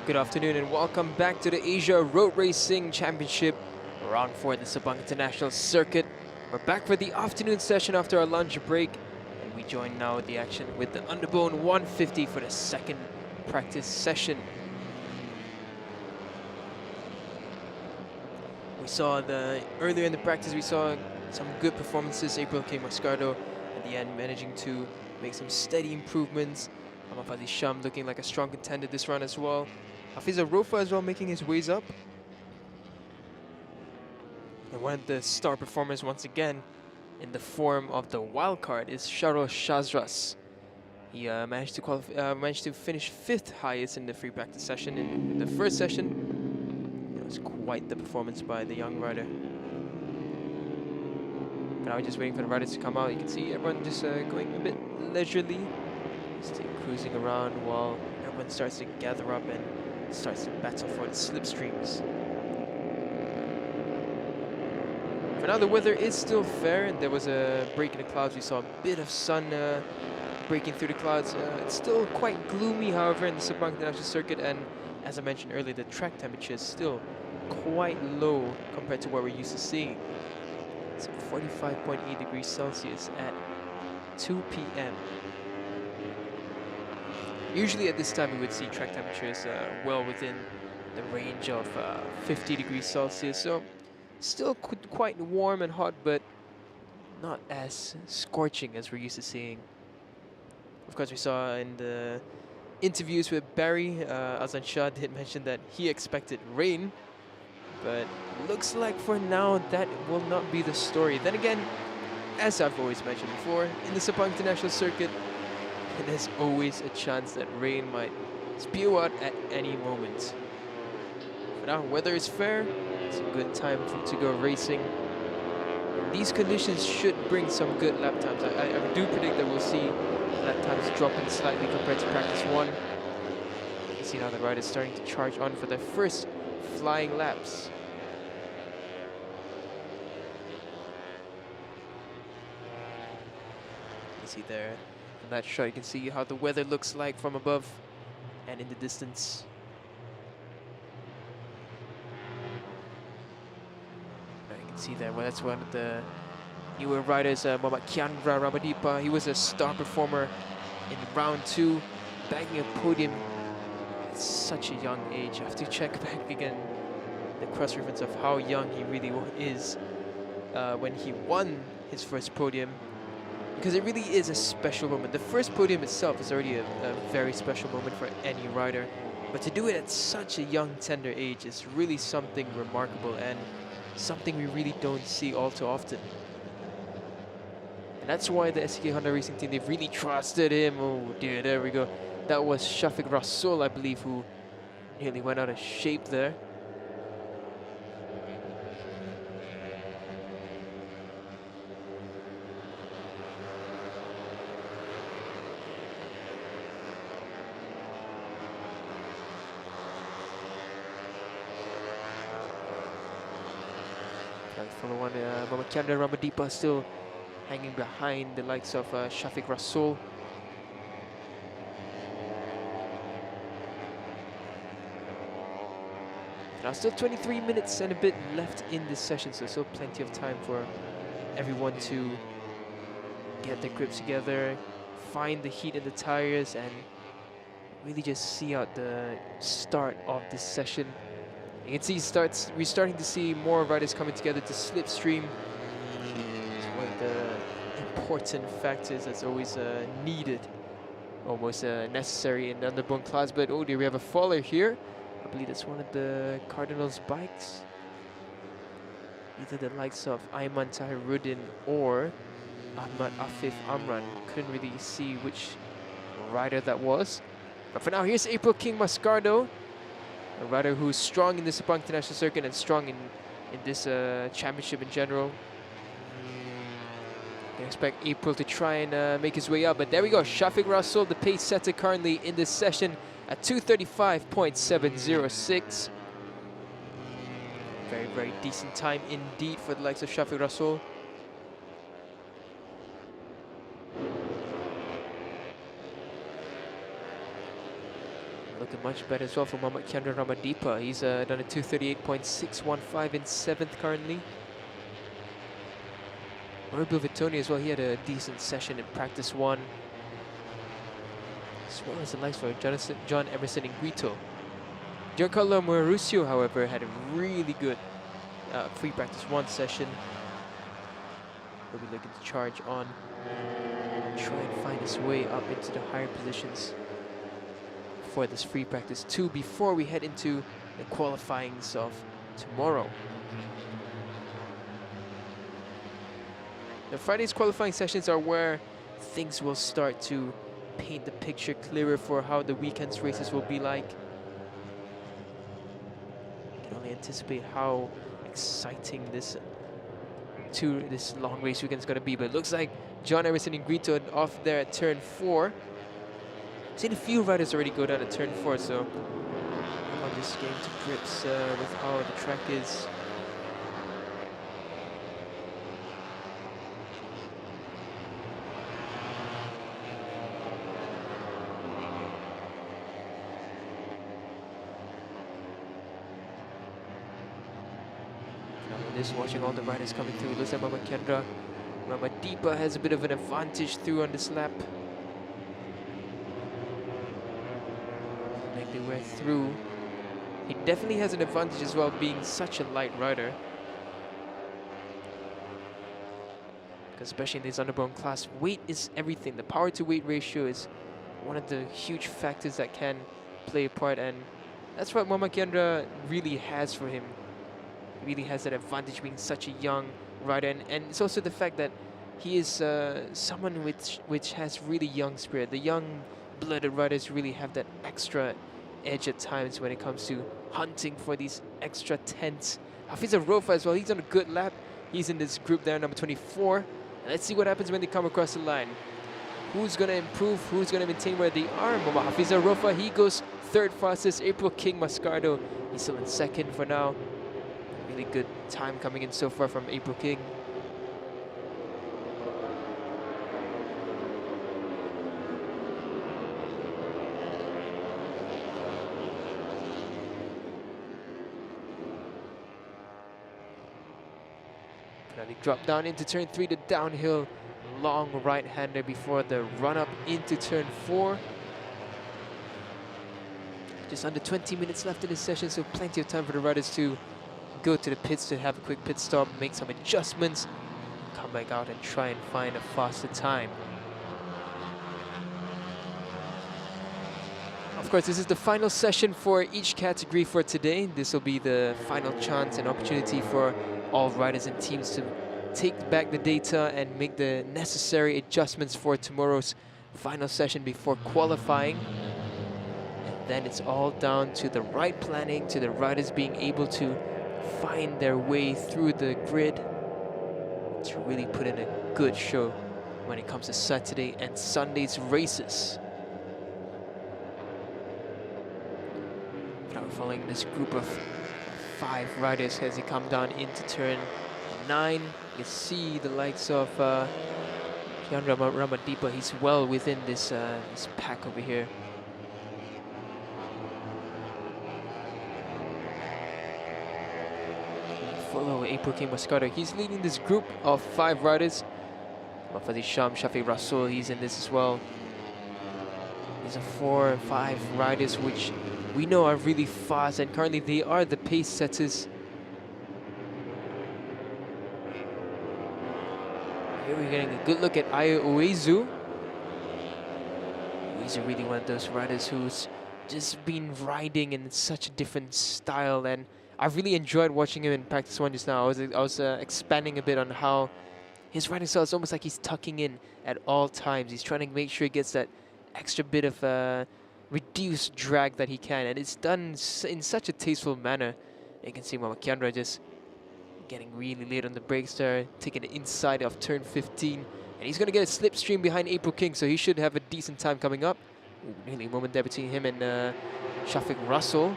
Good afternoon and welcome back to the Asia Road Racing Championship, round 4 of the Sepang International Circuit. We're back for the afternoon session after our lunch break, and we join now the action with the Underbone 150 for the second practice session. We saw earlier in the practice, we saw some good performances. April King Moscardo at the end managing to make some steady improvements. Amafazi Sham looking like a strong contender this round as well. Hafiza Rofa as well making his ways up. And one of the star performers once again in the form of the wild card is Sharo Shazras. He managed to finish 5th highest in the free practice session in the first session. It was quite the performance by the young rider. Now we're just waiting for the riders to come out. You can see everyone just going a bit leisurely, just cruising around while everyone starts to gather up and starts to battle for the slipstreams. For now, the weather is still fair, and there was a break in the clouds. We saw a bit of sun breaking through the clouds. It's still quite gloomy, however, in the Sepang International Circuit, and as I mentioned earlier, the track temperature is still quite low compared to what we're used to seeing. It's 45.8 degrees Celsius at 2 p.m. Usually at this time we would see track temperatures well within the range of 50 degrees Celsius, so still quite warm and hot, but not as scorching as we're used to seeing. Of course, we saw in the interviews with Barry, Azan Shah did mention that he expected rain, but looks like for now that will not be the story. Then again, as I've always mentioned before, in the Sepang International Circuit, there's always a chance that rain might spew out at any moment. For now, weather is fair. It's a good time to go racing. These conditions should bring some good lap times. I do predict that we'll see lap times dropping slightly compared to practice 1. You can see now the riders starting to charge on for their first flying laps. You see there in that shot, you can see how the weather looks like from above and in the distance. You can see there, well, that's one of the newer riders, Muhammad Kiandra Ramadipa. He was a star performer in round 2, bagging a podium at such a young age. I have to check back again the cross-reference of how young he really is when he won his first podium, because it really is a special moment. The first podium itself is already a very special moment for any rider, but to do it at such a young, tender age is really something remarkable and something we really don't see all too often. And that's why the SK Honda Racing team, they've really trusted him. Oh dear, there we go. That was Shafiq Rasul, I believe, who nearly went out of shape there. Follow one, Muhammad Kiandra Ramadipa still hanging behind the likes of Shafiq Rasul. Now still 23 minutes and a bit left in this session, so still plenty of time for everyone to get their grips together, find the heat in the tires, and really just see out the start of this session. You can see we're starting to see more riders coming together to slipstream. It's one of the important factors that's always needed, almost necessary in the Underbone class. But oh dear, we have a faller here. I believe that's one of the Cardinals' bikes. Either the likes of Ayman Tahiruddin or Ahmad Afif Amran. Couldn't really see which rider that was. But for now, here's April King Moscardo, a rider who's strong in the Sepang International Circuit and strong in this championship in general. I expect April to try and make his way up, but there we go. Shafiq Rasul, the pace setter currently in this session at 2:35.706. Very, very decent time indeed for the likes of Shafiq Rasul. looking much better as well for Kendra Ramadipa. He's done a 238.615 in 7th currently. Orville Vitoni as well, he had a decent session in practice 1. As well as the likes for John Emerson and Guito. Giancarlo Mauricio, however, had a really good free practice 1 session. He'll be looking to charge on and try and find his way up into the higher positions for this free practice 2 before we head into the qualifyings of tomorrow. The Friday's qualifying sessions are where things will start to paint the picture clearer for how the weekend's races will be like. You can only anticipate how exciting this long race weekend is going to be. But it looks like John Emerson and Guito off there at turn 4. I've seen a few riders already go down at turn 4, so I'm just getting to grips with how the track is. Just watching all the riders coming through. Looks like Kendra Ramadipa has a bit of an advantage through on this lap. Make their way through. He definitely has an advantage as well, being such a light rider. Because especially in this underbone class, weight is everything. The power to weight ratio is one of the huge factors that can play a part, and that's what Kendra really has for him. Really has that advantage being such a young rider, and it's also the fact that he is someone which has really young spirit. The young blooded riders really have that extra edge at times when it comes to hunting for these extra tenths. Hafiza Rofa as well, he's on a good lap. He's in this group there, number 24. And let's see what happens when they come across the line. Who's going to improve? Who's going to maintain where they are? Hafiza Rofa, he goes 3rd fastest. April King Mascardo, he's still in 2nd for now. Really good time coming in so far from April King. Now they drop down into turn 3, the downhill long right-hander before the run-up into turn 4. Just under 20 minutes left in this session, so plenty of time for the riders to go to the pits to have a quick pit stop, make some adjustments, come back out and try and find a faster time. Of course, this is the final session for each category for today. This will be the final chance and opportunity for all riders and teams to take back the data and make the necessary adjustments for tomorrow's final session before qualifying. And then it's all down to the right planning, to the riders being able to find their way through the grid to really put in a good show when it comes to Saturday and Sunday's races. Now we're following this group of 5 riders as they come down into turn 9. You see the likes of Kendra Ramadipa. He's well within this pack over here. Follow April King Mascardo. He's leading this group of 5 riders. Mafadi Sham, Shafiq Rasul, he's in this as well. These are 4 or 5 riders which we know are really fast, and currently they are the pace setters. Here we're getting a good look at Aya Uezu. He's really one of those riders who's just been riding in such a different style, and I've really enjoyed watching him in practice 1 just now. I was expanding a bit on how his riding style is almost like he's tucking in at all times. He's trying to make sure he gets that extra bit of reduced drag that he can, and it's done in such a tasteful manner. You can see Mama Kendra just getting really late on the brakes there, taking the inside of turn 15, and he's going to get a slipstream behind April King, so he should have a decent time coming up. Really a moment there between him and Shafiq Russell.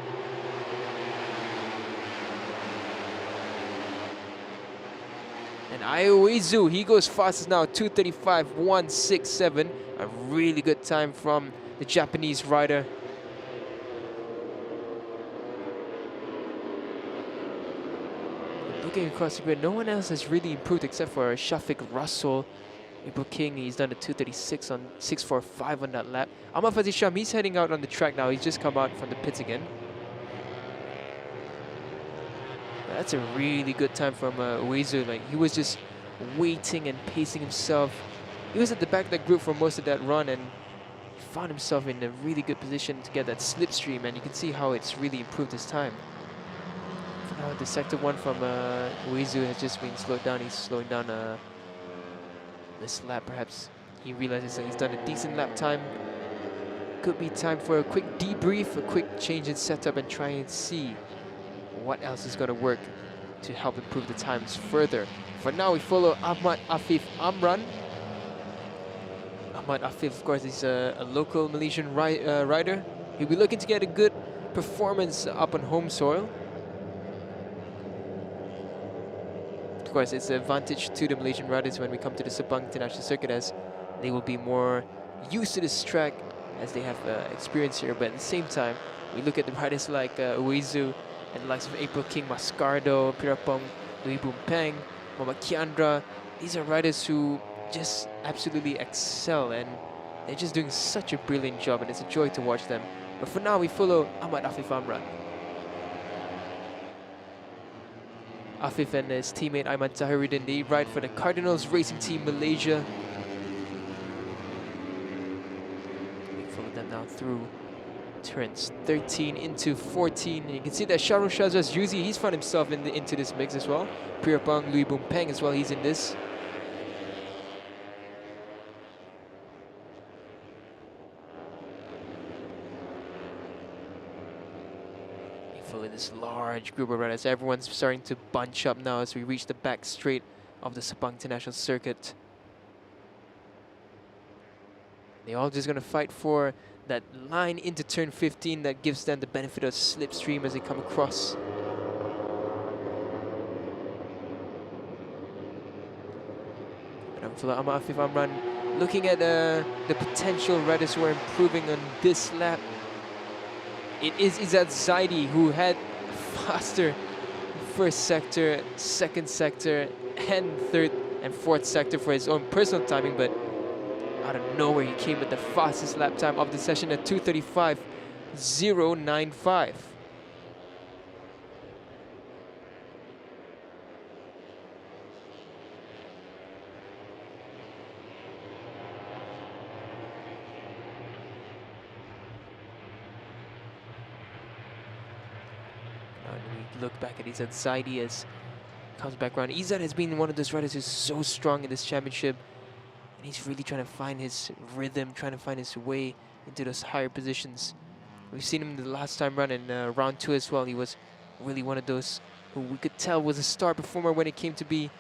And Ioizu, he goes fastest now, 2:35.167. A really good time from the Japanese rider. looking across the grid, no one else has really improved except for Shafiq Russell. April King, he's done a 2:36 on 6:45 on that lap. Ahmad Fazil Sham, he's heading out on the track now. He's just come out from the pits again. That's a really good time from Uezu. Like, he was just waiting and pacing himself. He was at the back of the group for most of that run and found himself in a really good position to get that slipstream, and you can see how it's really improved his time. Now the sector 1 from Uezu has just been slowed down. He's slowing down this lap. Perhaps he realizes that he's done a decent lap time. Could be time for a quick debrief, a quick change in setup, and try and see what else is going to work to help improve the times further. For now, we follow Ahmad Afif Amran. Ahmad Afif, of course, is a local Malaysian rider. He'll be looking to get a good performance up on home soil. Of course, it's an advantage to the Malaysian riders when we come to the Sepang International Circuit, as they will be more used to this track as they have experience here. But at the same time, we look at the riders like Uezu and the likes of April King, Mascardo, Pirapong, Lui Bumpeng, Mama Kiandra. These are riders who just absolutely excel, and they're just doing such a brilliant job, and it's a joy to watch them. But for now, we follow Ahmad Afif Amran. Afif and his teammate Ayman Tahiruddin, they ride for the Cardinals Racing Team Malaysia. We follow them now through turns 13 into 14. And you can see that Sharo Shazras Yuzi, he's found himself into this mix as well. Pirapong, Lui Bumpeng as well, he's in this. Follow this large group of riders. Everyone's starting to bunch up now as we reach the back straight of the Sepang International Circuit. They're all just going to fight for that line into turn 15 that gives them the benefit of slipstream as they come across. And I'm full of Ahmad Afif Amran, looking at the potential riders who are improving on this lap. It is Izzat Zaidi who had faster first sector, second sector, and third and fourth sector for his own personal timing, but out of nowhere he came with the fastest lap time of the session at 2:35.095. Look back at Izzat Zaidi as comes back around. Izzat has been one of those riders who's so strong in this championship, and he's really trying to find his rhythm, trying to find his way into those higher positions. We've seen him the last time run in round 2 as well. He was really one of those who we could tell was a star performer when it came to be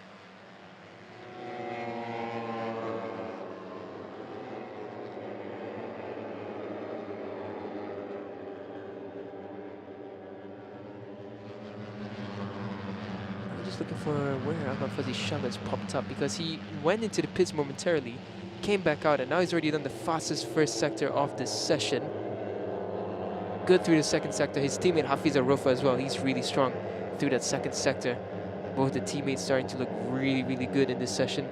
looking for where Ahmad Fazil Sham has popped up, because he went into the pits momentarily, came back out, and now he's already done the fastest first sector of this session. Good through the second sector. His teammate Hafiz Arofa as well, he's really strong through that second sector. Both the teammates starting to look really, really good in this session.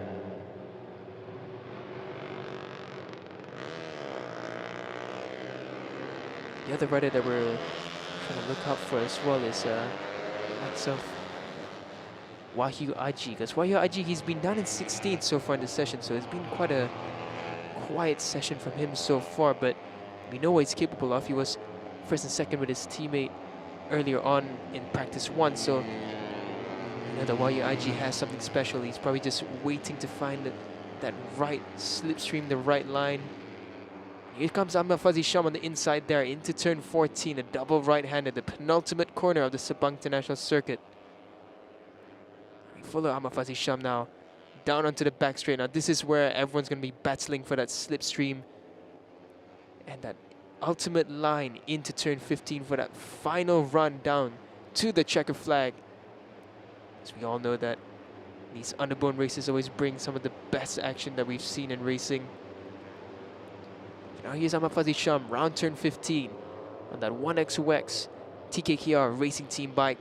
The other rider that we're trying to look out for as well is myself. Wahyu Aji, because Wahyu Aji, he's been down in 16th so far in this session, so it's been quite a quiet session from him so far, but we know what he's capable of. He was first and second with his teammate earlier on in practice 1, so you know that Wahyu Aji has something special. He's probably just waiting to find that right slipstream, the right line. Here comes Ahmad Fazil Sham on the inside there into turn 14, a double right-hander, the penultimate corner of the Sepang International Circuit. Follow Ahmad Fazil Sham now down onto the back straight. Now this is where everyone's going to be battling for that slipstream and that ultimate line into turn 15 for that final run down to the checker flag. As we all know that these underbone races always bring some of the best action that we've seen in racing. Now here's Ahmad Fazil Sham, round turn 15 on that 1XOX TKKR Racing Team bike.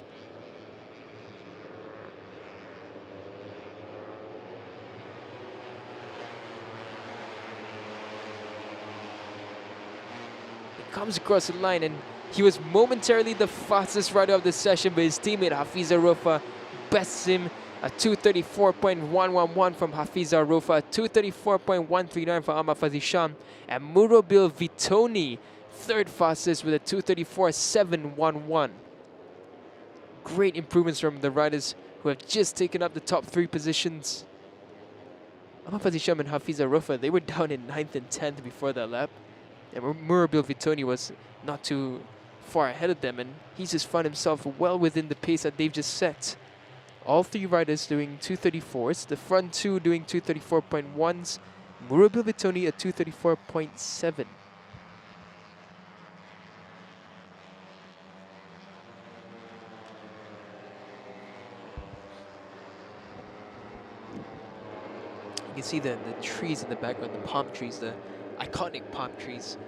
comes across the line, and he was momentarily the fastest rider of the session, but his teammate Hafiz Arofa bests him. A 234.111 from Hafiz Arofa, 234.139 from Ahmad Fazisham, and Murobil Vitoni, third fastest with a 234.711. Great improvements from the riders who have just taken up the top 3 positions. Ahmad Fazisham and Hafiz Arofa, they were down in 9th and 10th before that lap. And Murobil Vitoni was not too far ahead of them, and he's just found himself well within the pace that they've just set. All 3 riders doing 234s, the front 2 doing 234.1s, Murobil Vitoni at 234.7. You can see the trees in the background, the palm trees, the iconic palm trees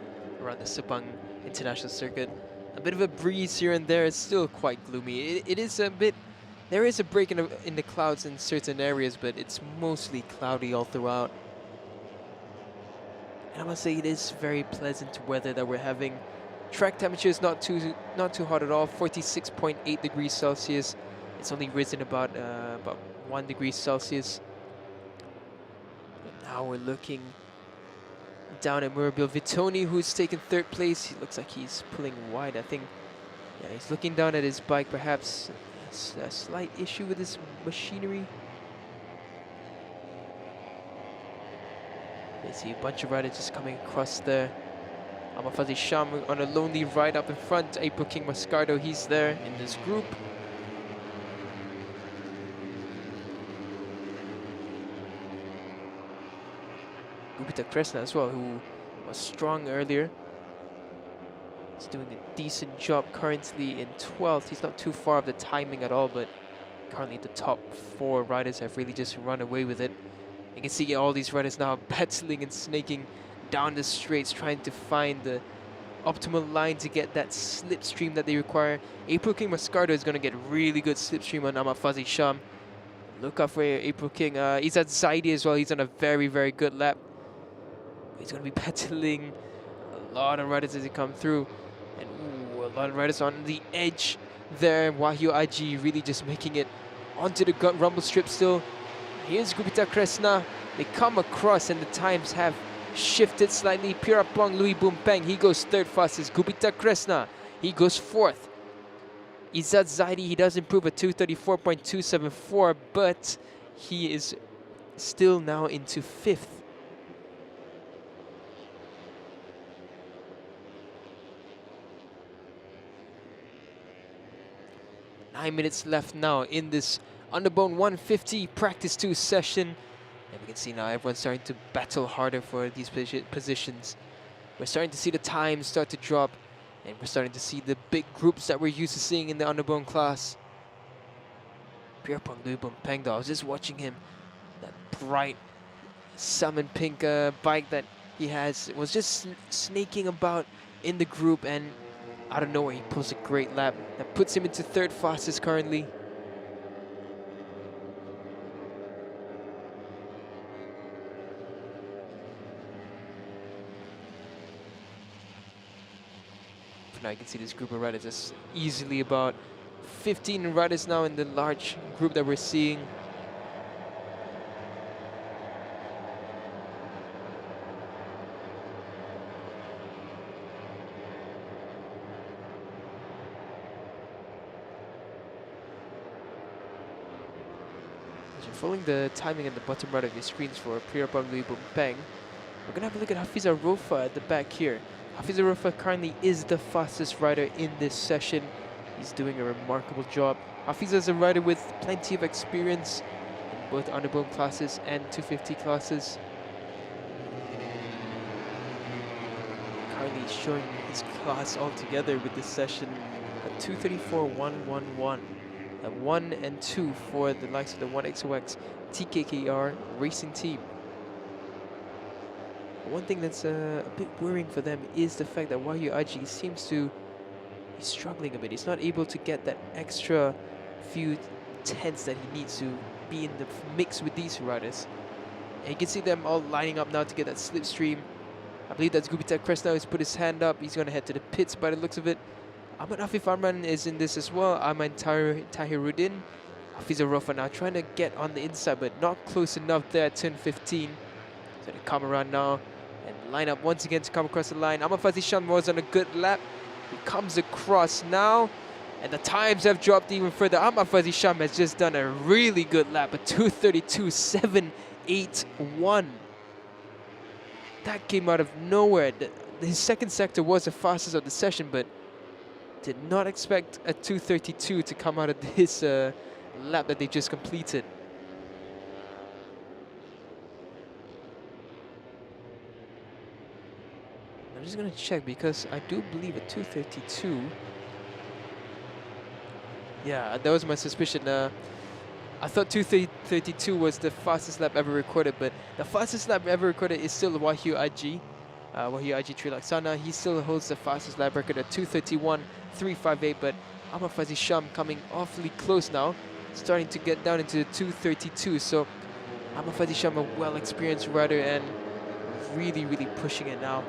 around the Sepang International Circuit. A bit of a breeze here and there. It's still quite gloomy. It is a bit. There is a break in the clouds in certain areas, but it's mostly cloudy all throughout. And I must say it is very pleasant weather that we're having. Track temperature is not too hot at all. 46.8 degrees Celsius. It's only risen about 1 degree Celsius. But now we're looking down at Murobil Vitoni, who's taken 3rd place. He looks like he's pulling wide. I think, yeah, he's looking down at his bike. Perhaps a slight issue with his machinery. You see a bunch of riders just coming across there. Ahmad Fazisham on a lonely ride up in front. April King Mascardo, he's there in this group. Gupita Kresna as well, who was strong earlier. He's doing a decent job currently in 12th. He's not too far of the timing at all, but currently the top 4 riders have really just run away with it. You can see all these riders now battling and snaking down the straights, trying to find the optimal line to get that slipstream that they require. April King Mascardo is going to get really good slipstream on Ahmad Fazisham. Look out for April King. Izzat Zaidi as well. He's on a very, very good lap. He's going to be battling a lot of riders as they come through. And ooh, a lot of riders on the edge there. Wahyu Aji really just making it onto the rumble strip still. Here's Gupita Kresna. They come across and the times have shifted slightly. Pirapong Louis Bumpeng, he goes 3rd fastest. Gupita Kresna, he goes 4th. Izzat Zaidi, he does improve a 234.274, but he is still now into 5th. Nine minutes left now in this Underbone 150 Practice 2 session. And we can see now everyone's starting to battle harder for these positions. We're starting to see the times start to drop. And we're starting to see the big groups that we're used to seeing in the Underbone class. Pierpong Lui Bumpeng, though, I was just watching him. That bright salmon pink bike that he has was just snaking about in the group, and out of nowhere he pulls a great lap that puts him into 3rd fastest currently. Now you can see this group of riders is easily about 15 riders now in the large group that we're seeing. As you're following the timing at the bottom right of your screens for Priyapong Lui Bumpeng, we're gonna have a look at Hafiz Arofa at the back here. Hafiz Arofa currently is the fastest rider in this session. He's doing a remarkable job. Hafiz is a rider with plenty of experience in both Underbone classes and 250 classes. Currently showing his class altogether with this session at 234.111. A 1 and 2 for the likes of the 1XOX TKKR racing team. One thing that's a bit worrying for them is the fact that Wahyu Aji seems to be struggling a bit. He's not able to get that extra few tenths that he needs to be in the mix with these riders. And you can see them all lining up now to get that slipstream. I believe that's Gupita Kresna who's put his hand up. He's going to head to the pits by the looks of it. Ahmad Afif Amran is in this as well. Ahmad Tahiruddin. Hafiza Rofa now trying to get on the inside, but not close enough there at turn 15. So they come around now and line up once again to come across the line. Ahmad Fazi Sham was on a good lap. He comes across now, and the times have dropped even further. Ahmad Fazi Sham has just done a really good lap, a 2:32.781. That came out of nowhere. His second sector was the fastest of the session, but did not expect a 2:32 to come out of this lap that they just completed. I'm just gonna check because I do believe a 2:32. Yeah, that was my suspicion. I thought 2:32 was the fastest lap ever recorded, but the fastest lap ever recorded is still Wahyu Aji. Wahyu Aji Trilaksana. He still holds the fastest lap record at 2:31.358, but Ahmad Fazi Sham coming awfully close now, starting to get down into the 2:32. So Ahmad Fazi Sham, a well-experienced rider and really pushing it now.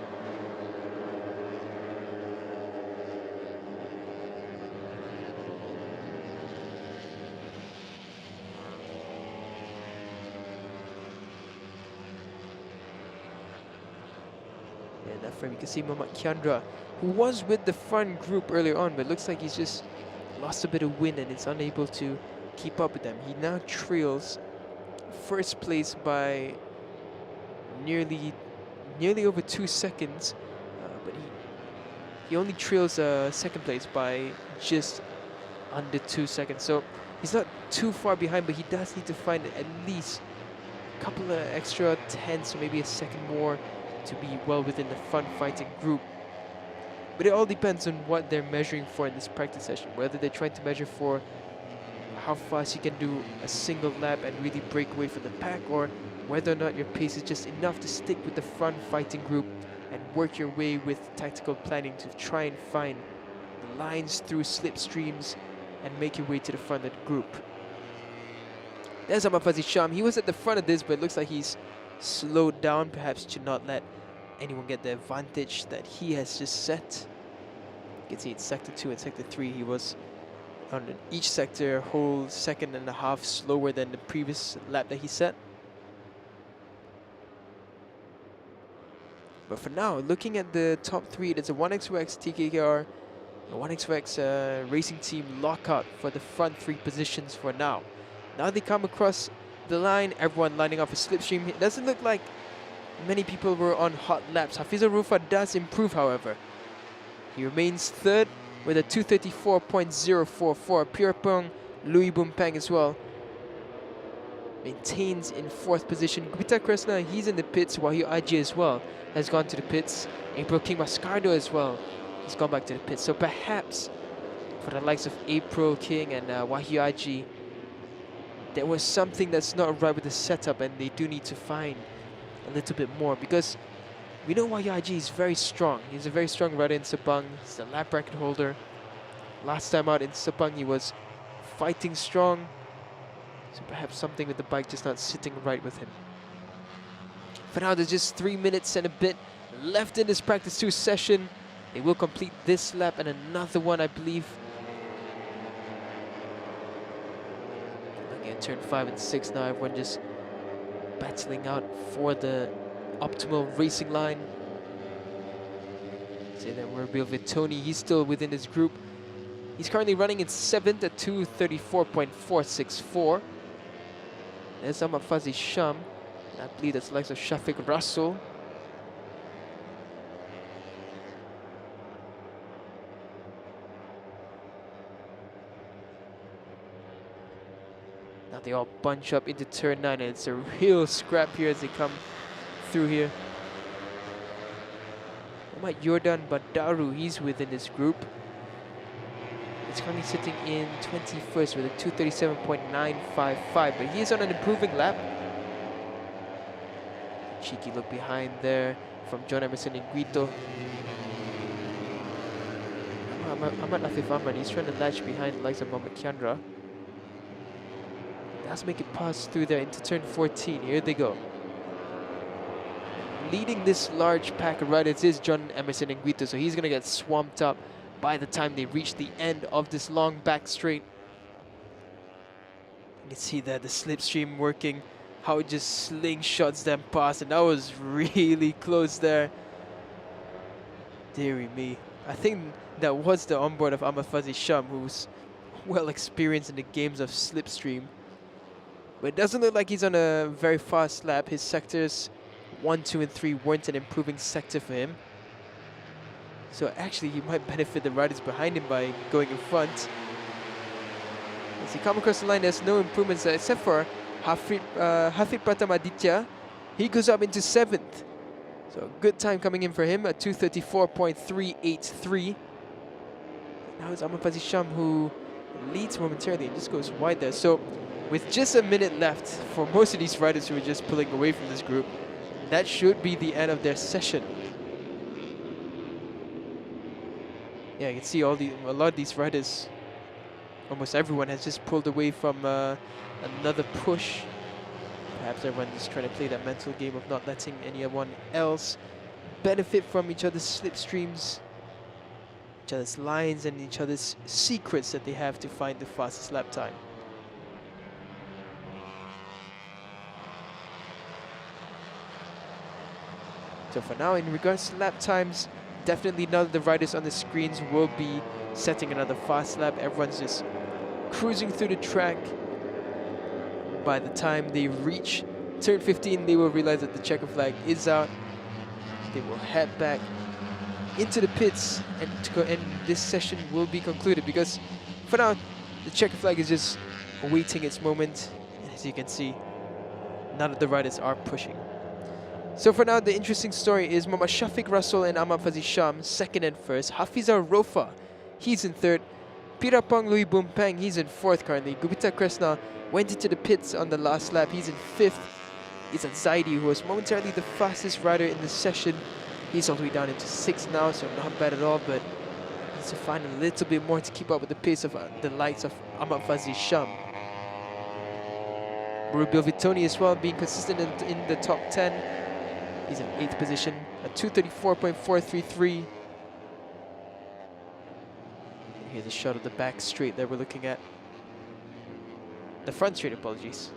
In that frame, you can see Muhammad Kiandra, who was with the front group earlier on, but looks like he's just lost a bit of wind and is unable to keep up with them. He now trails first place by nearly over 2 seconds, but he only trails second place by just under 2 seconds. So he's not too far behind, but he does need to find at least a couple of extra tenths or maybe a second more to be well within the front fighting group. But it all depends on what they're measuring for in this practice session, whether they're trying to measure for how fast you can do a single lap and really break away from the pack, or whether or not your pace is just enough to stick with the front fighting group and work your way with tactical planning to try and find the lines through slipstreams and make your way to the front of the group. There's Ahmad Fazi Sham. He was at the front of this, but it looks like he's slowed down, perhaps to not let anyone get the advantage that he has just set. You can see in sector 2 and sector 3 he was on each sector a whole second and a half slower than the previous lap that he set. But for now, looking at the top 3, there's a 1xx TKR, a 1xx racing team lockout for the front 3 positions for now. Now they come across the line, everyone lining up a slipstream. It doesn't look like many people were on hot laps. Hafiza Rufa does improve, however. He remains third with a 2:34.044. Pierpong Louis Bumpang as well maintains in 4th position. Gupita Kresna, he's in the pits. Wahyu Aji as well has gone to the pits. April King Mascardo as well, he's gone back to the pits. So perhaps for the likes of April King and Wahyu Aji, there was something that's not right with the setup, and they do need to find a little bit more, because we know Wahyu Aji is very strong. He's a very strong rider in Sepang. He's the lap record holder. Last time out in Sepang, he was fighting strong. So perhaps something with the bike just not sitting right with him. For now, there's just 3 minutes and a bit left in this practice 2 session. They will complete this lap and another one, I believe. Looking at turn 5 and 6 now, everyone just battling out for the optimal racing line. See that we're Bill Vitoni, he's still within his group. He's currently running in 7th at 2:34.464. There's Ahmad Fazi Sham. I believe that's the likes of Shafiq Russell. Now they all bunch up into turn 9, and it's a real scrap here as they come through here. Muhammad Jordan Badaru, he's within this group. He's currently sitting in 21st with a 2:37.955, but he is on an improving lap. Cheeky look behind there from John Emerson in Guito. Ahmad Afif Ahmad, he's trying to latch behind the likes of Muhammad Kiandra. Let's make it pass through there into turn 14. Here they go. leading this large pack of riders is John Emerson and Guito, so he's going to get swamped up by the time they reach the end of this long back straight. You can see that the slipstream working, how it just slingshots them past, and that was really close there. Deary me. I think that was the onboard of Amafazi Sham, who's well experienced in the games of slipstream. But it doesn't look like he's on a very fast lap. His sectors 1, 2, and 3 weren't an improving sector for him. So actually he might benefit the riders behind him by going in front. As he comes across the line, there's no improvements except for Hafid Pratamaditya. He goes up into 7th. So a good time coming in for him at 2:34.383. Now it's Amafazi Sham who leads momentarily and just goes wide there. So with just a minute left for most of these riders who are just pulling away from this group, that should be the end of their session. Yeah, you can see a lot of these riders, almost everyone has just pulled away from another push. Perhaps everyone is trying to play that mental game of not letting anyone else benefit from each other's slipstreams, each other's lines, and each other's secrets that they have to find the fastest lap time. So for now, in regards to lap times, definitely none of the riders on the screens will be setting another fast lap. Everyone's just cruising through the track. By the time they reach turn 15, they will realize that the checker flag is out. They will head back into the pits and this session will be concluded, because for now, the checker flag is just awaiting its moment. And as you can see, none of the riders are pushing. So for now, the interesting story is Muhammad Shafiq Rasul and Amafazi Sham, 2nd and 1st. Hafizar Rofa, he's in 3rd. Pirapong Louis Bumpang, he's in 4th currently. Gupita Kresna went into the pits on the last lap. He's in 5th. Izat Zaidi, who was momentarily the fastest rider in the session. He's all the way down into 6th now, so not bad at all, but needs to find a little bit more to keep up with the pace of the likes of Amafazi Sham. Rubil Vitoni as well, being consistent in the top 10. He's in 8th position at 2:34.433. Here's a shot of the back straight that we're looking at. The front straight, apologies.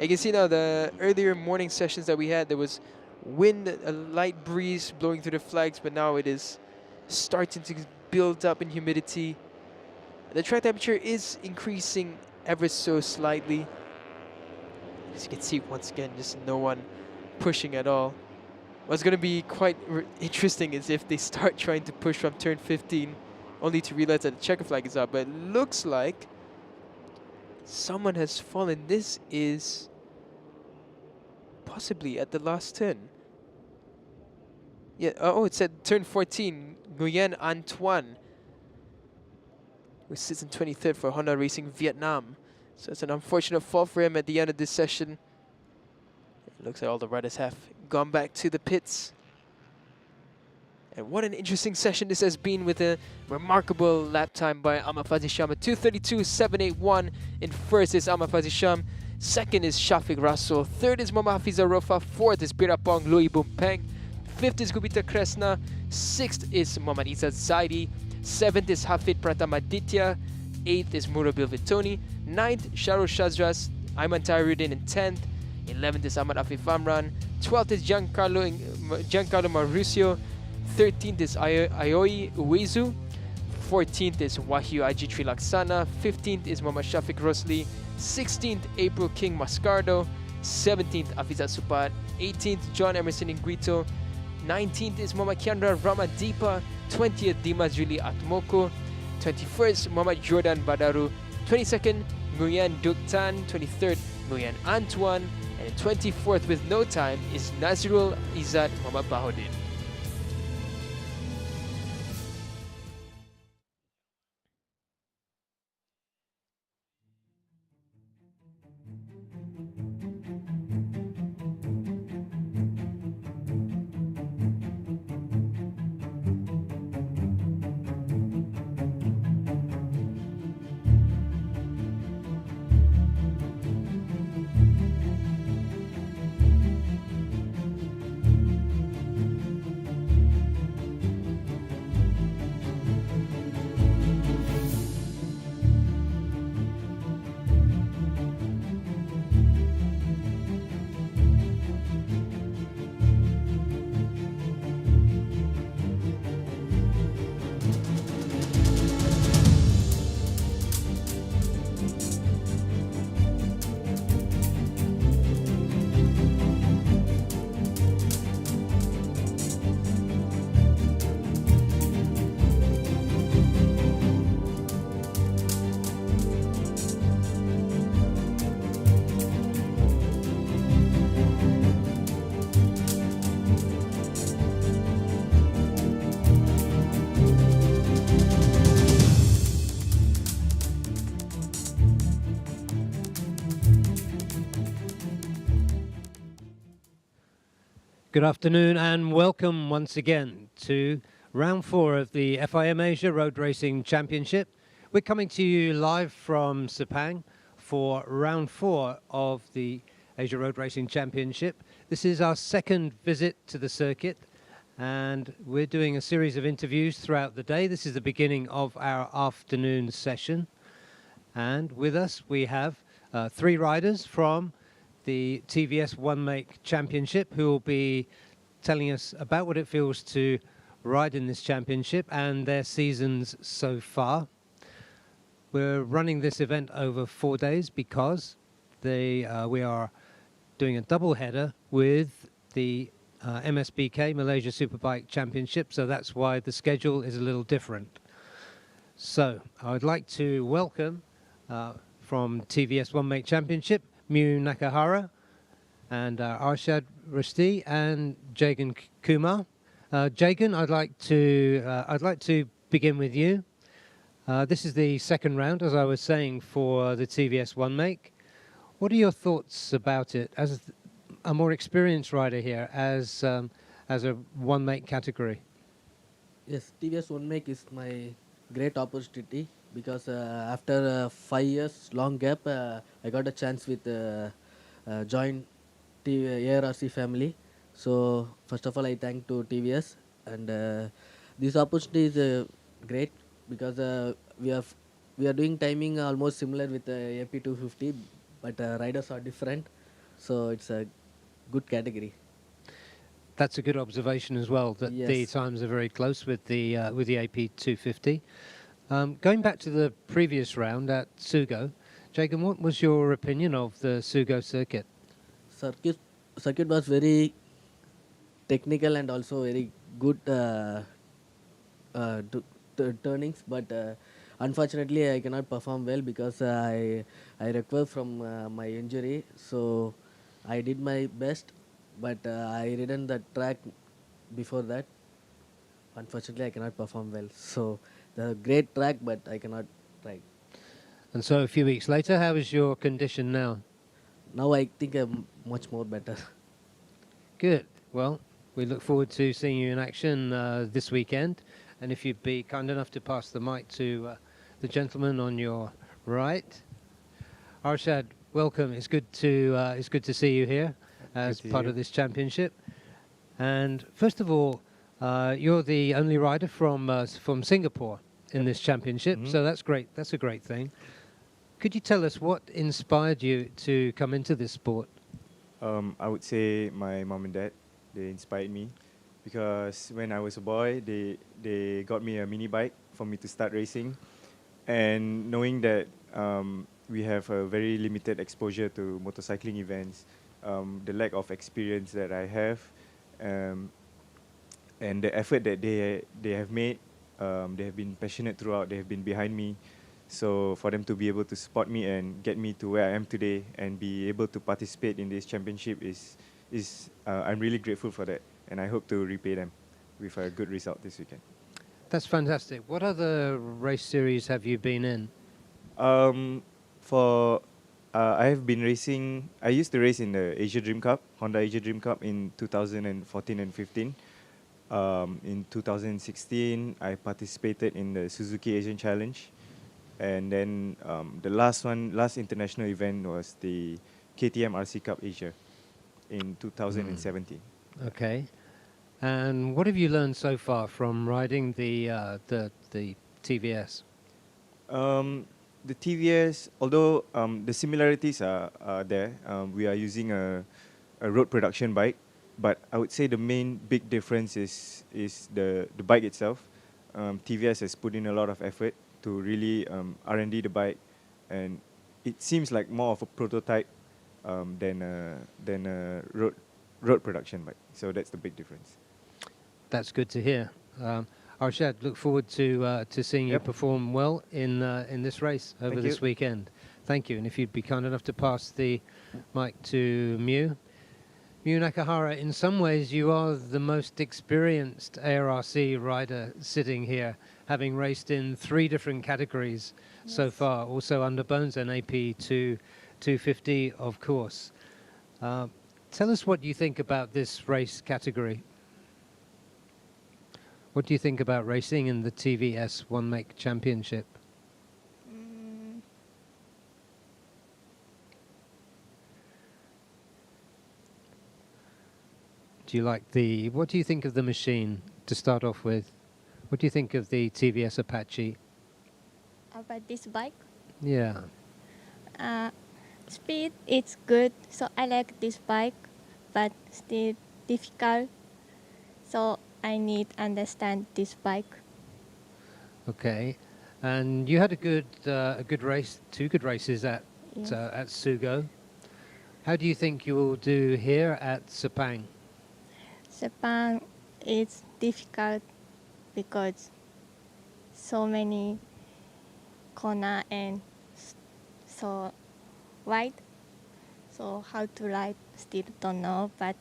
You can see now the earlier morning sessions that we had, there was wind, a light breeze blowing through the flags, but now it is starting to build up in humidity. The track temperature is increasing ever so slightly. As you can see, once again, just no one pushing at all. What's going to be quite interesting is if they start trying to push from turn 15, only to realize that the checker flag is up. But it looks like someone has fallen. This is possibly at the last turn. Yeah, oh, it said turn 14, Nguyen Antoine, who sits in 23rd for Honda Racing Vietnam. So it's an unfortunate fall for him at the end of this session. It looks like all the riders have gone back to the pits. And what an interesting session this has been, with a remarkable lap time by Amafazi Sham at 2:32.781. In 1st is Amafazi Sham. 2nd is Shafiq Rasul. 3rd is Muhammad Hafiz Arofa. 4th is Pirapong Louis Bumpeng. 5th is Gupita Kresna. 6th is Muhammad Izat Zaidi. 7th is Hafid Pratamaditya. 8th is Murabil Vitoni. 9th, Sharo Shazras, Ayman Tairuddin in 10th. 11th is Ahmad Afif Amran. 12th is Giancarlo Mauricio. 13th is Aoi Uwezu. 14th is Wahyu Ajitri Laksana. 15th is Muhammad Shafiq Rosli. 16th, April King Mascardo. 17th, Afizat Supat. 18th, John Emerson Inguito. 19th is Muhammad Kiandra Ramadipa. 20th, Dimas Juli Atmoko. 21st, Muhammad Jordan Badaru. 22nd, Nguyen Duc Tan. 23rd, Nguyen Antoine. And 24th with no time is Nazrul Izzat Muhammad Bahodin. Good afternoon and welcome once again to round 4 of the FIM Asia Road Racing Championship. We're coming to you live from Sepang for round 4 of the Asia Road Racing Championship. This is our second visit to the circuit and we're doing a series of interviews throughout the day. This is the beginning of our afternoon session, and with us we have 3 riders from the TVS One Make Championship who will be telling us about what it feels to ride in this championship and their seasons so far. We're running this event over 4 days because we are doing a double header with the MSBK Malaysia Superbike Championship, so that's why the schedule is a little different. So I would like to welcome from TVS One Make Championship Mew Nakahara and Arshad Rashdi and Jagan Kumar. Jagan, I'd like to begin with you. This is the second round, as I was saying, for the TVS One Make. What are your thoughts about it as a more experienced rider here, as a One Make category? Yes, TVS One Make is my great opportunity because after 5 years long gap, I got a chance with join ARRC family. So first of all, I thank to TVS, and this opportunity is great because we are doing timing almost similar with AP250, but riders are different. So it's a good category. That's a good observation as well, that Yes. the times are very close with the AP250. Going back to the previous round at Sugo, Jagan, what was your opinion of the Sugo circuit? Circuit was very technical and also very good turnings, but unfortunately I cannot perform well because I recovered from my injury. So I did my best, but I ridden the track before that. Unfortunately, I cannot perform well. So the great track, but I cannot ride. And so a few weeks later, how is your condition now? Now I think I'm much more better. Good. Well, we look forward to seeing you in action this weekend. And if you'd be kind enough to pass the mic to the gentleman on your right. Arshad, welcome. It's good to see you here as part of this championship. And first of all, you're the only rider from Singapore in this championship, so that's great. That's a great thing. Could you tell us what inspired you to come into this sport? I would say my mom and dad. They inspired me because when I was a boy, they got me a mini bike for me to start racing, and knowing that we have a very limited exposure to motorcycling events, the lack of experience that I have, and the effort that they have made, they have been passionate throughout. They have been behind me. So for them to be able to support me and get me to where I am today and be able to participate in this championship I'm really grateful for that, and I hope to repay them with a good result this weekend. That's fantastic. What other race series have you been in? I have been racing. I used to race in the Asia Dream Cup, Honda Asia Dream Cup in 2014 and 15. In 2016, I participated in the Suzuki Asian Challenge. And then the last international event was the KTM RC Cup Asia in 2017. Okay. And what have you learned so far from riding the TVS? The TVS, although the similarities are there, we are using a road production bike, but I would say the main big difference is the bike itself. TVS has put in a lot of effort to really R&D the bike, and it seems like more of a prototype than a road production bike. So that's the big difference. That's good to hear. Arshad, look forward to seeing you perform well in this race over this weekend. Thank you. And if you'd be kind enough to pass the mic to Mew. Mew Nakahara, in some ways you are the most experienced ARRC rider sitting here, having raced in 3 different categories so far, also under Bones and AP250, of course. Tell us what you think about this race category. What do you think about racing in the TVS One Make Championship? Do you like what do you think of the machine to start off with? What do you think of the TVS Apache? About this bike, Yeah. speed it's good, so I like this bike, but still difficult. So I need understand this bike. Okay. And you had a good race, 2 good races at Yes. at Sugo. How do you think you will do here at Sepang? Sepang is difficult because so many corner and so wide. So how to ride still don't know, but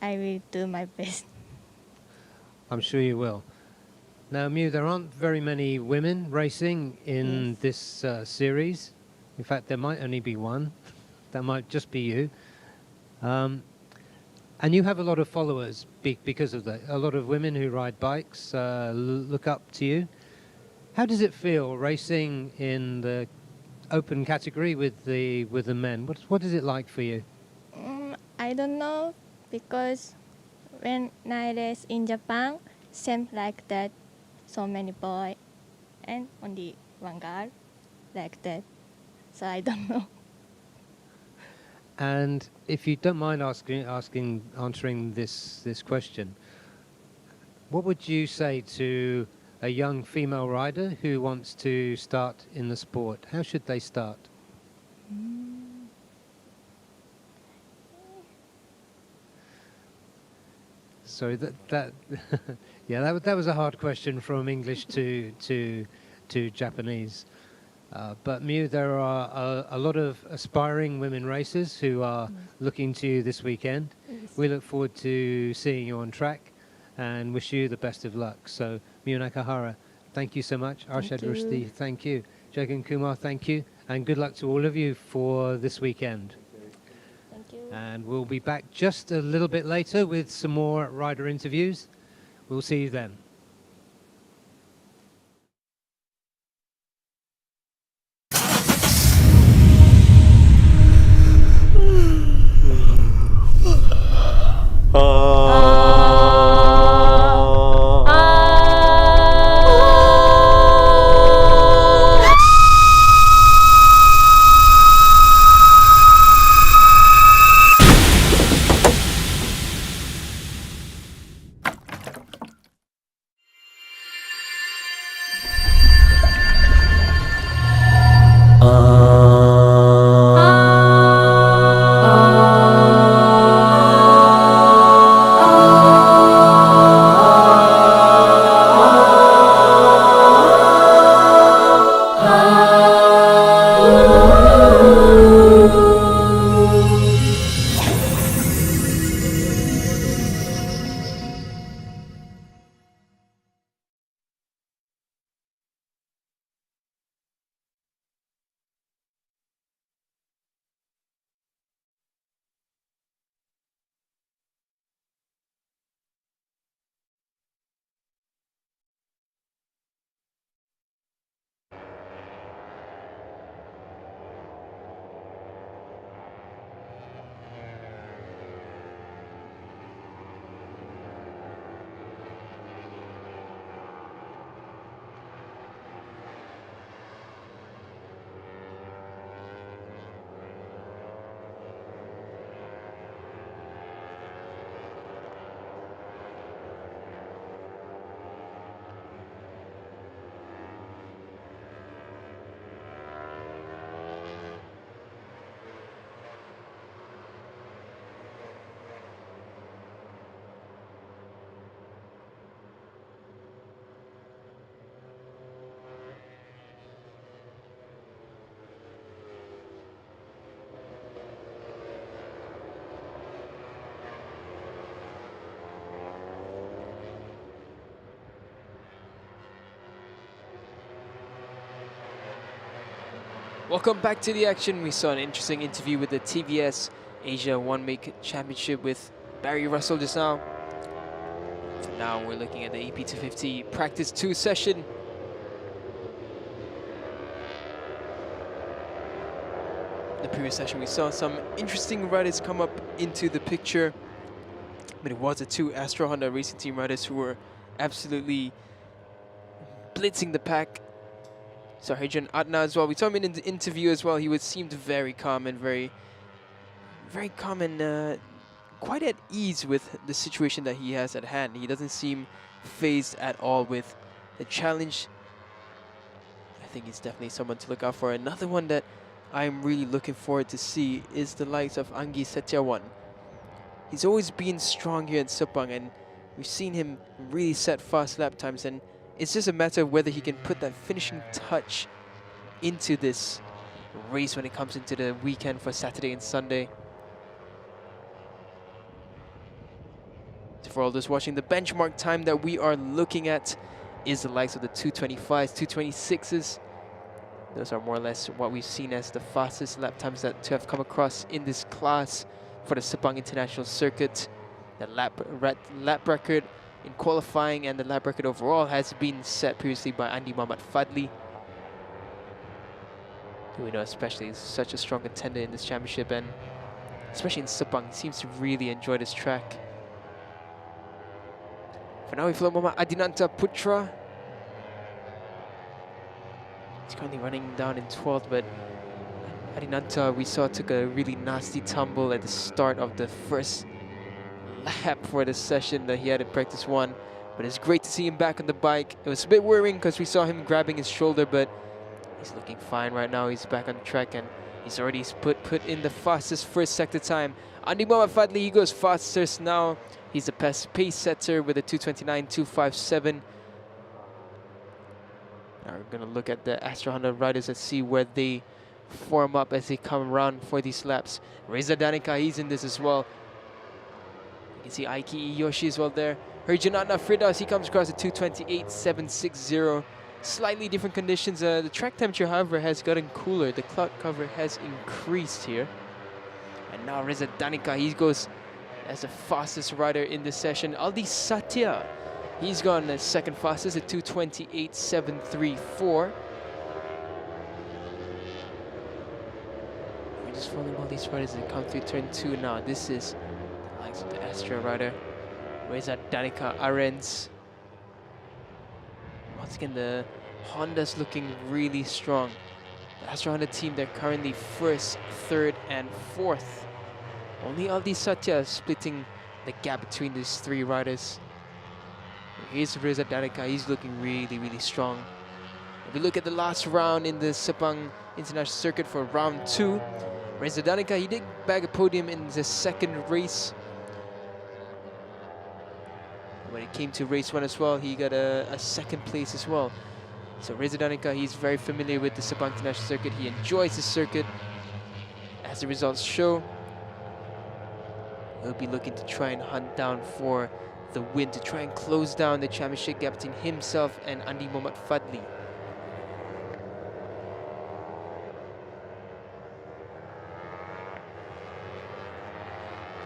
I will do my best. I'm sure you will. Now, Mew, there aren't very many women racing in Yes. this series. In fact, there might only be one. That might just be you. And you have a lot of followers because of that. A lot of women who ride bikes look up to you. How does it feel racing in the open category with the men? What is it like for you? I don't know because when I race in Japan, same like that, so many boy and only one girl like that. So I don't know. And if you don't mind answering this question, what would you say to a young female rider who wants to start in the sport? How should they start? Sorry, that yeah, that was a hard question from English to Japanese. But Mew, there are a lot of aspiring women racers who are looking to you this weekend. Yes. We look forward to seeing you on track and wish you the best of luck. So, Mew Nakahara, thank you so much. Arshad you. Rushdie, thank you. Jagan Kumar, thank you. And good luck to all of you for this weekend. Thank you. And we'll be back just a little bit later with some more rider interviews. We'll see you then. Welcome back to the action. We saw an interesting interview with the TVS Asia One Make Championship with Barry Russell just now. For now, we're looking at the AP250 Practice 2 session. The previous session, we saw some interesting riders come up into the picture, but it was the two Astro Honda Racing Team riders who were absolutely blitzing the pack. So Adrian Adna as well. We saw him in the interview as well. He seemed very calm and very calm and quite at ease with the situation that he has at hand. He doesn't seem phased at all with the challenge. I think he's definitely someone to look out for. Another one that I'm really looking forward to see is the likes of Anggi Setiawan. He's always been strong here in Sepang, and we've seen him really set fast lap times, and it's just a matter of whether he can put that finishing touch into this race when it comes into the weekend for Saturday and Sunday. So for all those watching, the benchmark time that we are looking at is the likes of the 225s, 226s. Those are more or less what we've seen as the fastest lap times that to have come across in this class for the Sepang International Circuit. The lap record in qualifying and the lap record overall has been set previously by Andi Muhammad Fadli, who we know especially is such a strong contender in this championship, and especially in Sepang, he seems to really enjoy this track. For now, we follow Muhammad Adinanta Putra. He's currently running down in 12th, but Adinanta, we saw, took a really nasty tumble at the start of the first lap for the session that he had in practice 1. But it's great to see him back on the bike. It was a bit worrying because we saw him grabbing his shoulder, but he's looking fine right now. He's back on the track and he's already put in the fastest first sector time. Andi Muhammad Fadli, he goes fastest now. He's the pace setter with a 229.257. Now we're going to look at the Astro Honda riders and see where they form up as they come around for these laps. Reza Danica, he's in this as well. You can see Aiki Iyoshi as well there. Herjanatna Fridas, he comes across at 228.760. Slightly different conditions. The track temperature, however, has gotten cooler. The cloud cover has increased here. And now Reza Danica, he goes as the fastest rider in this session. Aldi Satya, he's gone as second fastest at 228.734. We're just following all these riders that come through turn 2 now. This is the likes of the Astra rider. Reza Danica Arens. Once again, the Honda's looking really strong. The Astra Honda team, they're currently 1st, 3rd, and 4th. Only Aldi Satya splitting the gap between these 3 riders. Here's Reza Danica, he's looking really, really strong. If we look at the last round in the Sepang International Circuit for round 2, Reza Danica, he did bag a podium in the second race. When it came to race 1 as well, he got a second place as well. So Reza Danica, he's very familiar with the Sepang International Circuit. He enjoys the circuit. As the results show, he'll be looking to try and hunt down for the win, to try and close down the championship gap between himself and Andi Muhammad Fadli.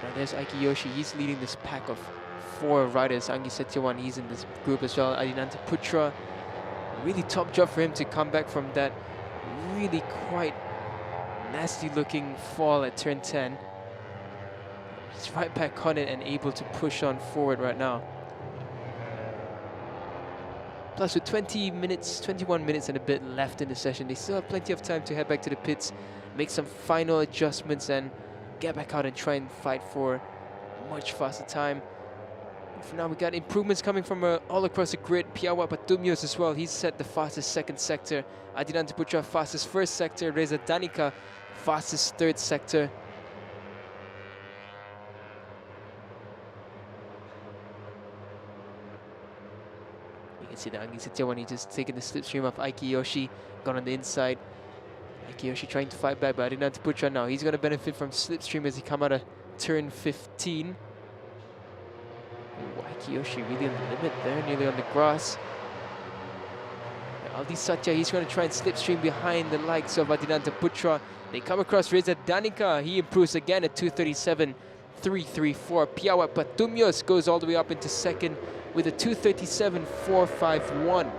Now there's Aiki Yoshi, he's leading this pack of 4 riders. Anggi Setiawan, he's in this group as well. Adinanta Putra, really top job for him to come back from that really quite nasty looking fall at turn 10. He's right back on it and able to push on forward right now. Plus with 21 minutes and a bit left in the session, they still have plenty of time to head back to the pits, make some final adjustments and get back out and try and fight for a much faster time. For now, we got improvements coming from all across the grid. Piawa Patumios as well. He's set the fastest second sector. Adinanta Putra, fastest first sector. Reza Danica, fastest third sector. You can see the Anggi Setiawan, he just taking the slipstream of Aiki Yoshi, gone on the inside. Aiki Yoshi trying to fight back, but Adinanta Putra now, he's going to benefit from slipstream as he come out of turn 15. Aiki Yoshi really on the limit there, nearly on the grass. Aldi Satya, he's going to try and slipstream behind the likes of Adinanta Putra. They come across Reza Danica. He improves again at 2:37.334. Piawat Patumyos goes all the way up into second with a 2:37.451.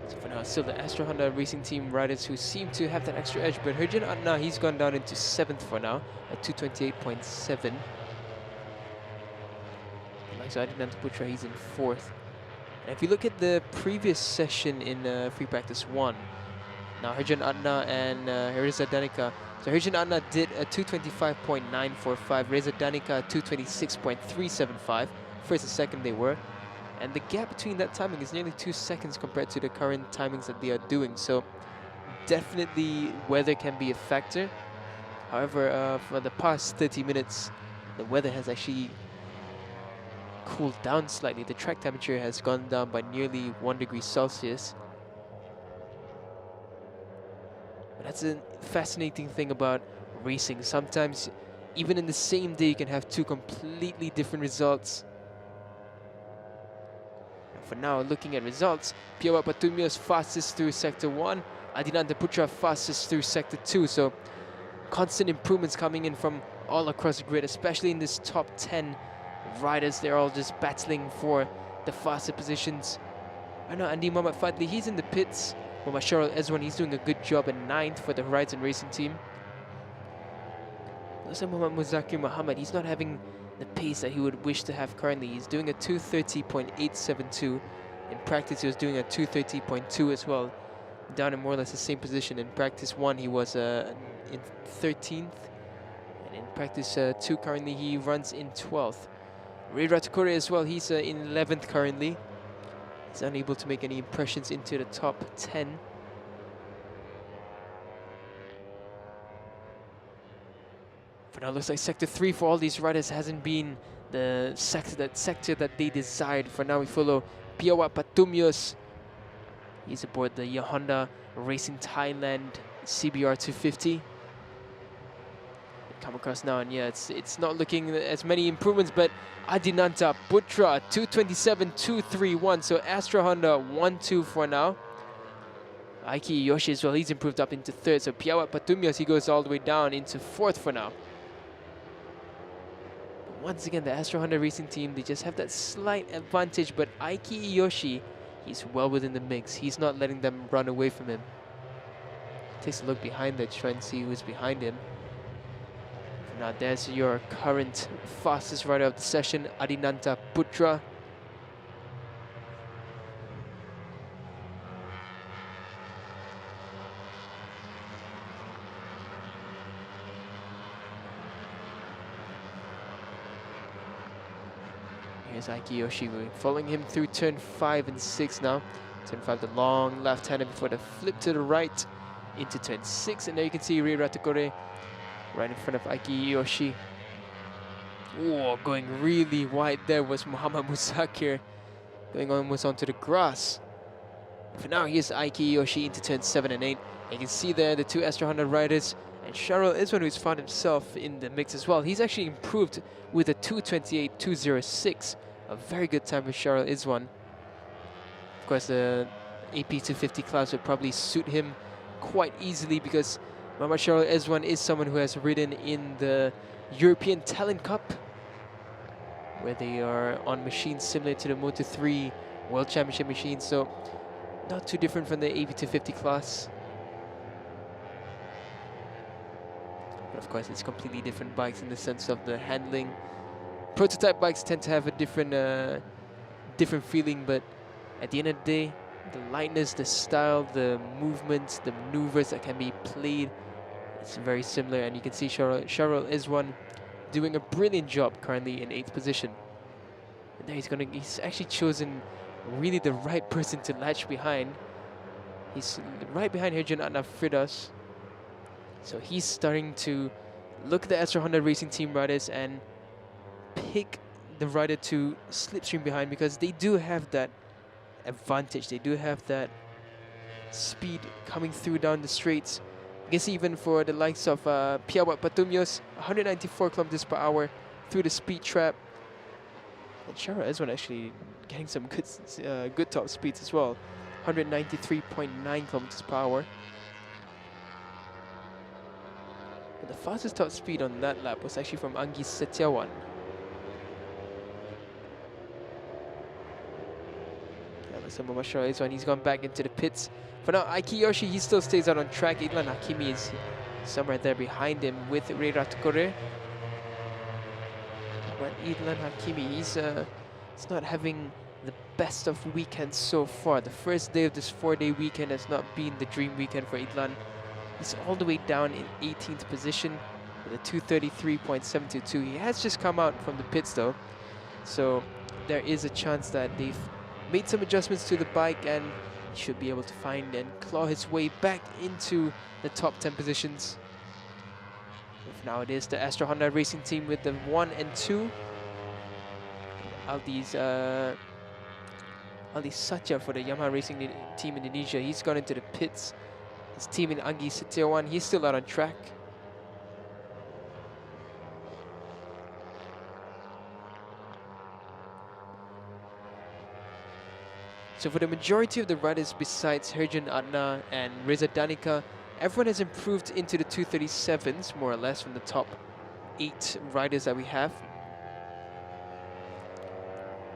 So for now, still the Astra Honda Racing Team riders who seem to have that extra edge, but Herjan Adna, he's gone down into 7th for now at 2:28.7. So Adinanta Putra, he's in 4th. And if you look at the previous session in Free Practice 1, now Herjan Adna and Reza Danica. So Herjan Adna did a 2:25.945, Reza Danica 2:26.375. First and second they were. And the gap between that timing is nearly 2 seconds compared to the current timings that they are doing. So definitely weather can be a factor. However, for the past 30 minutes, the weather has actually cooled down slightly. The track temperature has gone down by nearly 1 degree Celsius. But that's a fascinating thing about racing. Sometimes, even in the same day, you can have two completely different results. And for now, looking at results, Piawat Patumyos fastest through Sector 1, Adinanta Putra fastest through Sector 2. So constant improvements coming in from all across the grid, especially in this top 10 riders. They're all just battling for the faster positions. I know Andi Muhammad Fadli, he's in the pits. Muhammad Sharo Ezwan, he's doing a good job at 9th for the Horizon Racing Team. Also Muhammad Muzakir Muhammad, he's not having the pace that he would wish to have currently. He's doing a 2:30.872. In practice, he was doing a 2:30.2 as well. Down in more or less the same position. In practice 1, he was in 13th. And in practice 2, currently, he runs in 12th. Ray Ratakore as well, he's in 11th currently. He's unable to make any impressions into the top 10. For now, looks like Sector 3 for all these riders hasn't been the sector that they desired. For now, we follow Piawat Patumyos. He's aboard the Honda Racing Thailand CBR 250. Come across now, and yeah, it's not looking as many improvements, but Adinanta Putra 2:27.231. So Astra Honda 1-2 for now. Aiki Yoshi as well, he's improved up into 3rd. So Piawat Patumyos, he goes all the way down into 4th for now. But once again, the Astra Honda Racing Team, they just have that slight advantage, but Aiki Yoshi, he's well within the mix. He's not letting them run away from him. Takes a look behind there to try and see who's behind him. Now there's your current fastest rider of the session, Adinanta Putra. Here's Aiki Yoshi, we're following him through turn 5 and 6 now. Turn 5, the long left-hander before the flip to the right into turn 6. And there you can see Ray Ratakore right in front of Aiki Yoshi. Whoa, going really wide there was Muhammad Musakir, going almost onto the grass. For now, here's Aiki Yoshi into turn 7 and 8. And you can see there the two Astra Honda riders, and Sharo Izwan, who's found himself in the mix as well. He's actually improved with a 2:28.206. A very good time for Sharo Izwan. Of course, the AP250 class would probably suit him quite easily because Muhammad Sharo Ezwan is someone who has ridden in the European Talent Cup, where they are on machines similar to the Moto3 World Championship machines, so not too different from the AP250 class. But of course, it's completely different bikes in the sense of the handling. Prototype bikes tend to have a different feeling, but at the end of the day, the lightness, the style, the movements, the maneuvers that can be played, it's very similar. And you can see Sharo Izwan doing a brilliant job currently in 8th position. And there he's actually chosen really the right person to latch behind. He's right behind Herjan Adna Fridas. So he's starting to look at the Astra Honda Racing Team riders and pick the rider to slipstream behind, because they do have that advantage. They do have that speed coming through down the straights. can see even for the likes of Piawat Patumios, 194 kilometers per hour through the speed trap. And Sharo Ezwan actually getting some good top speeds as well, 193.9 kilometers per hour. But the fastest top speed on that lap was actually from Anggis Setiawan. Some of Sharo Ezwan, he's gone back into the pits. For now, Aiki Yoshi, he still stays out on track. Idlan Hakimi is somewhere there behind him with Rei Ratukore. But Idlan Hakimi, he's not having the best of weekends so far. The first day of this 4-day weekend has not been the dream weekend for Idlan. He's all the way down in 18th position with a 233.722. He has just come out from the pits though, so there is a chance that they've made some adjustments to the bike and he should be able to find and claw his way back into the top 10 positions. If now it is the Astra Honda Racing Team with the 1 and 2. Aldi Satya for the Yamaha Racing Team Indonesia, he's gone into the pits. His team in Anggi Setiawan, he's still out on track. So for the majority of the riders besides Herjan Adna and Reza Danica, everyone has improved into the 237s, more or less, from the top 8 riders that we have.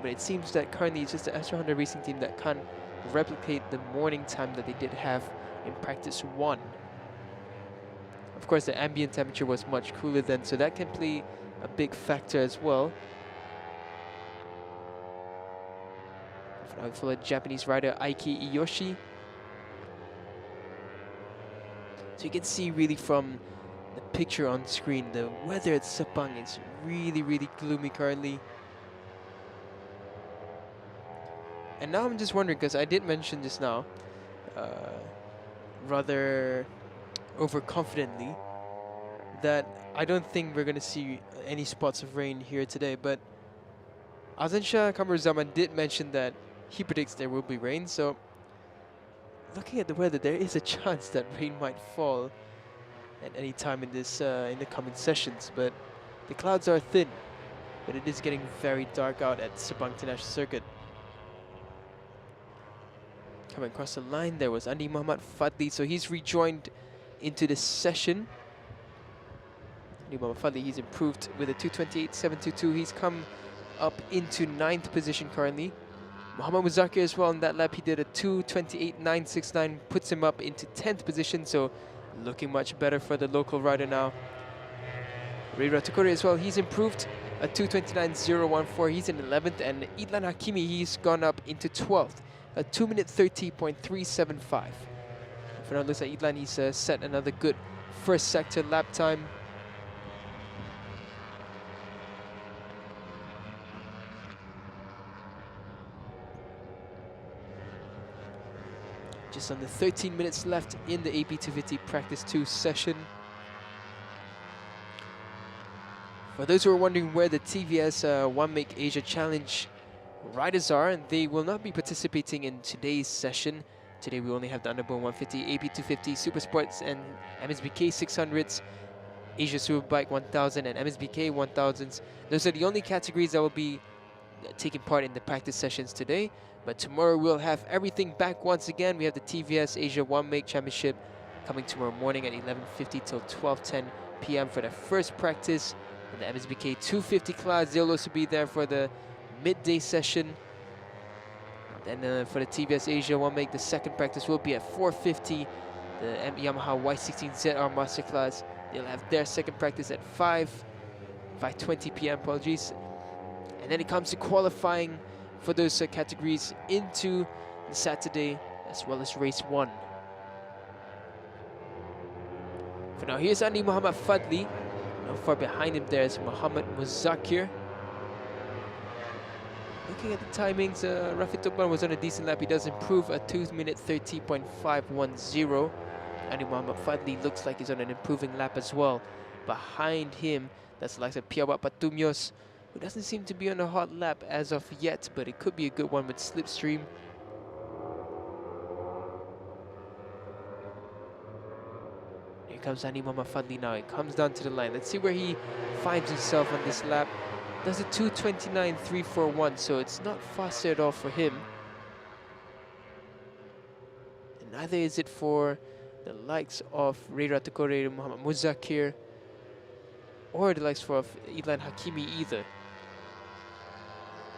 But it seems that currently it's just the Astra Honda Racing Team that can't replicate the morning time that they did have in practice 1. Of course, the ambient temperature was much cooler then, so that can play a big factor as well. For the Japanese rider Aiki Iyoshi. So you can see really from the picture on screen, the weather at Sepang is really, really gloomy currently. And now I'm just wondering, because I did mention just now, rather overconfidently, that I don't think we're going to see any spots of rain here today, but Azansha Kamaruzaman did mention that he predicts there will be rain, so looking at the weather, there is a chance that rain might fall at any time in this in the coming sessions, but the clouds are thin, but it is getting very dark out at Sepang International Circuit. Coming across the line, there was Andi Muhammad Fadli, so he's rejoined into the session. Andi Muhammad Fadli, he's improved with a 228.722. He's come up into 9th position currently. Muhammad Muzakir as well on that lap, he did a 228.969, puts him up into 10th position, so looking much better for the local rider now. Rei Ratukore as well, he's improved a 229.014, he's in 11th, and Idlan Hakimi, he's gone up into 12th, a 2-minute 30.375. For now, it looks like Idlan, he's set another good first sector lap time. Just under 13 minutes left in the AP250 Practice 2 session. For those who are wondering where the TVS One Make Asia Challenge riders are, they will not be participating in today's session. Today we only have the Underbone 150, AP250, Super Sports and MSBK 600s, Asia Superbike 1000 and MSBK 1000s. Those are the only categories that will be taking part in the practice sessions today. But tomorrow we'll have everything back once again. We have the TVS Asia One Make Championship coming tomorrow morning at 11:50 till 12:10 p.m. for the first practice. And the MSBK 250 class, they'll also be there for the midday session. Then for the TVS Asia One Make, the second practice will be at 4:50. The Yamaha Y16ZR Masterclass, they'll have their second practice at 5:20 p.m. Apologies. And then it comes to qualifying for those categories into the Saturday as well as race 1. For now, here's Andi Muhammad Fadli. Not far behind him there is Muhammad Muzakir. Looking at the timings, Rafi Tukman was on a decent lap. He does improve a 2-minute 30.510. Andi Muhammad Fadli looks like he's on an improving lap as well. Behind him, that's the likes of Piawat Patumios, who doesn't seem to be on a hot lap as of yet, but it could be a good one with slipstream. Here comes Andi Muhammad Fadli now. He comes down to the line. Let's see where he finds himself on this lap. Does a 2:29.341, so it's not faster at all for him. And neither is it for the likes of Ray Ratakore, Muhammad Muzakir, or the likes of Idlan Hakimi either.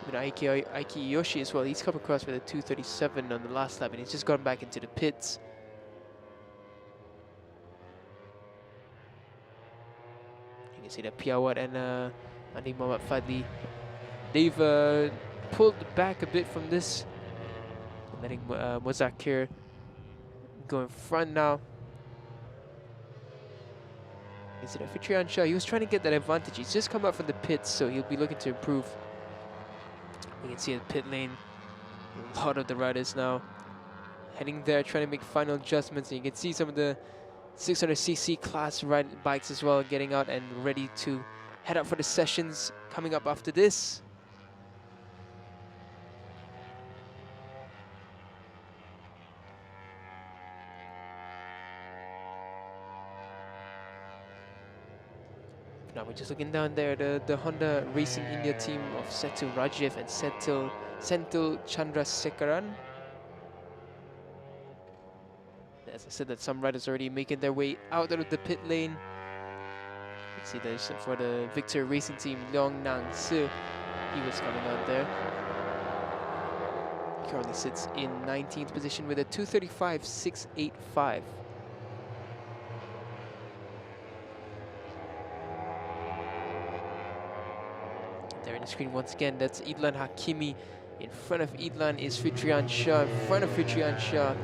Even Aiki Yoshi as well. He's come across with a 2:37 on the last lap, and he's just gone back into the pits. You can see that Piawat and Andi Muhammad Fadli, they've pulled back a bit from this, letting Muzakir go in front now. Is it Fitrian Shah? He was trying to get that advantage. He's just come out from the pits, so he'll be looking to improve. You can see the pit lane, a lot of the riders now heading there, trying to make final adjustments. And you can see some of the 600cc class bikes as well getting out and ready to head out for the sessions coming up after this. Now we're just looking down there, the Honda Racing India team of Setu Rajiv and Senthil Chandrasekaran. As I said, that some riders already making their way out of the pit lane. You see there's for the Victor Racing team, Leong Nang Si. He was coming out there. He currently sits in 19th position with a 2:35.685. There in the screen once again, that's Idlan Hakimi. In front of Idlan is Fitrian Shah. In front of Fitrian Shah,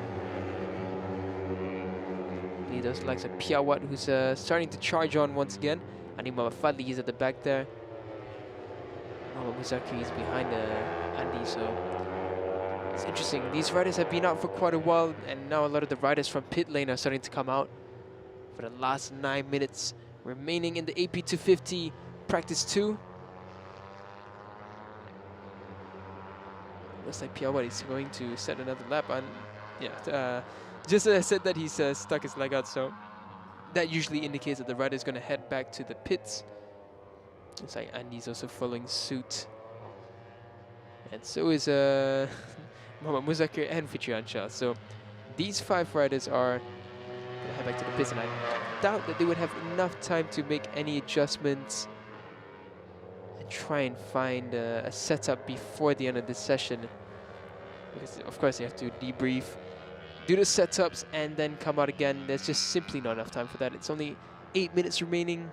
those likes of Piawat, who's starting to charge on once again. Andi Muhammad Fadli is at the back there. Muhammad Muzaki is behind Andy, so it's interesting. These riders have been out for quite a while, and now a lot of the riders from pit lane are starting to come out for the last 9 minutes remaining in the AP250 Practice 2. Looks like Piawat is going to set another lap, and yeah, just as I said that, he's stuck his leg out, so that usually indicates that the rider is going to head back to the pits. Looks like Andy's also following suit, and so is Muhammad Muzakir and Fitrian Shah. So these 5 riders are going to head back to the pits, and I doubt that they would have enough time to make any adjustments and try and find a setup before the end of this session, because of course they have to debrief, do the setups, and then come out again. There's just simply not enough time for that. It's only 8 minutes remaining.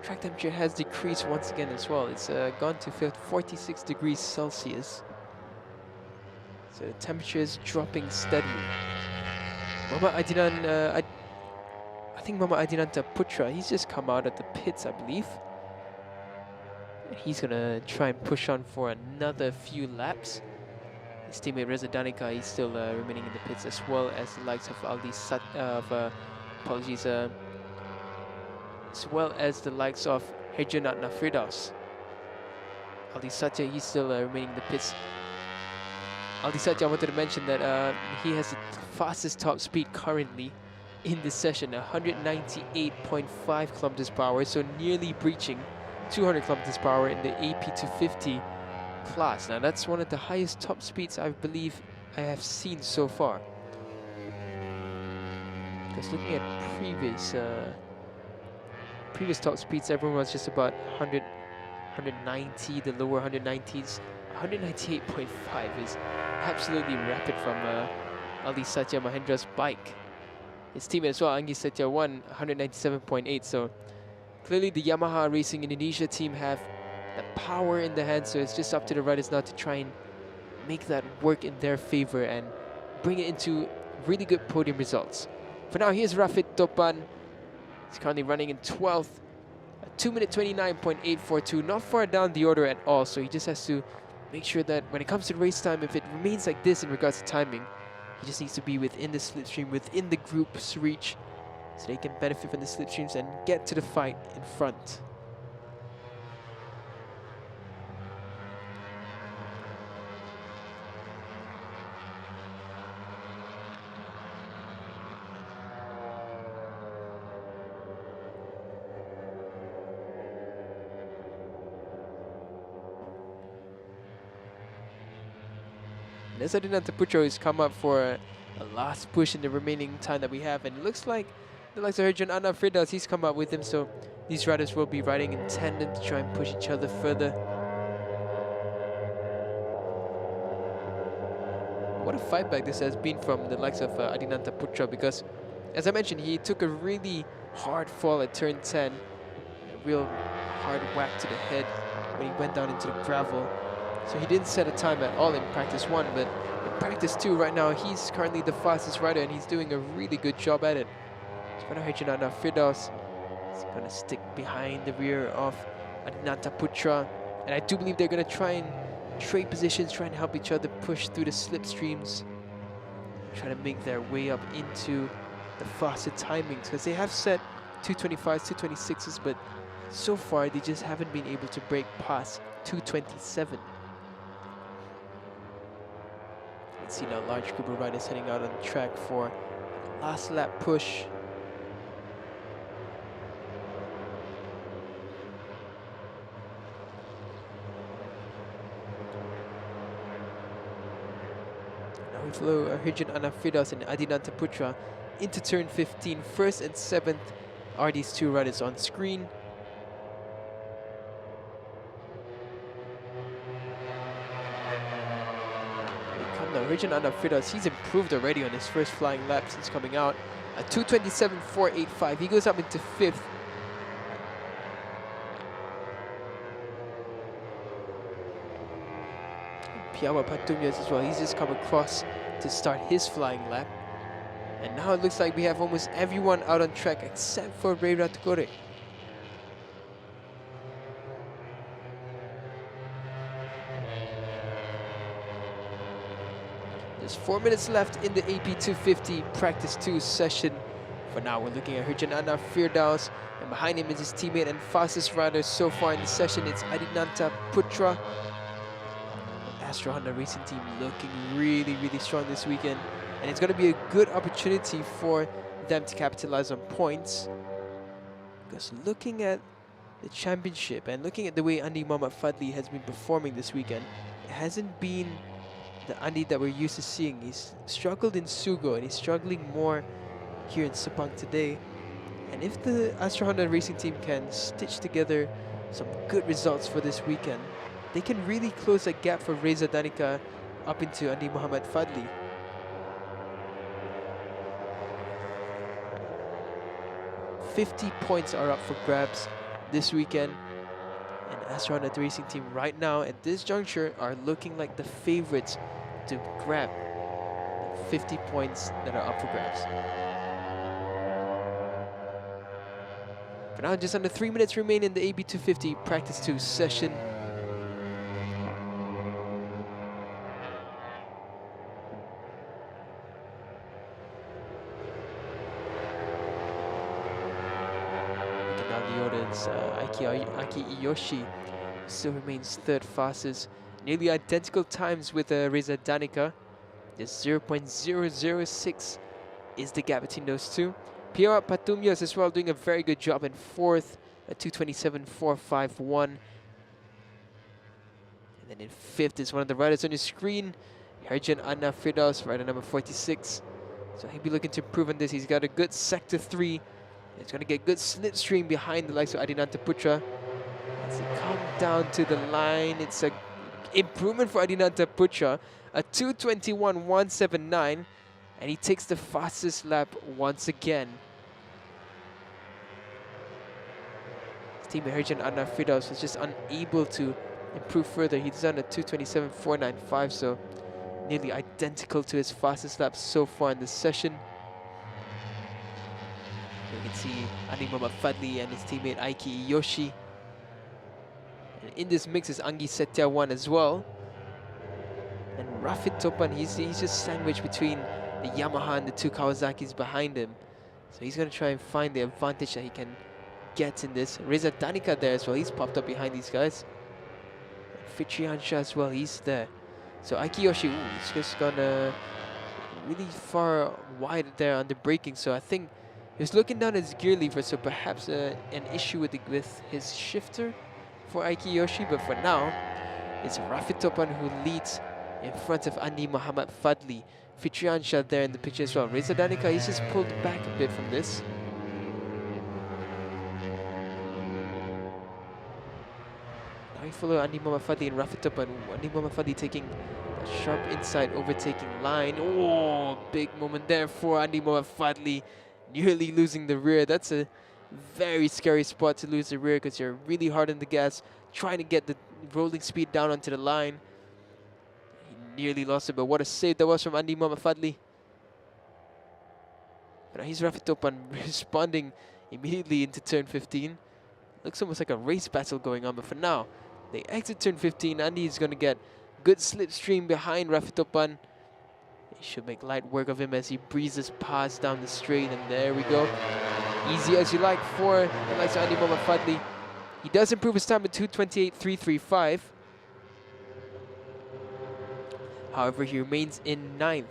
Track temperature has decreased once again as well. It's gone to 46 degrees Celsius. So the temperature is dropping steadily. Mama Adinan, I think Mama Adinanta Putra, he's just come out at the pits, I believe. And he's gonna try and push on for another few laps. His teammate Reza Danica, he's still remaining in the pits, as well as the likes of Aldi as well as the likes of Herjanat Nafridaus. Aldi Satya, he's still remaining in the pits. Aldi Satya, I wanted to mention that he has the fastest top speed currently in this session, 198.5 kilometers per hour, so nearly breaching 200 kilometers per hour in the AP250 class. Now that's one of the highest top speeds I believe I have seen so far. Because looking at previous top speeds, everyone was just about 100, 190, the lower 190s. 198.5 is absolutely rapid from Aldi Satya Mahendra's bike. His teammate as well, Anggi Satya, won 197.8. So clearly the Yamaha Racing Indonesia team have the power in the hand, so it's just up to the riders now to try and make that work in their favor and bring it into really good podium results. For now, here's Rafid Topan. He's currently running in 12th, 2 minute 29.842, not far down the order at all, so he just has to make sure that when it comes to race time, if it remains like this in regards to timing, he just needs to be within the slipstream, within the group's reach, so they can benefit from the slipstreams and get to the fight in front. There's Adinata Putra who's come up for a last push in the remaining time that we have, and it looks like the likes of Herjan Anna Firdaus, he's come up with him, so these riders will be riding in tandem to try and push each other further. What a fight back this has been from the likes of Adinata Putra, because as I mentioned, he took a really hard fall at turn 10, a real hard whack to the head when he went down into the gravel. So he didn't set a time at all in practice 1, but in practice 2 right now, he's currently the fastest rider and he's doing a really good job at it. So right now, Herjan Firdaus is going to stick behind the rear of Adinata Putra, and I do believe they're going to try and trade positions, try and help each other push through the slipstreams, try to make their way up into the faster timings, because they have set 225s, 226s, but so far they just haven't been able to break past 227. Let's see now, large group of riders heading out on the track for a last lap push. Now we follow Herjan Anna Firdaus and Adinata Putra into turn 15. First and 7th are these two riders on screen. Herjan Anna Firdaus, he's improved already on his first flying lap since coming out. A 227.485. He goes up into 5th. Piawa Patumias as well. He's just come across to start his flying lap. And now it looks like we have almost everyone out on track except for Ray Ratukore. There's 4 minutes left in the AP250 Practice 2 session. For now, we're looking at Herjan Anna Firdaus, and behind him is his teammate and fastest rider so far in the session. It's Adinata Putra. Astro Honda Racing Team looking really, really strong this weekend, and it's going to be a good opportunity for them to capitalize on points. Because looking at the championship and looking at the way Andi Muhammad Fadli has been performing this weekend, it hasn't been the Andi that we're used to seeing. He's struggled in Sugo and he's struggling more here in Sepang today. And if the Astro Honda Racing Team can stitch together some good results for this weekend, they can really close that gap for Reza Danica up into Andi Muhammad Fadli. $50 points are up for grabs this weekend. And Astro Honda Racing Team right now at this juncture are looking like the favorites to grab 50 points that are up for grabs. For now, just under 3 minutes remain in the AP250 Practice 2 session. Looking down the order, it's Aki Iyoshi still remains 3rd fastest. Nearly identical times with Reza Danica. Just 0.006 is the gap between those two. Piawa Patumias as well doing a very good job in 4th at 227.451. And then in 5th is one of the riders on your screen, Herjan Anna Firdaus, rider number 46. So he'll be looking to improve on this. He's got a good sector 3. He's going to get good slipstream behind the likes of Adinata Putra. As he come down to the line, it's a improvement for Adinata Putra, a 221.179, and he takes the fastest lap once again. His teammate Herjan Anna Firdaus was just unable to improve further. He's done a 227.495, so nearly identical to his fastest lap so far in this session. You can see Andi Muhammad Fadli and his teammate Aiki Iyoshi. And in this mix is Anggi Setiawan as well. And Rafid Topan, he's just sandwiched between the Yamaha and the two Kawasaki's behind him. So he's going to try and find the advantage that he can get in this. Reza Danica there as well, he's popped up behind these guys. Fitriansha as well, he's there. So Aiki Iyoshi, he's just gone really far wide there on the braking. So I think he was looking down his gear lever, so perhaps an issue with his shifter for Aiki Iyoshi. But for now, it's Rafid Topan who leads in front of Andi Muhammad Fadli. Fitriansha there in the picture as well. Reza Danica, he's just pulled back a bit from this. Now we follow Andi Muhammad Fadli and Rafit and Andi Muhammad Fadli taking a sharp inside overtaking line. Oh, big moment there for Andi Muhammad Fadli, nearly losing the rear. That's a very scary spot to lose the rear because you're really hard on the gas, trying to get the rolling speed down onto the line. He nearly lost it, but what a save that was from Andi Muhammad Fadli. But now he's Rafitopan responding immediately into turn 15. Looks almost like a race battle going on, but for now, they exit turn 15. Andi is going to get good slipstream behind Rafitopan. He should make light work of him as he breezes past down the straight, and there we go. Easy as you like for the likes of Andi Muhammad Fadli. He does improve his time to 2:28.335. However, he remains in 9th.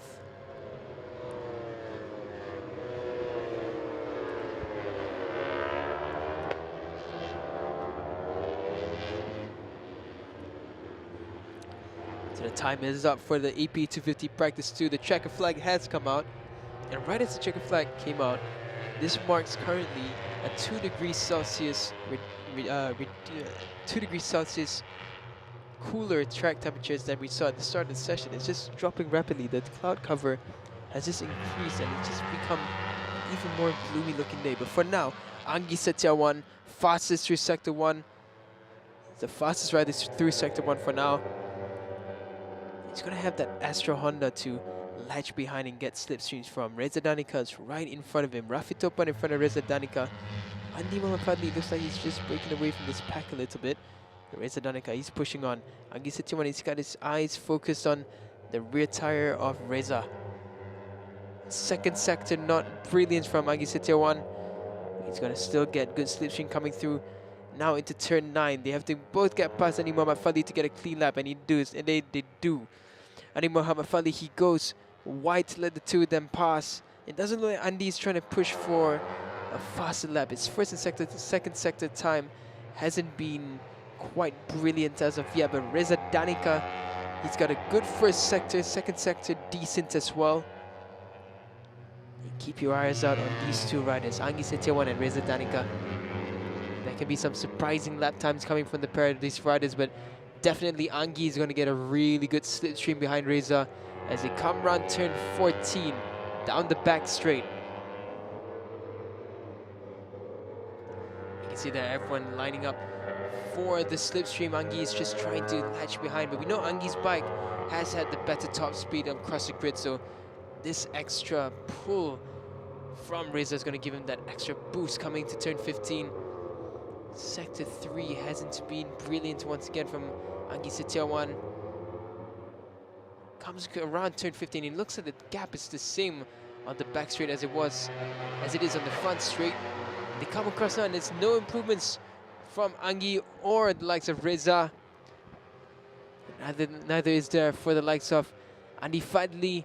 So the time is up for the AP250 Practice 2. The checker flag has come out. And right as the checker flag came out, this marks currently a 2 degrees Celsius 2 degrees Celsius cooler track temperatures than we saw at the start of the session. It's just dropping rapidly. The cloud cover has just increased and it's just become an even more gloomy looking day. But for now, Anggi Setiawan, fastest through Sector 1. The fastest rider through Sector 1 for now. He's going to have that Astra Honda to latch behind and get slipstreams from. Reza Danica is right in front of him. Rafitopan in front of Reza Danica. Andi Muhammad Fadli looks like he's just breaking away from this pack a little bit. Reza Danica, he's pushing on. Anggi Setiawan, he's got his eyes focused on the rear tire of Reza. Second sector, not brilliant from Anggi Setiawan. He's going to still get good slipstream coming through. Now into turn 9. They have to both get past Andi Muhammad Fadli to get a clean lap, and they do. Andi Muhammad Fadli, he goes wide to let the two of them pass. It doesn't look like Andi's trying to push for a faster lap. His first and second sector time hasn't been quite brilliant as of yet, but Reza Danica, he's got a good first sector, second sector decent as well. Keep your eyes out on these two riders, Anggi Setiawan and Reza Danica. There can be some surprising lap times coming from the pair of these riders, but definitely Anggi is going to get a really good slipstream behind Reza as they come around turn 14 down the back straight. You can see there everyone lining up for the slipstream. Anggi is just trying to latch behind, but we know Angi's bike has had the better top speed across the grid, so this extra pull from Reza is going to give him that extra boost coming to turn 15. Sector 3 hasn't been brilliant once again from Anggi Setiawan. Comes around turn 15. It looks like the gap is the same on the back straight as it is on the front straight. They come across now and there's no improvements from Anggi or the likes of Reza. Neither is there for the likes of Andi Fadli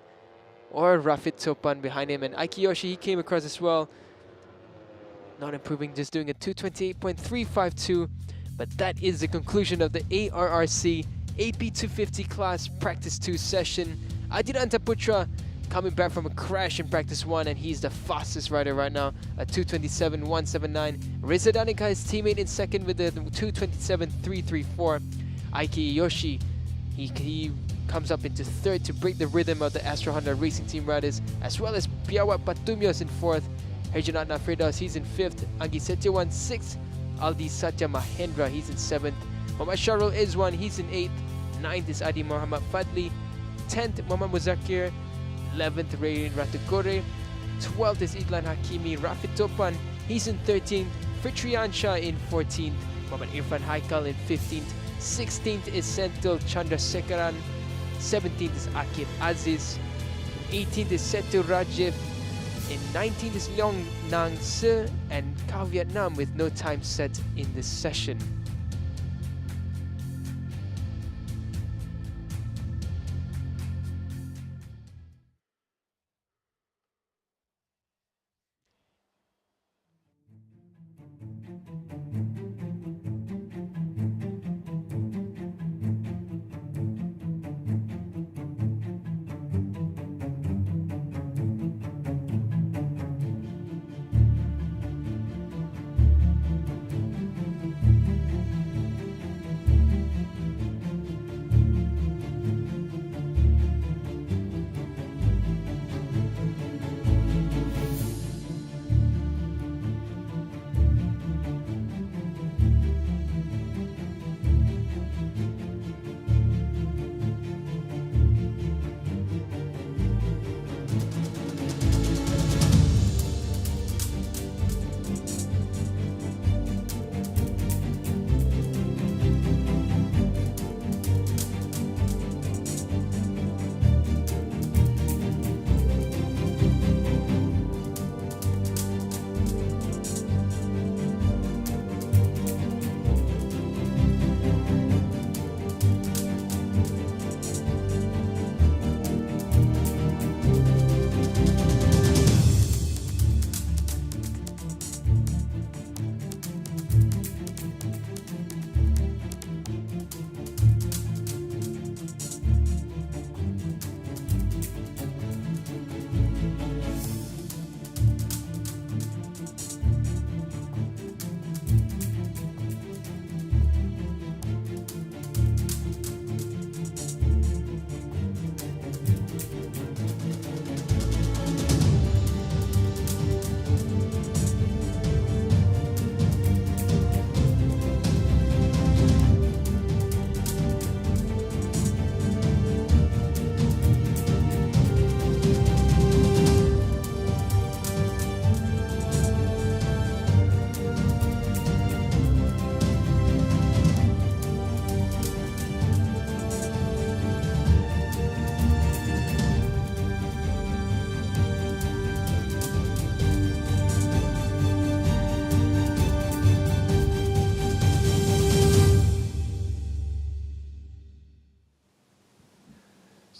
or Rafit Topan behind him. And Aikiyoshi, he came across as well. Not improving, just doing a 228.352. But that is the conclusion of the ARRC AP250 class Practice 2 session. Adira Antaputra coming back from a crash in Practice 1, and he's the fastest rider right now at 227.179. Reza Danica, his teammate, in second with the 227.334. Aiki Yoshi, he comes up into third to break the rhythm of the Astra Honda Racing Team riders, as well as Piawat Patumios in fourth. Herjanatna Firdaus, he's in fifth. Anggi Setiawan, sixth. Aldi Satya Mahendra, he's in seventh. Muhammad Sharul Izwan, he's in eighth. Ninth is Adi Muhammad Fadli. 10th, Muhammad Muzakir. 11th, Rayin Ratukore. 12th is Idlan Hakimi. Rafit Topan, he's in 13th. Fitrian Shah in 14th. Muhammad Irfan Haikal in 15th. 16th is Senthil Chandrasekaran. 17th is Akib Aziz. 18th is Setu Rajiv. In 19th is Leong Nang Se and Kao Vietnam with no time set in this session.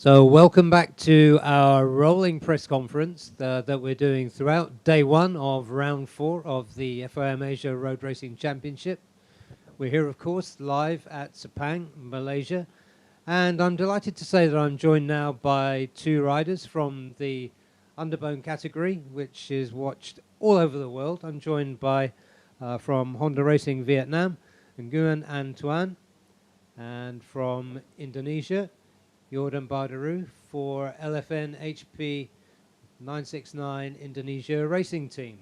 So welcome back to our rolling press conference that we're doing throughout day one of round 4 of the FIM Asia Road Racing Championship. We're here, of course, live at Sepang, Malaysia. And I'm delighted to say that I'm joined now by 2 riders from the underbone category, which is watched all over the world. I'm joined by, from Honda Racing Vietnam, Nguyen An Tuan, and from Indonesia, Jordan Bardaru for LFN HP 969 Indonesia Racing Team.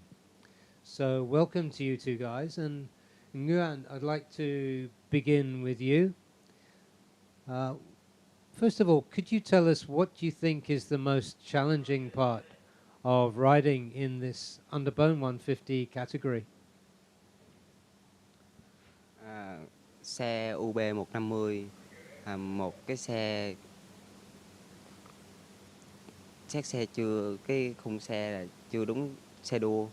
So welcome to you 2 guys. And Nguyen, I'd like to begin with you. First of all, could you tell us what you think is the most challenging part of riding in this underbone 150 category? Xe UB150 một cái xe chiếc xe chưa, cái khung xe là chưa đúng xe đua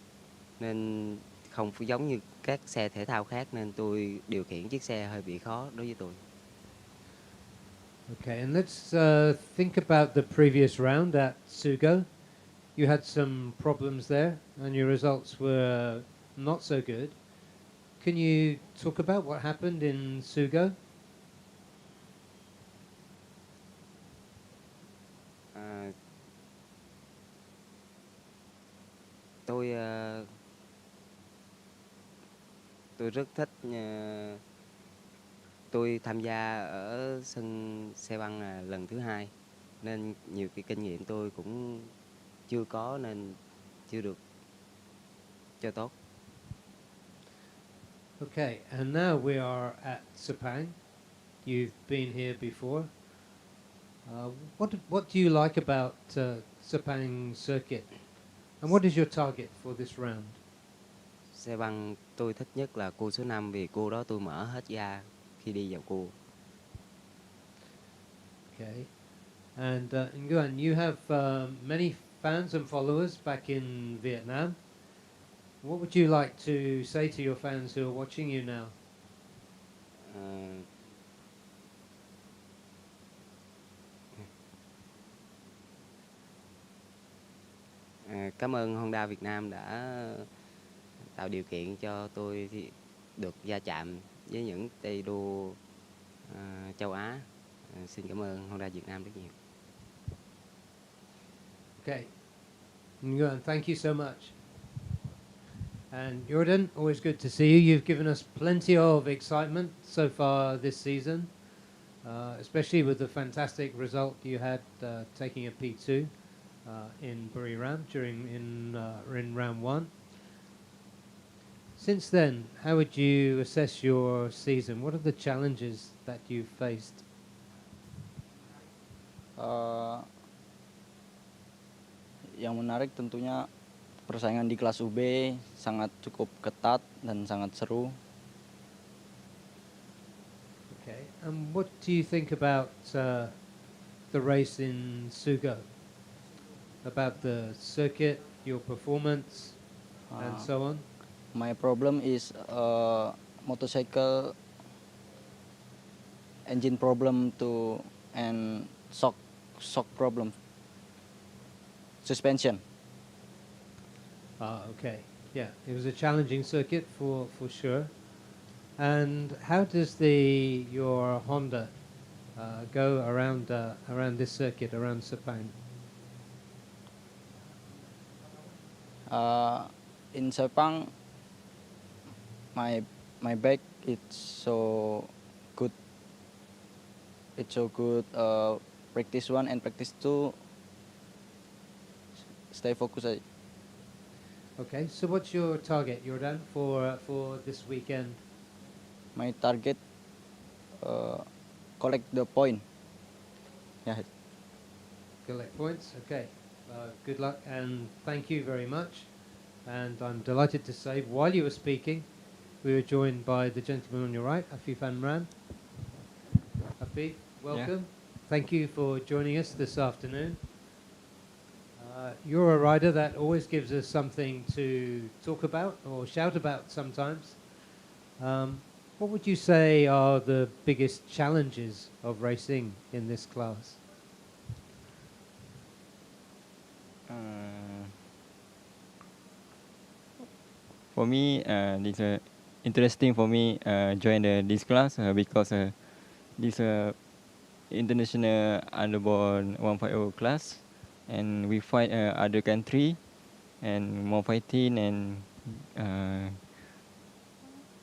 nên không giống như các xe thể thao khác, nên tôi điều khiển chiếc xe hơi bị khó đối với tôi. Okay, and let's think about the previous round at Sugo. You had some problems there and your results were not so good. Can you talk about what happened in Sugo? Tôi rất thích, tôi tham gia ở sân Sepang là lần thứ 2 nên nhiều cái kinh nghiệm tôi cũng chưa có nên chưa được cho tốt. Okay, and now we are at Sepang. You've been here before. What do you like about Sepang circuit? And what is your target for this round? Sepang tôi thích nhất là cua số 5 vì cua đó tôi mở hết ga khi đi vào cua. Okay, and Nguyen, you have many fans and followers back in Vietnam. What would you like to say to your fans who are watching you now? Cảm ơn Honda Việt Nam đã tạo điều kiện cho tôi được va chạm với những tay đua châu Á. Xin cảm ơn Honda Việt Nam rất nhiều. Okay, Nguyen, thank you so much. And Jordan, always good to see you. You've given us plenty of excitement so far this season, especially with the fantastic result you had taking a P2 in Buriram in round 1. Since then, how would you assess your season? What are the challenges that you've faced? Yang menarik tentunya persaingan di kelas UB sangat cukup ketat dan sangat seru. Okay, and what do you think about the race in Sugo? About the circuit, your performance, and so on? My problem is motorcycle engine problem and shock problem, suspension. Okay, yeah, it was a challenging circuit for sure. And how does your Honda go around this circuit, around Sepang? In Sepang, my bike it's so good. It's so good. Practice 1 and practice 2. Stay focused. Okay, so what's your target, Jordan, for this weekend? My target collect the point. Yeah. Collect points. Okay. Good luck and thank you very much. And I'm delighted to say, while you were speaking, we were joined by the gentleman on your right, Afif Amran. Afif, welcome. Yeah. Thank you for joining us this afternoon. You're a rider that always gives us something to talk about or shout about sometimes. What would you say are the biggest challenges of racing in this class? For me, it's interesting for me join this class because this international underborn 150 class, and we fight other country and more fighting, and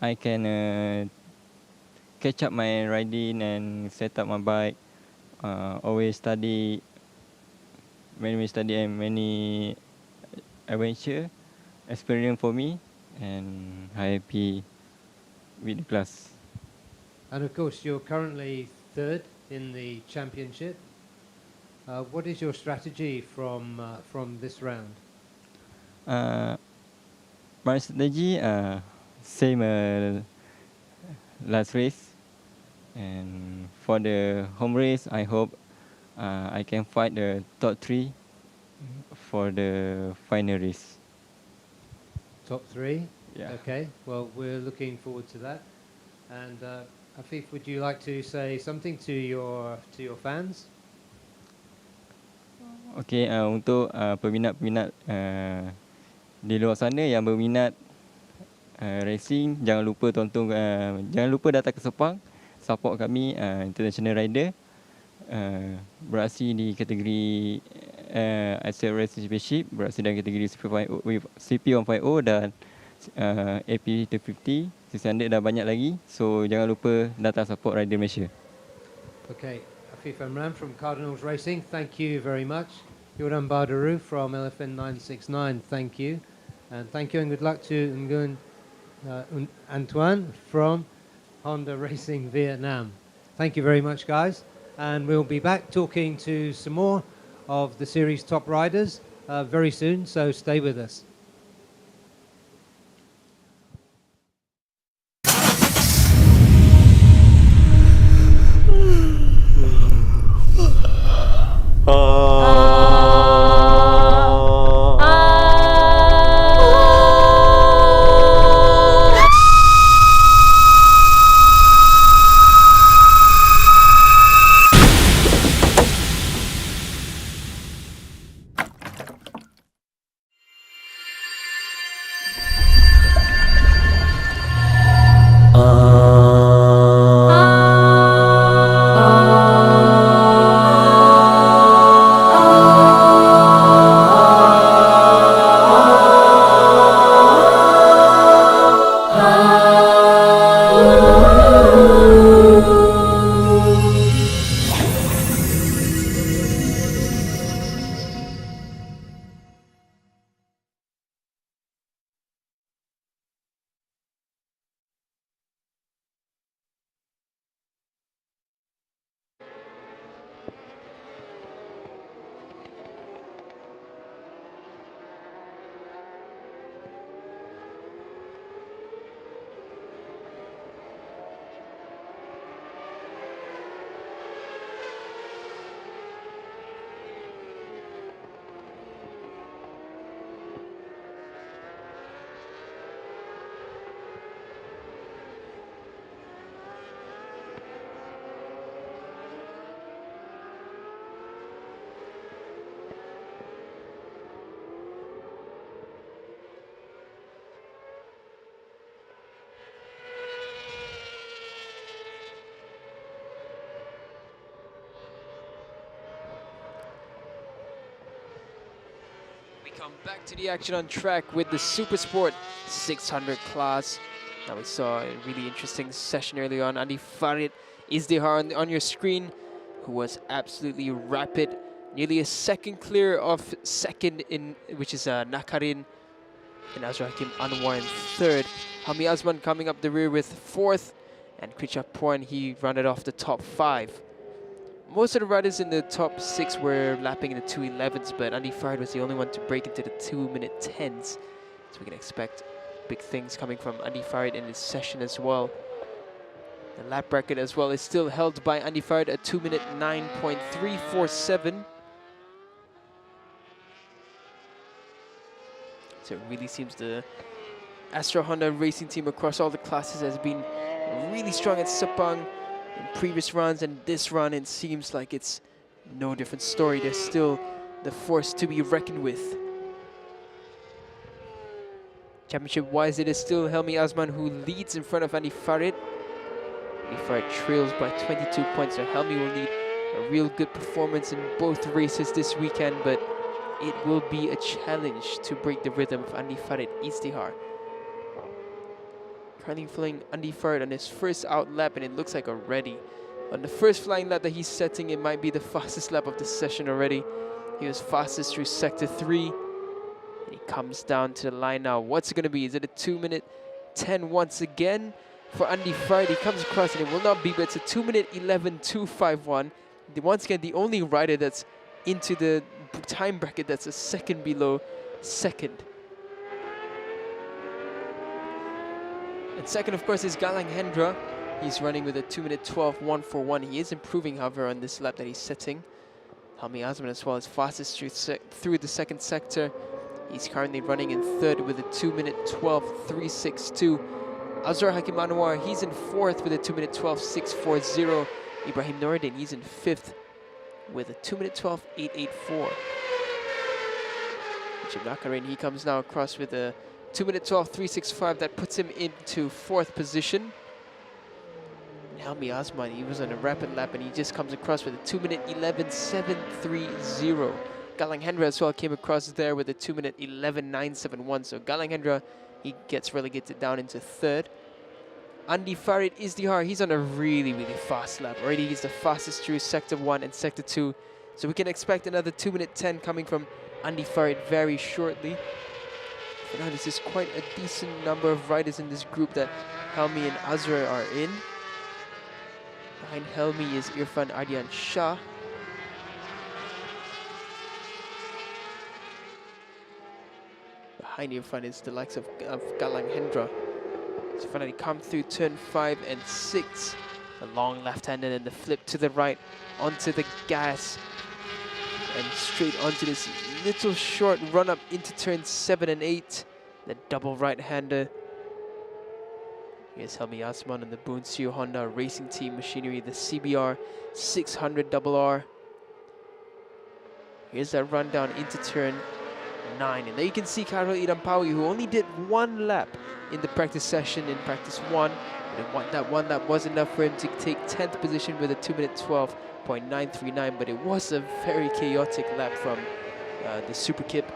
I can catch up my riding and set up my bike. Always study, many study and many adventure experience for me, and happy with the class. And of course, you're currently third in the championship. What is your strategy from this round? My strategy same last race, and for the home race, I hope I can fight the top 3 for the final race. Top 3? Yeah. Okay, well, we're looking forward to that. And Afif, would you like to say something to your fans? Okay, untuk peminat-peminat di luar sana yang berminat racing, jangan lupa tonton, jangan lupa datang ke Sepang, support kami international rider, beraksi di kategori Asia Racing Championship, beraksi dalam kategori CP150 dan AP250 600 dah banyak lagi, so jangan lupa datang support rider Malaysia. Okay, Afif Amran from Cardinals Racing, thank you very much. Yoram Badaru from LFN 969, thank you. And thank you and good luck to Nguyen Antoine from Honda Racing Vietnam. Thank you very much, guys. And we'll be back talking to some more of the series top riders very soon, so stay with us. Come back to the action on track with the Super Sport 600 class. Now we saw a really interesting session early on. Andi Farid Izdihar on your screen, who was absolutely rapid. Nearly a second clear of second, in which is Nakarin, and Azra Hakim Anwar in third. Hami Azman coming up the rear with fourth, and Kricha Porn, he rounded off the top 5. Most of the riders in the top 6 were lapping in the 2:11s, but Andi Farid was the only one to break into the 2-minute 10s. So we can expect big things coming from Andi Farid in this session as well. The lap record as well is still held by Andi Farid at 2-minute 9.347. So it really seems the Astra Honda racing team across all the classes has been really strong at Sepang in previous runs, and this run it seems like it's no different story. They're still the force to be reckoned with. Championship-wise, it is still Helmi Azman who leads in front of Andy Farid. Andy Farid trails by 22 points, so Helmi will need a real good performance in both races this weekend, but it will be a challenge to break the rhythm of Andy Farid Istihar. Currently following Andy Farid on his first out lap, and it looks like already on the first flying lap that he's setting, it might be the fastest lap of the session already. He was fastest through sector 3. And he comes down to the line now. What's it going to be? Is it a 2-minute 10 once again for Andy Farid? He comes across and it will not be, but it's a 2-minute 11.251. Once again, the only rider that's into the time bracket that's a second below second. And second, of course, is Galang Hendra. He's running with a 2-minute 12.141. He is improving, however, on this lap that he's setting. Helmi Azman as well is fastest through the second sector. He's currently running in third with a 2-minute 12.362. Azrar Hakim Anwar, he's in fourth with a 2-minute 12.640. Ibrahim Noureddin, he's in fifth with a 2-minute 12.884. Jim Nakarin, he comes now across with a 2-minute 12.365. That puts him into fourth position. And Helmi Azman, he was on a rapid lap and he just comes across with a 2-minute 11.730. Galang Hendra as well came across there with a 2-minute 11.971. So Galang Hendra, he gets relegated down into third. Andy Farid Istihar, he's on a really, really fast lap. Already he's the fastest through sector 1 and sector 2. So we can expect another 2-minute 10 coming from Andy Farid very shortly. For now, this is quite a decent number of riders in this group that Helmi and Azra are in. Behind Helmi is Irfan Ardian Shah. Behind Irfan is the likes of Galang Hendra. So finally come through turn 5 and 6. A long left-hander and the flip to the right onto the gas. And straight onto this little short run-up into turn 7 and 8. The double right-hander. Here's Helmi Azman on the Bunseo Honda Racing Team machinery, the CBR 600 RR. Here's that rundown into turn 9. And there you can see Karol Idampawi, who only did one lap in the practice session in practice 1. But that one lap was enough for him to take 10th position with a 2-minute 12.939. But it was a very chaotic lap from the Super Kip.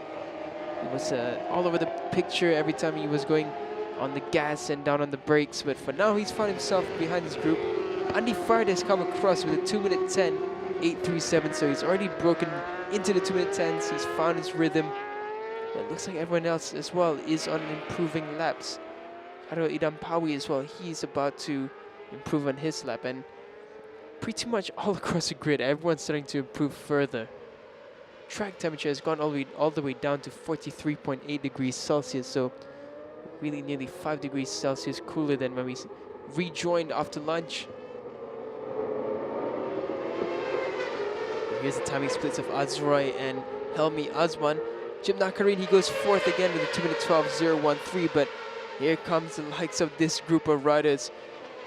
It was all over the picture every time he was going on the gas and down on the brakes. But for now, he's found himself behind his group. Andy Farid has come across with a 2-minute 10.837. So he's already broken into the 2-minute 10s. He's found his rhythm. It looks like everyone else as well is on improving laps. Karol Idampawi as well, he's about to improve on his lap, and pretty much all across the grid, everyone's starting to improve further. Track temperature has gone all the way down to 43.8 degrees Celsius, so really nearly 5 degrees Celsius cooler than when we rejoined after lunch. Here's the timing splits of Azroy and Helmi Azman. Jim Nakarin, he goes fourth again with a 2-minute 12.013, but here comes the likes of this group of riders,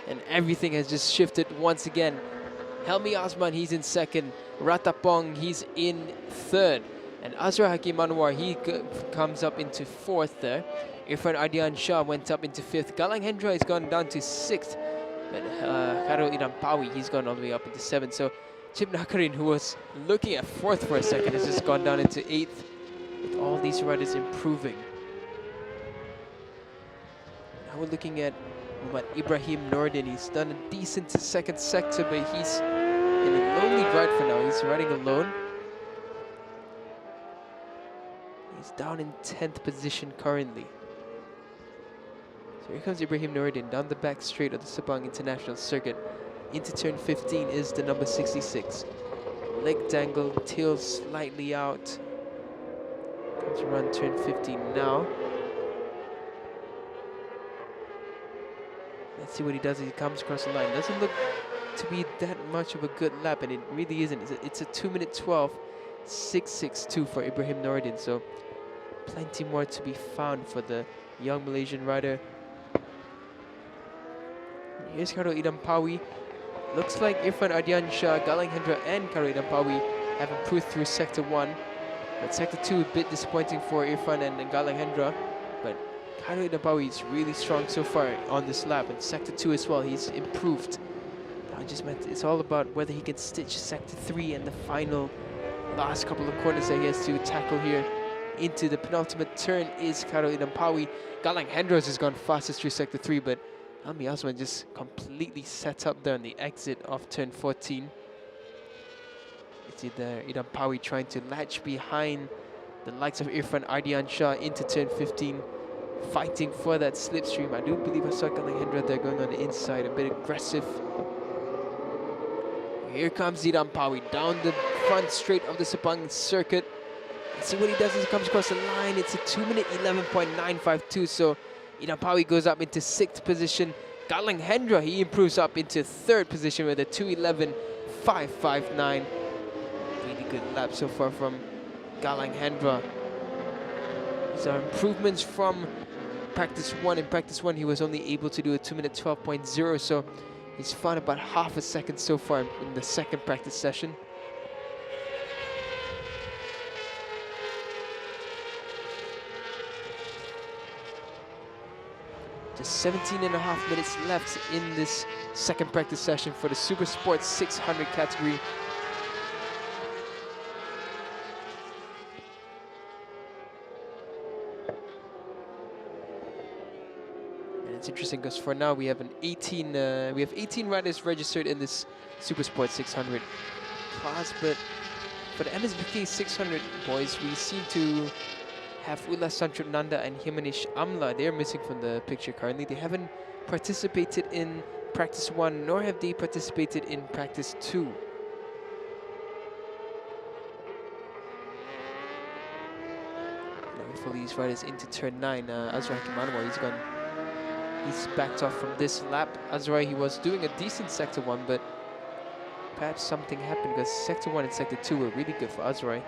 and everything has just shifted once again. Helmi Azman, he's in second. Ratapong, he's in third. And Azra Hakim Anwar, he comes up into fourth there. Irfan Ardian Shah went up into fifth. Galang Hendra has gone down to sixth. But Karol Idampawi, he's gone all the way up into seventh. So Jim Nakarin, who was looking at fourth for a second, has just gone down into eighth. With all these riders improving. Now we're looking at Ibrahim Noureddin. He's done a decent second sector, but he's in a lonely ride for now. He's riding alone. He's down in 10th position currently. So here comes Ibrahim Noureddin down the back straight of the Sepang International Circuit. Into turn 15 is the number 66. Leg dangle, tail slightly out. Comes around turn 15 now. Let's see what he does as he comes across the line. Doesn't look to be that much of a good lap, and it really isn't. It's a 2-minute 12.662 for Ibrahim Noureddin, so plenty more to be found for the young Malaysian rider. And here's Karol Idampawi. Looks like Irfan Ardian Shah, Galang Hendra, and Karol Idampawi have improved through sector 1. But sector 2 a bit disappointing for Irfan and Galang Hendra, but Haruki Noguchi is really strong so far on this lap, and sector 2 as well, he's improved. I just meant it's all about whether he can stitch sector 3 and the final last couple of corners that he has to tackle here. Into the penultimate turn is Haruki Noguchi. Galang Hendra has gone fastest through sector 3, but Helmi Osman just completely set up there on the exit of turn 14. It's either Idampawi trying to latch behind the likes of Irfan Ardian Shah into turn 15, fighting for that slipstream. I do believe I saw Galang Hendra there going on the inside, a bit aggressive. Here comes Idampawi down the front straight of the Sepang circuit. Let's see what he does as he comes across the line. It's a 2-minute 11.952, so Idampawi goes up into 6th position. Galang Hendra, he improves up into 3rd position with a 2:11.559. Really good lap so far from Galang Hendra. These are improvements from practice 1. In practice 1, he was only able to do a 2-minute 12.0, so he's found about half a second so far in the second practice session. Just 17.5 minutes left in this second practice session for the Super Sports 600 category. And it's interesting because for now we have 18 riders registered in this Super Sports 600 class, but for the MSBK 600 boys, we seem to have Ullas Sanchut Nanda and Himanish Amla. They're missing from the picture currently. They haven't participated in practice 1, nor have they participated in practice 2. Now we follow these riders into turn 9. Azra Kimanwa, he's backed off from this lap. Azra, he was doing a decent sector 1, but perhaps something happened because sector 1 and sector 2 were really good for Azra.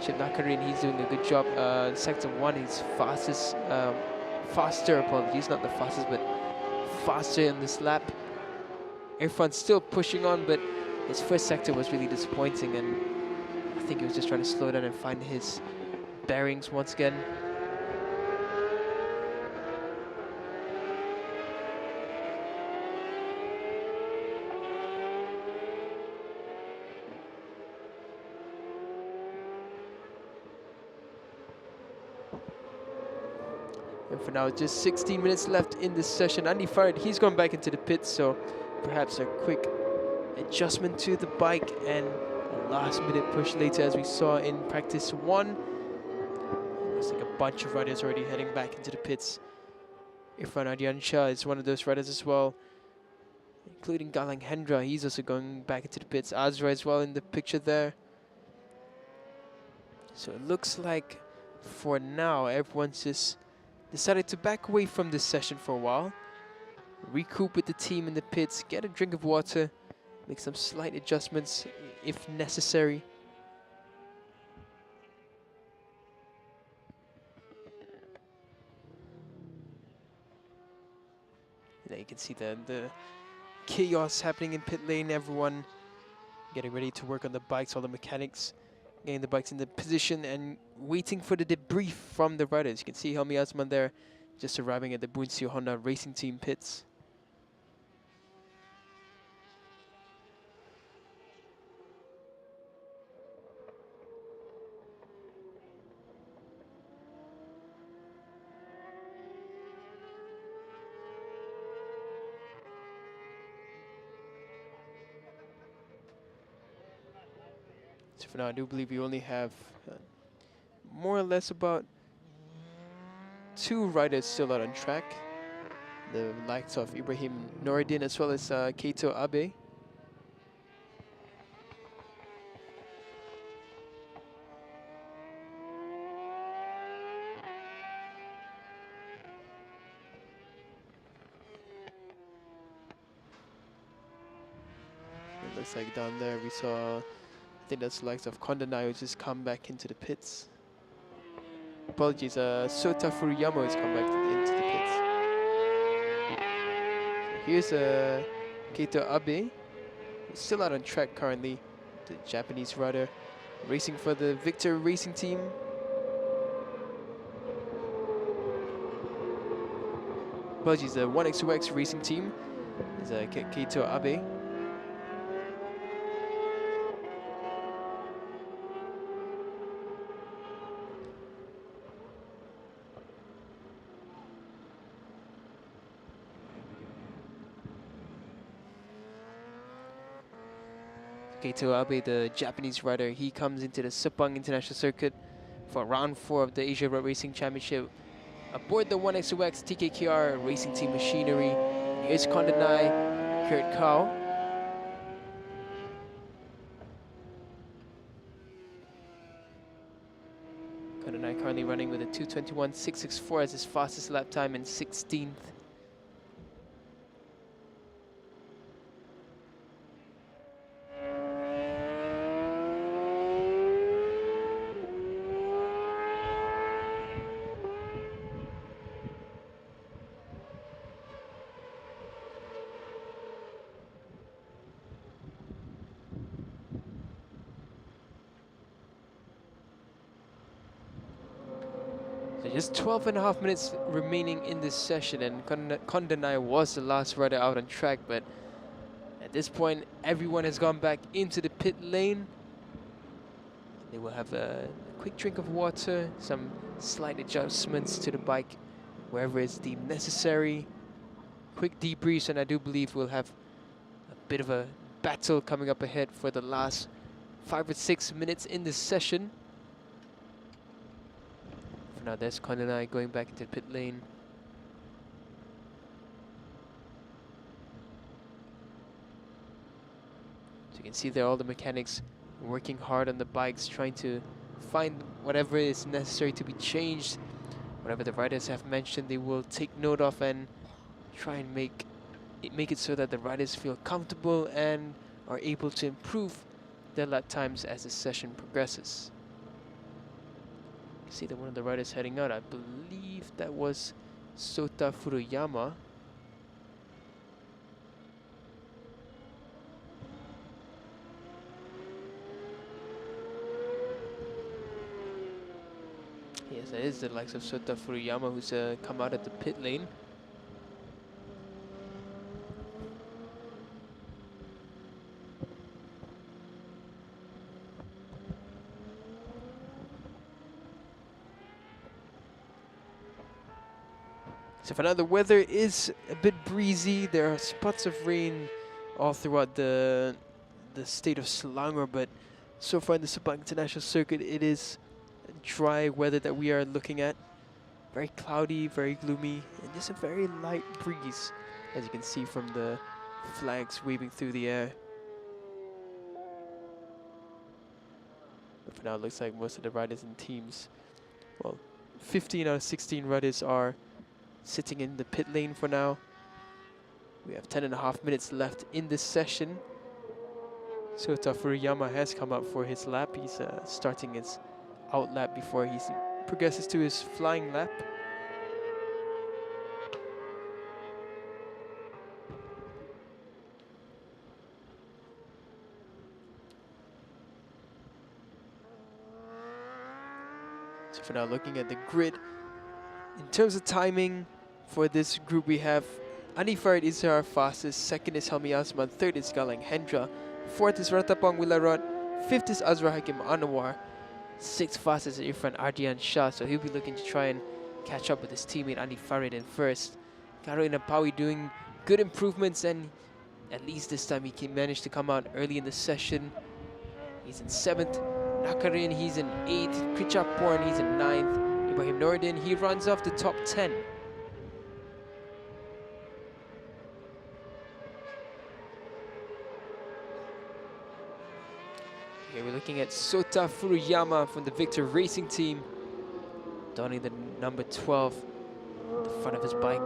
Chip Nakarin, he's doing a good job. Sector 1, he's faster, apologies, not the fastest, but faster in this lap. Irfan's still pushing on, but his first sector was really disappointing, and I think he was just trying to slow down and find his bearings once again. And for now, just 16 minutes left in this session. Andy Farid, he's gone back into the pits, so perhaps a quick adjustment to the bike and a last-minute push later, as we saw in practice 1. Looks like a bunch of riders already heading back into the pits. Irfan Ardian Shah is one of those riders as well, including Galang Hendra. He's also going back into the pits. Azra as well in the picture there. So it looks like for now, everyone's just decided to back away from this session for a while, recoup with the team in the pits, get a drink of water, make some slight adjustments if necessary. Now you can see the chaos happening in pit lane, everyone getting ready to work on the bikes, all the mechanics getting the bikes in the position and waiting for the debrief from the riders. You can see Helmi Osman there just arriving at the Bunsio Honda Racing Team pits. So for now, I do believe we only have more or less about 2 riders still out on track. The likes of Ibrahim Noureddin as well as Keito Abe. It looks like down there we saw, I think that's the likes of Kondanai, who's just come back into the pits. Apologies, Sota Furuyama has come back into the pits. So here's Keito Abe, who's still out on track currently, the Japanese rider. racing for the Victor Racing Team. Apologies, the 1x2x Racing Team is Keito Abe. Keito Abe, the Japanese rider, he comes into the Sepang International Circuit for round 4 of the Asia Road Racing Championship aboard the 1x2x TKKR Racing Team machinery. Here's Kondanai, Kurt Kao. Kondanai currently running with a 2:21.664 as his fastest lap time and 16th. So just 12.5 minutes remaining in this session, and Kondanai was the last rider out on track, but at this point everyone has gone back into the pit lane. They will have a quick drink of water, some slight adjustments to the bike wherever it's deemed necessary, quick debriefs, and I do believe we'll have a bit of a battle coming up ahead for the last 5 or 6 minutes in this session. For now, there's Kondanai going back into the pit lane. So you can see there all the mechanics working hard on the bikes, trying to find whatever is necessary to be changed. Whatever the riders have mentioned, they will take note of and try and make it so that the riders feel comfortable and are able to improve their lap times as the session progresses. You can see that one of the riders heading out, I believe that was Sota Furuyama. Yes, that is the likes of Sota Furuyama who's come out at the pit lane. So for now, the weather is a bit breezy. There are spots of rain all throughout the state of Selangor, but so far in the Sepang International Circuit, it is dry weather that we are looking at. Very cloudy, very gloomy, and just a very light breeze, as you can see from the flags waving through the air. But for now, it looks like most of the riders and teams, well, 15 out of 16 riders are sitting in the pit lane for now. We have 10.5 minutes left in this session. Sota Furuyama has come up for his lap. He's starting his out lap before he progresses to his flying lap. So for now, looking at the grid, in terms of timing for this group, we have Andi Farid is our fastest, second is Helmi Asman, third is Galang Hendra, fourth is Ratapang Wilarot, fifth is Azra Hakim Anwar, sixth fastest is Irfan Ardian Shah, so he'll be looking to try and catch up with his teammate Andi Farid in first. Karo Inapawi doing good improvements, and at least this time he managed to come out early in the session. He's in 7th. Nakarin, he's in 8th. Krichaporn, he's in 9th. Ibrahim Nordin, he runs off the top 10. Here we're looking at Sota Furuyama from the Victor Racing Team, donning the number 12 at the front of his bike.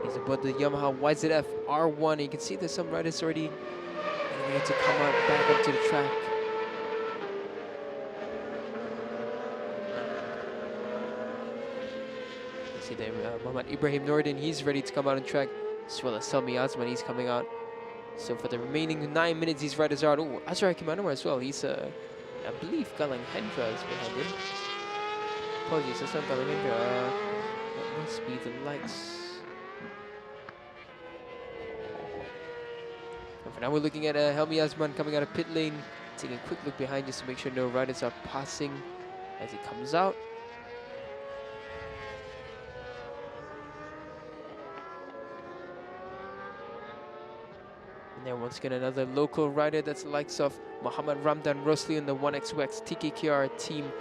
He's aboard the Yamaha YZF R1. You can see there's some riders already ready to come out back onto the track. You see there, Muhammad Ibrahim Nordin, he's ready to come out on track, as well as Selmi Azman, he's coming out So for the remaining 9 minutes, these riders are out. Oh, Azra Hakimanwa as well. He's, I believe, Galang Hendra is behind him. Apologies, that's not Galang Hendra. That must be the likes. And for now, we're looking at Helmi Asman coming out of pit lane, taking a quick look behind just to make sure no riders are passing as he comes out. And then once again, another local rider that's the likes of Muhammad Ramdan Rosli on the 1xx TKKR team,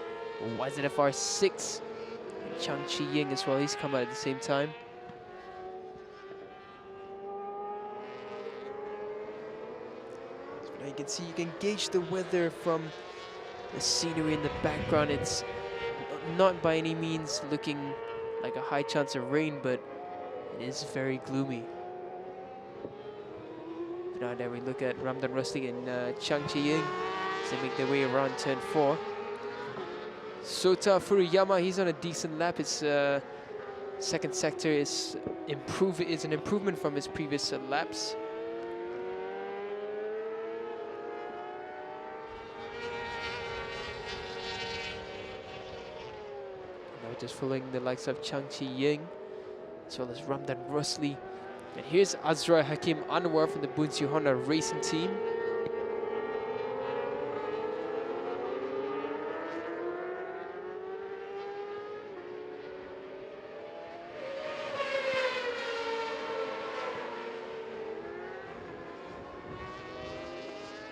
YZFR6, and Chang Chi Ying as well. He's come out at the same time. So now you can see, you can gauge the weather from the scenery in the background. It's not by any means looking like a high chance of rain, but it is very gloomy. Now then we look at Ramdan Rusli and Chang Chi Ying as they make their way around turn 4. Sota Furuyama, he's on a decent lap. His second sector is an improvement from his previous laps. Now just following the likes of Chang Chi Ying as well as Ramdan Rusli. And here's Azra Hakim Anwar from the Bunsi Honda racing team.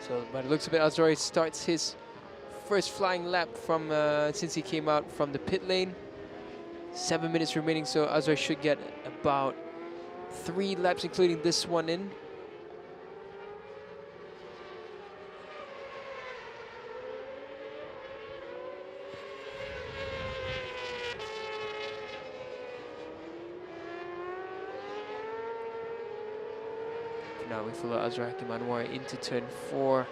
So by the looks of it, Azra starts his first flying lap from since he came out from the pit lane. 7 minutes remaining, so Azra should get about 3 laps, including this one in. Now we follow Azra Hakim Anwar into turn 4.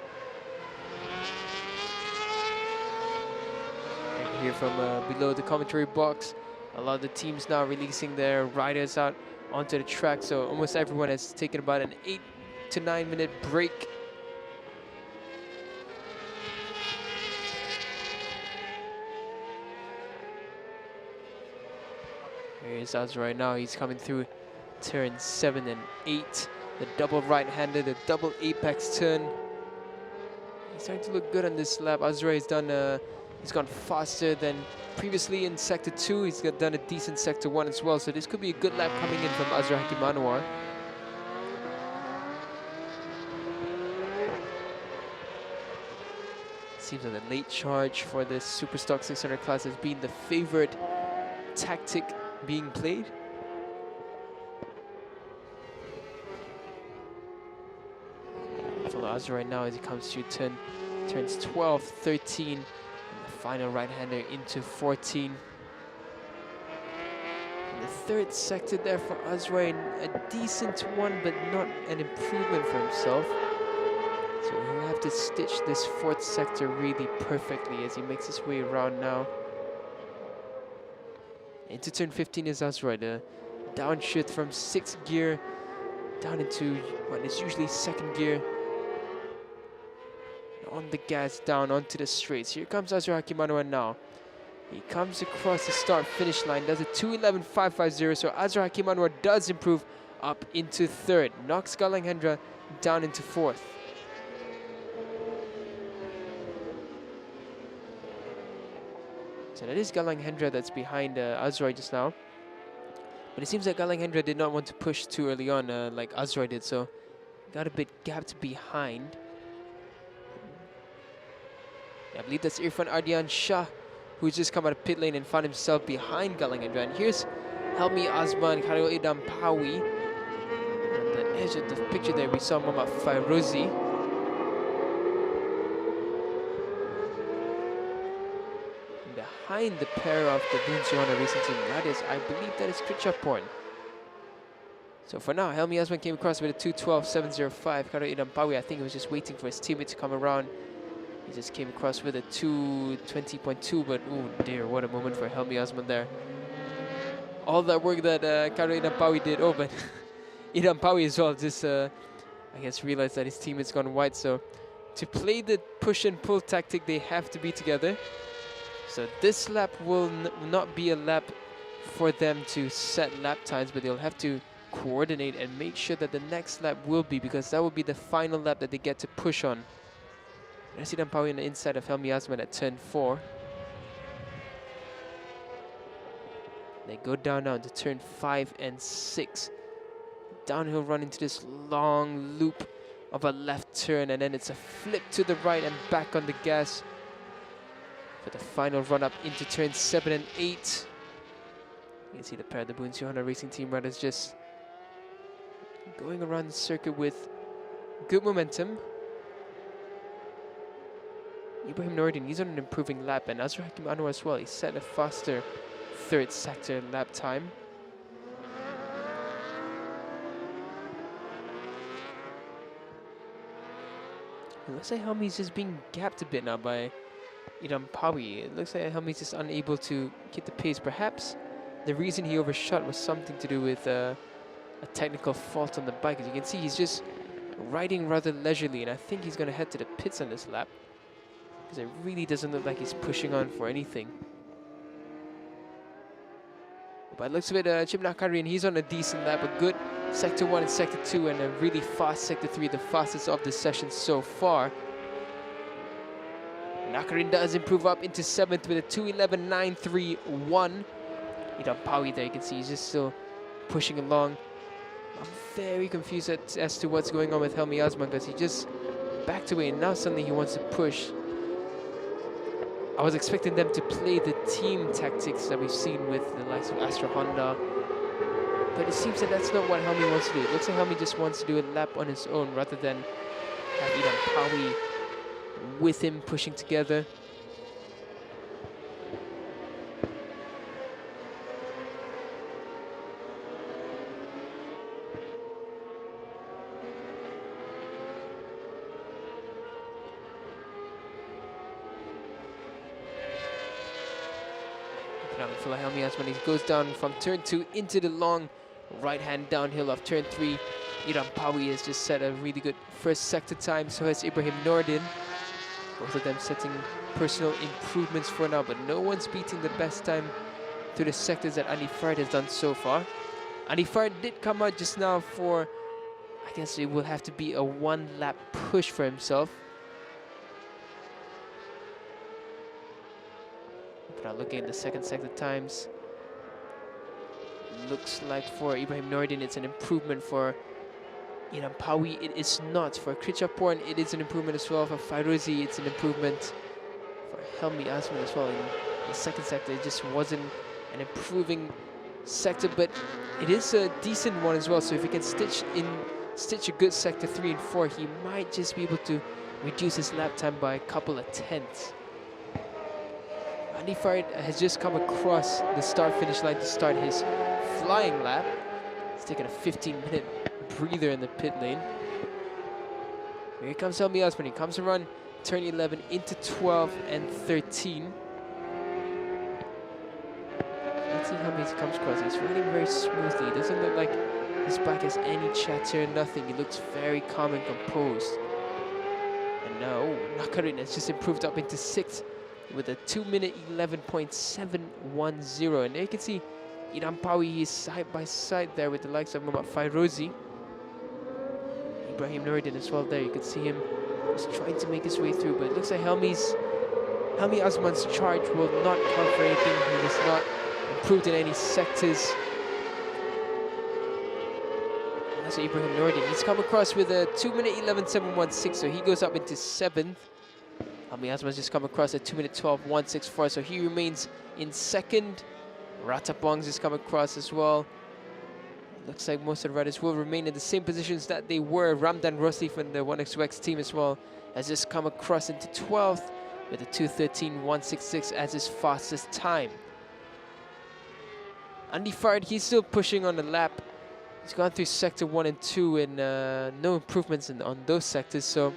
And here from below the commentary box, a lot of the teams now releasing their riders out onto the track, so almost everyone has taken about an 8 to 9 minute break. Here's Azra right now, he's coming through turn 7 and 8. The double right-hander, the double apex turn. He's starting to look good on this lap. Azra has done, he's gone faster than previously in sector 2. He's done a decent sector 1 as well, so this could be a good lap coming in from Azra Hakim Anwar. Seems like the late charge for the Superstock 600 class has been the favorite tactic being played. Follow Azra right now as he comes to turns 12, 13, and the final right-hander into 14. And the third sector there for Azra, a decent one, but not an improvement for himself. So he'll have to stitch this fourth sector really perfectly as he makes his way around now. Into turn 15 is Azra, the downshift from 6th gear down into what is usually 2nd gear. On the gas, down onto the straights. Here comes Azra Hakim Anwar now. He comes across the start-finish line, does a 2:11.550, so Azra Hakim Anwar does improve up into 3rd. Knocks Galang Hendra down into 4th. So that is Galang Hendra that's behind Azra just now. But it seems like Galang Hendra did not want to push too early on like Azra did, so got a bit gapped behind. I believe that's Irfan Ardian Shah, who's just come out of pit lane and found himself behind Galang Hendra. And here's Helmi Azman, Khalil Idam Pawi. On the edge of the picture there, we saw Mama Fairozi. And behind the pair of the Bunsiona racing team, that is, I believe that is Krichaporn. So for now, Helmi Azman came across with a 2:12.705. Khalil Idam Pawi, I think he was just waiting for his teammate to come around. He just came across with a 2:20.2, but oh dear, what a moment for Helmi Azman there. All that work that Karo Idam Pawi did, but Idam Pawi as well, just I guess, realized that his teammate's gone wide. So to play the push and pull tactic, they have to be together. So this lap will not be a lap for them to set lap times, but they'll have to coordinate and make sure that the next lap will be, because that will be the final lap that they get to push on. Resident Pawi on the inside of Helmi Asman at turn 4. They go down now to turn 5 and 6. Downhill run into this long loop of a left turn, and then it's a flip to the right and back on the gas for the final run up into turn 7 and 8. You can see the pair of the Bunsu Honda Racing Team riders just going around the circuit with good momentum. Ibrahim Noordin, he's on an improving lap, and Azra Hakim Anwar as well. He set a faster third sector lap time. It looks like Helmi's just being gapped a bit now by Idam Pawi. It looks like Helmi's just unable to keep the pace. Perhaps the reason he overshot was something to do with a technical fault on the bike. As you can see, he's just riding rather leisurely, and I think he's going to head to the pits on this lap, because it really doesn't look like he's pushing on for anything. But it looks a bit Chip Nakarian, he's on a decent lap, a good Sector 1 and Sector 2, and a really fast Sector 3, the fastest of the session so far. Nakarin does improve up into 7th with a 2:11.931. Idam Pawi there, you can see he's just still pushing along. I'm very confused as to what's going on with Helmi Asman, because he just backed away and now suddenly he wants to push. I was expecting them to play the team tactics that we've seen with the likes of Astra Honda, but it seems that that's not what Helmi wants to do. It looks like Helmi just wants to do a lap on his own rather than have Idam Pawi with him pushing together. For Helmi Asman, he goes down from turn 2 into the long right-hand downhill of turn 3. Idam Pawi has just set a really good first sector time, so has Ibrahim Noordin. Both of them setting personal improvements for now, but no one's beating the best time through the sectors that Andy Fard has done so far. Andy Fard did come out just now for, I guess it will have to be a one-lap push for himself. But now looking at the second sector times, looks like for Ibrahim Noordin it's an improvement. For Idam Pawi it is not. For Krichaporn it is an improvement as well. For Fairuzi it's an improvement. For Helmi Asman as well in the second sector, it just wasn't an improving sector, but it is a decent one as well. So if he can stitch a good sector 3 and 4, he might just be able to reduce his lap time by a couple of tenths. Andy Fard has just come across the start-finish line to start his flying lap. He's taking a 15-minute breather in the pit lane. Here comes Helmi Asman. He comes around turn 11 into 12 and 13. Let's see how many he comes across. He's riding very smoothly. It doesn't look like his bike has any chatter, nothing. He looks very calm and composed. And now Nakarin has just improved up into 6th with a 2:11.710. And there you can see Idam Pawi is side by side there with the likes of Muhammad Fairozi. Ibrahim Noordin as well there. You can see him just trying to make his way through, but it looks like Helmi Asman's charge will not count for anything. He was not improved in any sectors. And that's Ibrahim Noordin. He's come across with a 2:11.716, so he goes up into 7th. Helmi Asman's just come across at 2:12.164, so he remains in 2nd. Ratapong's just come across as well. Looks like most of the riders will remain in the same positions that they were. Ramdan Rossi from the 1xx team as well has just come across into 12th with a 2:13.166 as his fastest time. Andy Fard, he's still pushing on the lap. He's gone through sector 1 and 2 and no improvements on those sectors. So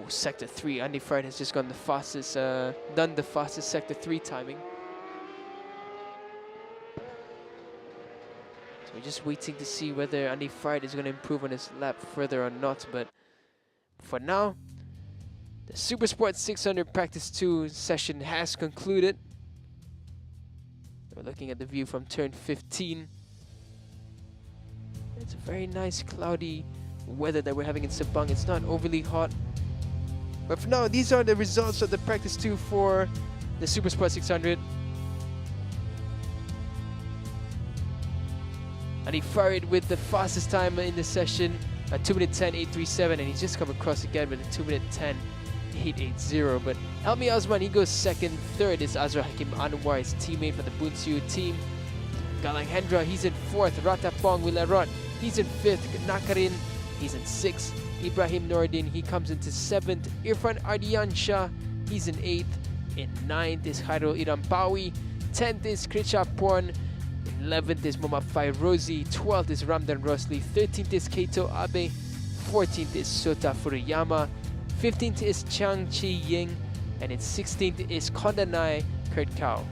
sector 3, Andy Fard has just gone the fastest, done the fastest sector 3 timing. So we're just waiting to see whether Andy Fried is going to improve on his lap further or not. But for now, the Super Sport 600 Practice 2 session has concluded. We're looking at the view from turn 15. It's a very nice cloudy weather that we're having in Sepang. It's not overly hot. But for now, these are the results of the Practice 2 for the Super Sport 600. And he fired with the fastest time in the session, a 2:10.837, and he's just come across again with a 2:10.880. But Helmi Osman, he goes second. Third is Azra Hakim Anwar, his teammate for the Bunsiu team. Galang Hendra, he's in fourth. Ratapong Wilarot, he's in fifth. Nakarin, he's in sixth. Ibrahim Nordin, he comes into seventh. Irfan Ardiansha, he's in eighth. In ninth is Khairul Irampawi. 10th is Kricha Porn. 11th is Muhammad Fairozi. 12th is Ramdan Rosli. 13th is Keito Abe. 14th is Sota Furuyama. 15th is Chang Chi Ying. And in 16th is Kondanai Kurt Kao.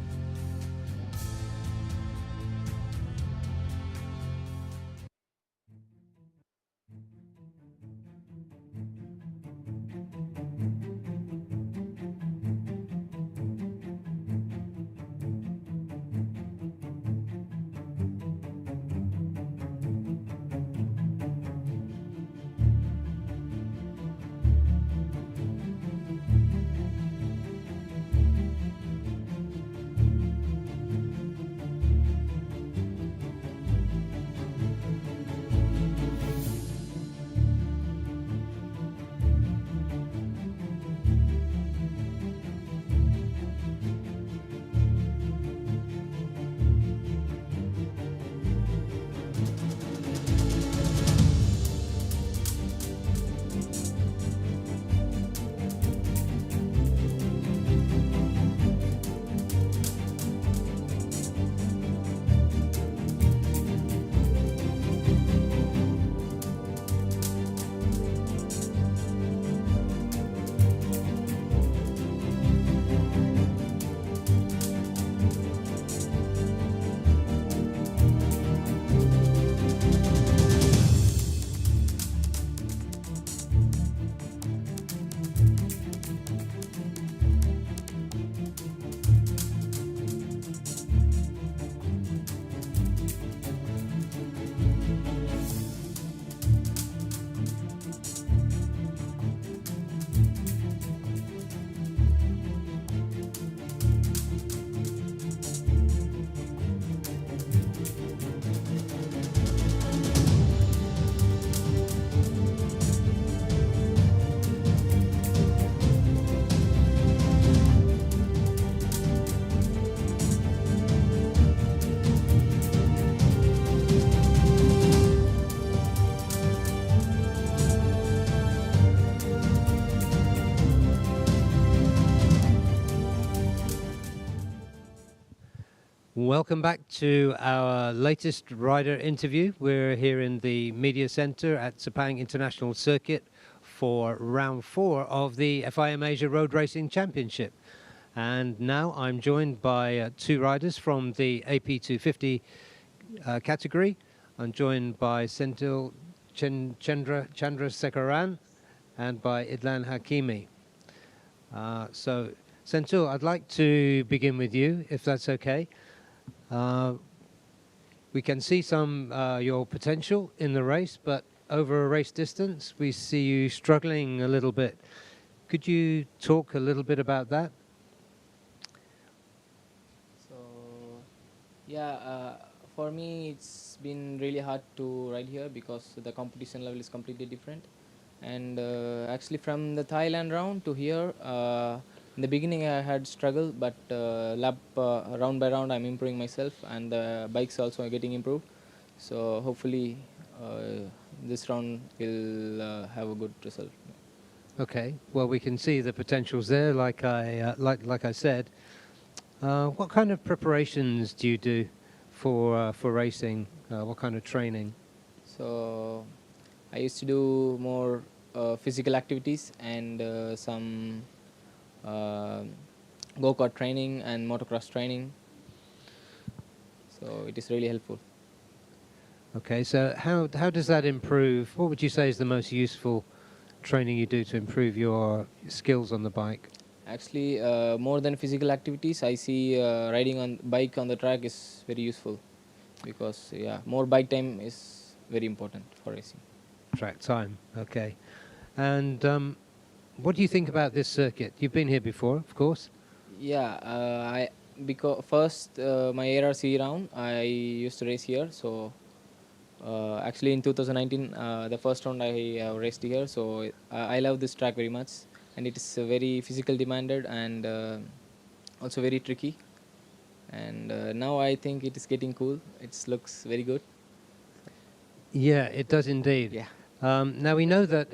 Welcome back to our latest rider interview. We're here in the Media Center at Sepang International Circuit for round 4 of the FIM Asia Road Racing Championship. And now I'm joined by 2 riders from the AP250 category. I'm joined by Senthil Chandrasekaran and by Idlan Hakimi. So Senthil, I'd like to begin with you, if that's okay. We can see some your potential in the race, but over a race distance, we see you struggling a little bit. Could you talk a little bit about that? So, yeah, for me, it's been really hard to ride here because the competition level is completely different. And actually, from the Thailand round to here, in the beginning I had struggled, but round by round I'm improving myself, and the bike's also getting improved. So hopefully this round will have a good result. Okay. Well, we can see the potentials there. Like I said, what kind of preparations do you do for racing? What kind of training? So I used to do more physical activities and some go-kart training and motocross training. So it is really helpful. Okay, so how does that improve? What would you say is the most useful training you do to improve your skills on the bike? Actually, more than physical activities, I see riding on bike on the track is very useful because yeah, more bike time is very important for racing. Track time, okay. And what do you think about this circuit? You've been here before, of course. Yeah, I because first my ARC round I used to race here. So actually in 2019, the first round I raced here. So I love this track very much, and it is very physical demanded and also very tricky. And now I think it is getting cool. It looks very good. Yeah, it does indeed. Yeah. Now we know that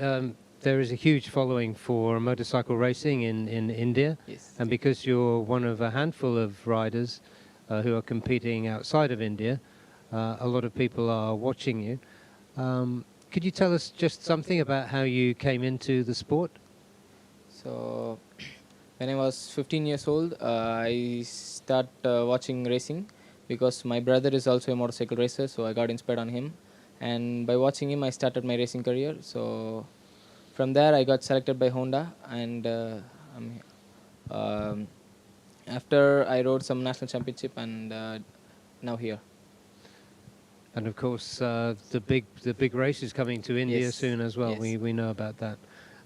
there is a huge following for motorcycle racing in India. Yes. And because you're one of a handful of riders who are competing outside of India, a lot of people are watching you. Could you tell us just something about how you came into the sport? So when I was 15 years old, I start watching racing because my brother is also a motorcycle racer. So I got inspired on him, and by watching him, I started my racing career. So from there, I got selected by Honda, and um, after I rode some national championship, and now here. And of course, the big race is coming to India Yes. soon as well. Yes. We know about that.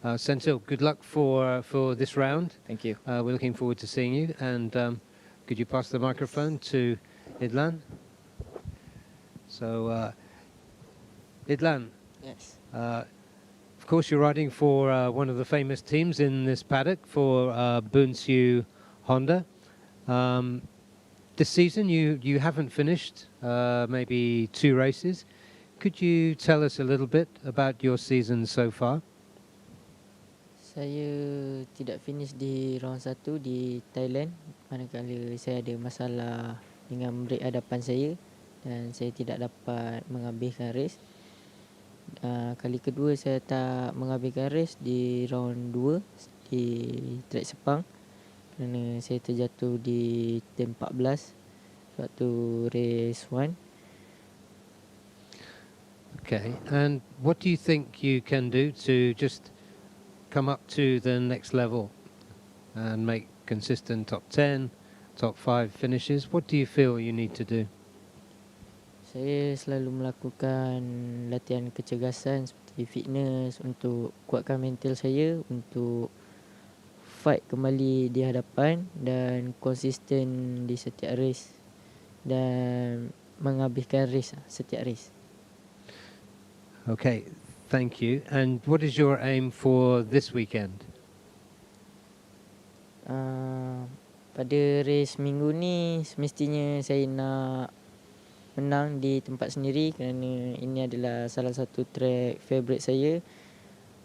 Senthil, good luck for this round. Thank you. We're looking forward to seeing you. And could you pass the microphone to Idlan? So, Idlan, Yes. of course, you're riding for one of the famous teams in this paddock for Bunsu Honda. This season, you haven't finished maybe 2 races. Could you tell us a little bit about your season so far? Saya tidak finish di round 1 di Thailand manakala saya ada masalah dengan brake hadapan saya dan saya tidak dapat menghabiskan race. Kali kedua saya tak menghabiskan race di round 2 di track Sepang kerana saya terjatuh di turn 14 waktu race 1. Okay, and what do you think you can do to just come up to the next level and make consistent top 10, top 5 finishes? What do you feel you need to do? Saya selalu melakukan latihan kecergasan seperti fitness untuk kuatkan mental saya untuk fight kembali di hadapan dan konsisten di setiap race dan menghabiskan race setiap race. Okay, thank you. And what is your aim for this weekend? Pada race minggu ni semestinya saya nak menang di tempat sendiri kerana ini adalah salah satu track favourite saya.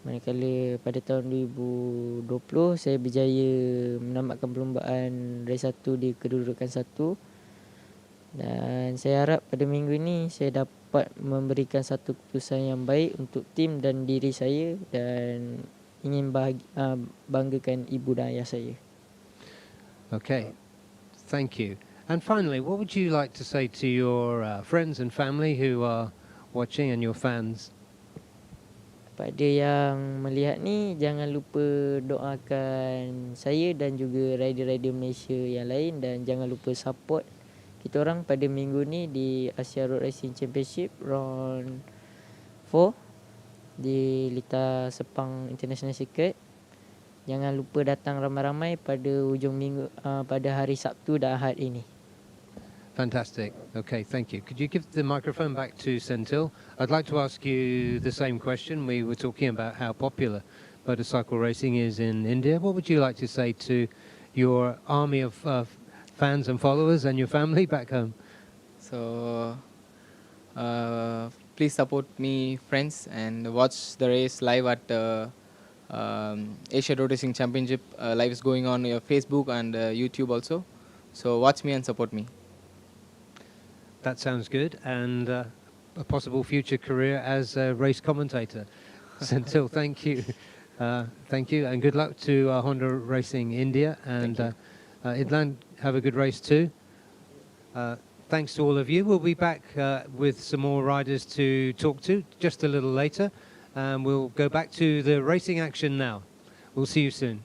Manakala pada tahun 2020 saya berjaya menamatkan perlombaan race 1 di kedudukan 1. Dan saya harap pada minggu ini saya dapat memberikan satu keputusan yang baik untuk tim dan diri saya dan ingin banggakan ibu dan ayah saya. Okay, thank you. And finally, what would you like to say to your friends and family who are watching and your fans? Pada yang melihat ni, jangan lupa doakan saya dan juga rider-rider Malaysia yang lain dan jangan lupa support kita orang pada minggu ni di Asia Road Racing Championship round 4 di Lita Sepang International Circuit. Jangan lupa datang ramai-ramai pada hujung minggu pada hari Sabtu dan Ahad ini. Fantastic. Okay, thank you. Could you give the microphone back to Senthil? I'd like to ask you the same question. We were talking about how popular motorcycle racing is in India. What would you like to say to your army of fans and followers and your family back home? So please support me, friends, and watch the race live at Asia Road Racing Championship. Live is going on Facebook and YouTube also. So watch me and support me. That sounds good. And a possible future career as a race commentator. Senthil, thank you. Thank you, and good luck to Honda Racing India. And Idlan, have a good race too. thanks to all of you. We'll be back with some more riders to talk to just a little later. We'll go back to the racing action now. We'll see you soon.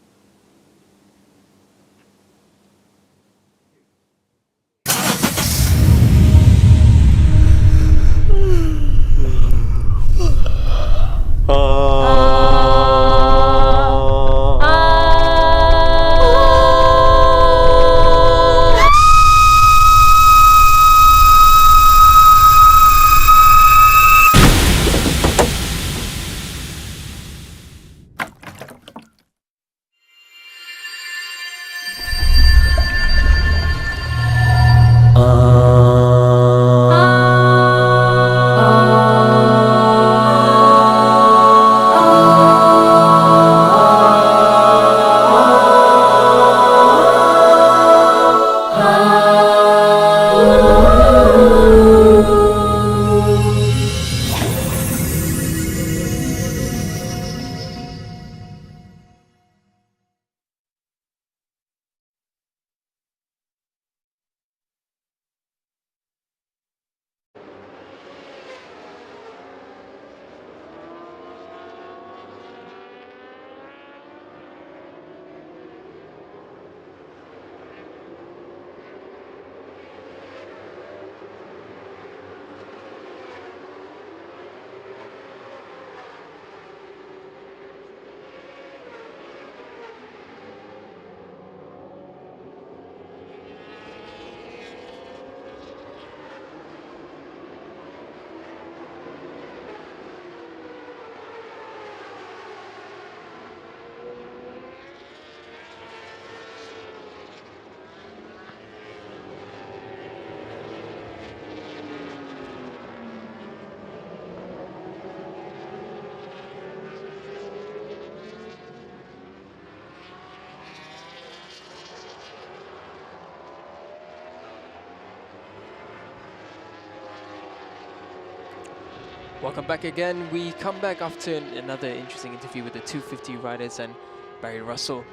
Welcome back again. We come back after another interesting interview with the 250 riders and Barry Russell.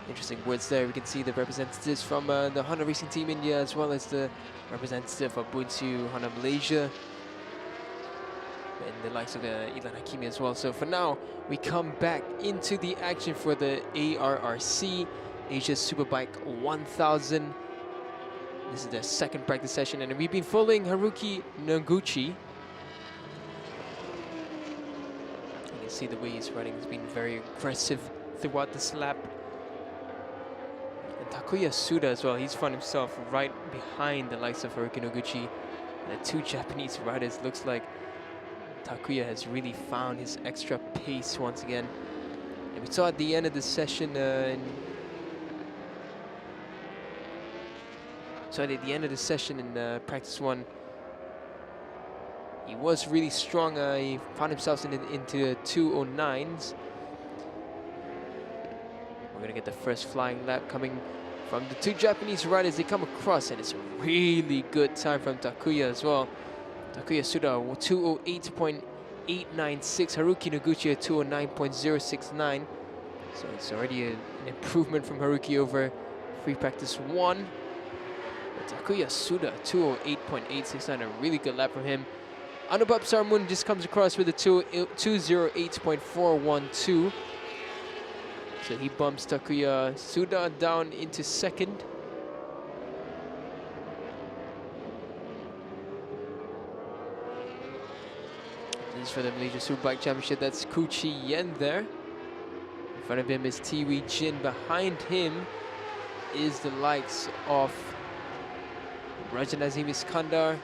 Interesting words there. We can see the representatives from the Honda Racing Team India as well as the representative of Bunsu Honda Malaysia and the likes of Ilan Hakimi as well. So for now, we come back into the action for the ARRC Asia Superbike 1000. This is their second practice session, and we've been following Haruki Noguchi. You can see the way he's running has been very aggressive throughout this lap. And Takuya Suda as well, he's found himself right behind the likes of Haruki Noguchi. And the two Japanese riders, looks like Takuya has really found his extra pace once again. And we saw at the end of the session in practice one, he was really strong. He found himself into the 209s. We're gonna get the first flying lap coming from the two Japanese riders. They come across, and it's a really good time from Takuya as well. Takuya Suda 208.896, Haruki Noguchi at 209.069. So it's already an improvement from Haruki over free practice one. But Takuya Suda 208.869, a really good lap from him. Anubhav Sarmun just comes across with a 208.412. So he bumps Takuya Suda down into second. This is for the Malaysia Superbike Championship. That's Kuchi Yen there. In front of him is Tiwi Jin. Behind him is the likes of Rajan Azim Iskandar.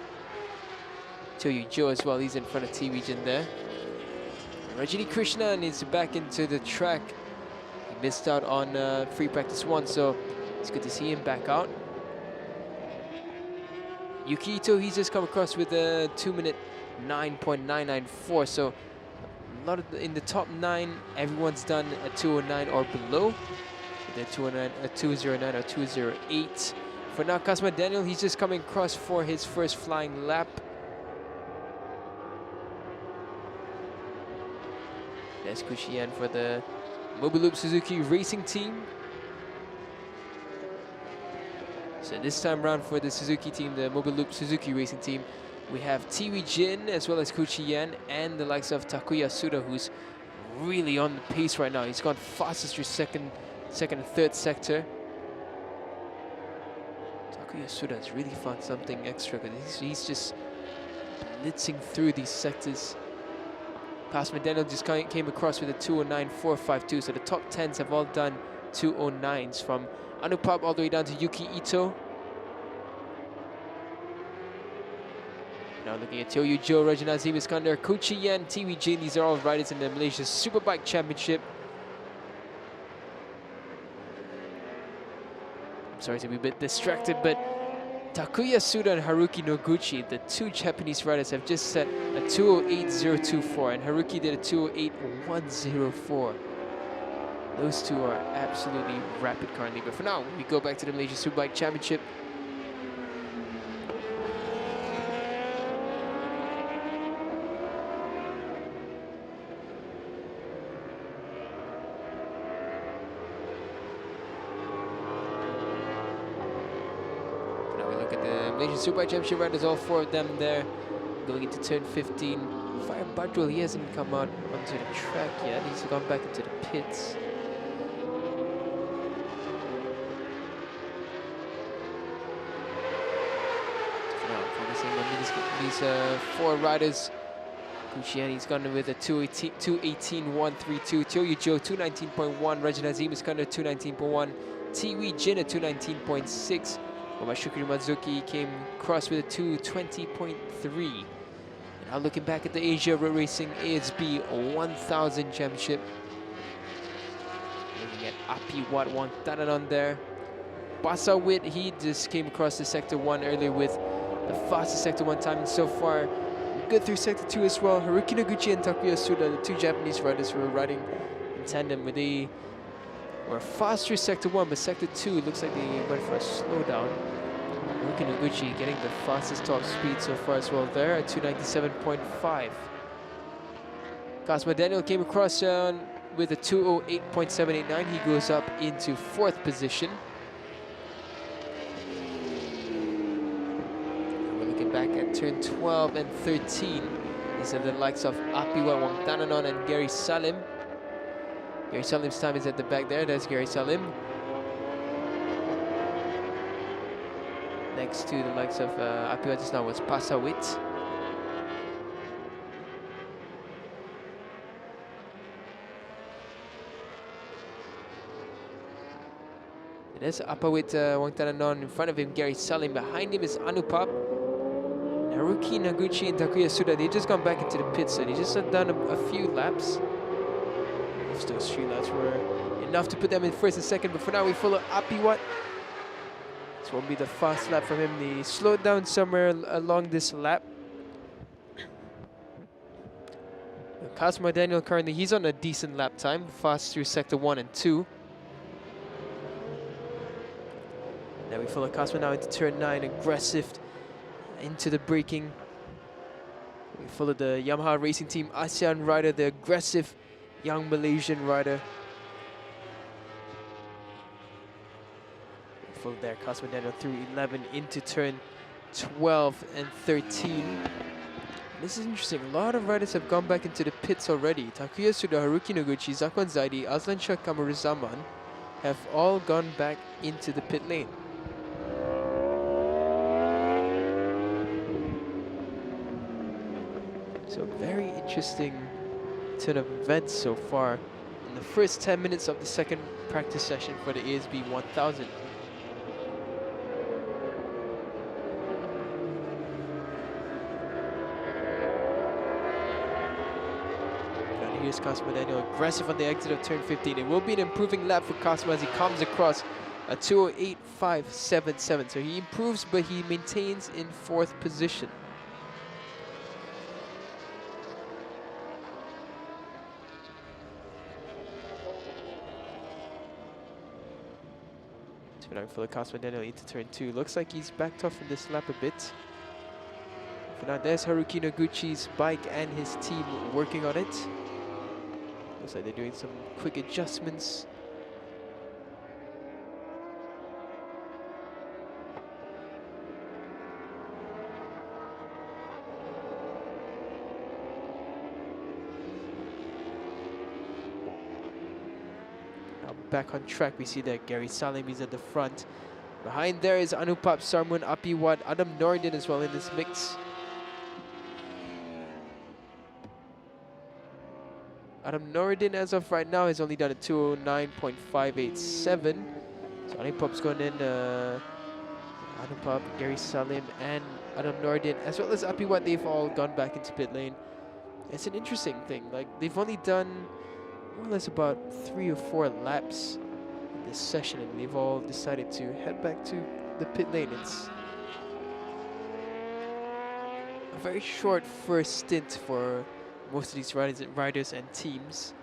Toyu Joe as well, he's in front of Tiwi Jin there. Rajini Krishnan is back into the track. He missed out on free practice one, so it's good to see him back out. Yuki Ito, he's just come across with a 2-minute 9.994, so a lot of in the top 9, everyone's done a 209 or below. They're 209, a 209 or 208. For now, Kasma Daniel, he's just coming across for his first flying lap. There's Kushian for the Mobiloop Suzuki Racing Team. So this time round for the Suzuki team, the Mobile Loop Suzuki Racing team, we have Tiwi Jin as well as Kuchi Yan and the likes of Takuya Suda, who's really on the pace right now. He's gone fastest through second and third sector. Takuya Suda has really found something extra because he's just blitzing through these sectors. Passman Daniel just came across with a 209.452, so the top 10s have all done 209s, from Anupap all the way down to Yuki Ito. Now looking at Tioyu Jo, Rajanazim Iskander, Kochi Yan, Tiwi Jin. These are all riders in the Malaysia Superbike Championship. I'm sorry to be a bit distracted, but Takuya Suda and Haruki Noguchi, the two Japanese riders, have just set a 208.024, and Haruki did a 208.104. Those two are absolutely rapid currently. But for now, we go back to the Malaysia Superbike Championship. Malaysian Superbike Championship riders, all four of them there, going into turn 15. Fire Badrul, he hasn't come out onto the track yet. He's gone back into the pits. Now, focusing on these four riders. Kuchiani's gone with a 218.132. Tioyu Jo 219.1. Rajanazim Iskander 219.1. Tiwi Jin at 219.6. Shukri Mazuki came across with a 220.3. Now looking back at the Asia Road Racing ASB 1000 Championship. Looking at Api Wat Wang Tananon there. Basawit, he just came across the Sector 1 earlier with the fastest Sector 1 timing so far. Good through Sector 2 as well. Haruki Noguchi and Takuya Suda, the two Japanese riders who were riding in tandem, with a were fast through Sector 1, but Sector 2 looks like they went for a slowdown. Haruki Noguchi getting the fastest top speed so far as well there at 297.5. Cosmo Daniel came across with a 208.789. He goes up into 4th position. And we're looking back at turn 12 and 13. These are the likes of Apiwa Wangtananon and Gary Salim. Gary Salim's time is at the back there. That's Gary Salim. Next to the likes of Apiwa just now was Pasawit. There's Apawit Wangtananon in front of him, Gary Salim. Behind him is Anupap. Haruki Noguchi and Takuya Suda, they've just gone back into the pits, so they just have done a few laps. If those 3 laps were enough to put them in 1st and 2nd, but for now we follow Apiwat. This won't be the fast lap from him. He slowed down somewhere along this lap. Cosmo Daniel currently, he's on a decent lap time, fast through Sector 1 and 2. Now we follow Cosmo now into turn 9, aggressive into the braking. We follow the Yamaha Racing Team ASEAN rider, the aggressive young Malaysian rider. We follow there, Cosmo Daniel through 11 into turn 12 and 13. This is interesting. A lot of riders have gone back into the pits already. Takuya Suda, Haruki Noguchi, Zakwan Zaidi, Azlan Shah Kamaruzaman have all gone back into the pit lane. So very interesting turn of events so far in the first 10 minutes of the 2nd practice session for the ASB 1000. And here's Cosmo Daniel, aggressive on the exit of turn 15. It will be an improving lap for Cosmo as he comes across a 208.577. So he improves, but he maintains in 4th position. For the Cosmo Daniel into turn 2. Looks like he's backed off in this lap a bit. For now, there's Haruki Noguchi's bike and his team working on it. Looks like they're doing some quick adjustments. back on track. We see that Gary Salim is at the front. Behind there is Anupap Sarmun, Apiwat, Adam Nordin as well in this mix. Adam Nordin, as of right now, has only done a 209.587. So Anupap's gone in. Anupap, Gary Salim, and Adam Nordin, as well as Apiwat, they've all gone back into pit lane. It's an interesting thing. Like, they've only done more or less about 3 or 4 laps in this session, and they've all decided to head back to the pit lane. It's a very short first stint for most of these riders and teams.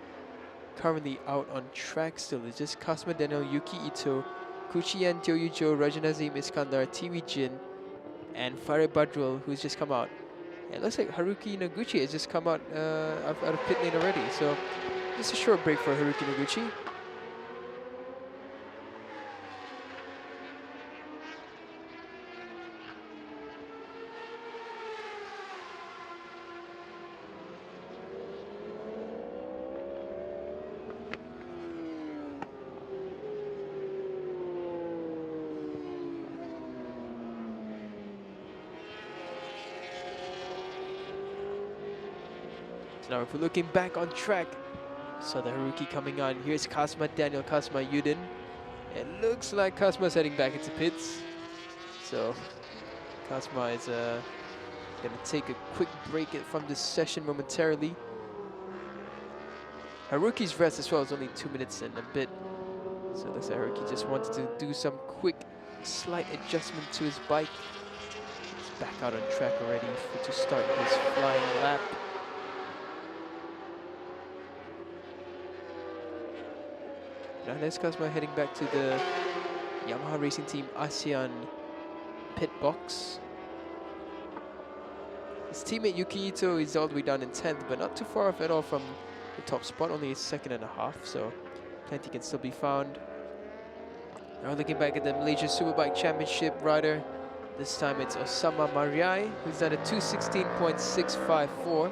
Currently out on track still is just Kasma Daniel, Yuki Ito, Kuchiyan Tyoyujo, Rajanazim Iskandar, Tiwi Jin, and Farid Badrul, who's just come out. And it looks like Haruki Noguchi has just come out out of pit lane already. So just a short break for Haruki Noguchi. Now if we're looking back on track, so the Haruki coming on. Here's Kasma Daniel, Kasma Yudin. It looks like Kasma's heading back into pits. So Kasma is gonna take a quick break from this session momentarily. Haruki's rest as well is only 2 minutes and a bit. So it looks like Haruki just wanted to do some quick slight adjustment to his bike. He's back out on track already to start his flying lap. Now there's Kasma heading back to the Yamaha Racing Team ASEAN pit box. His teammate Yuki Ito is all the way down in 10th, but not too far off at all from the top spot, only a second and a half, so plenty can still be found. Now looking back at the Malaysia Superbike Championship rider, this time it's Osama Mariai, who's done a 216.654. So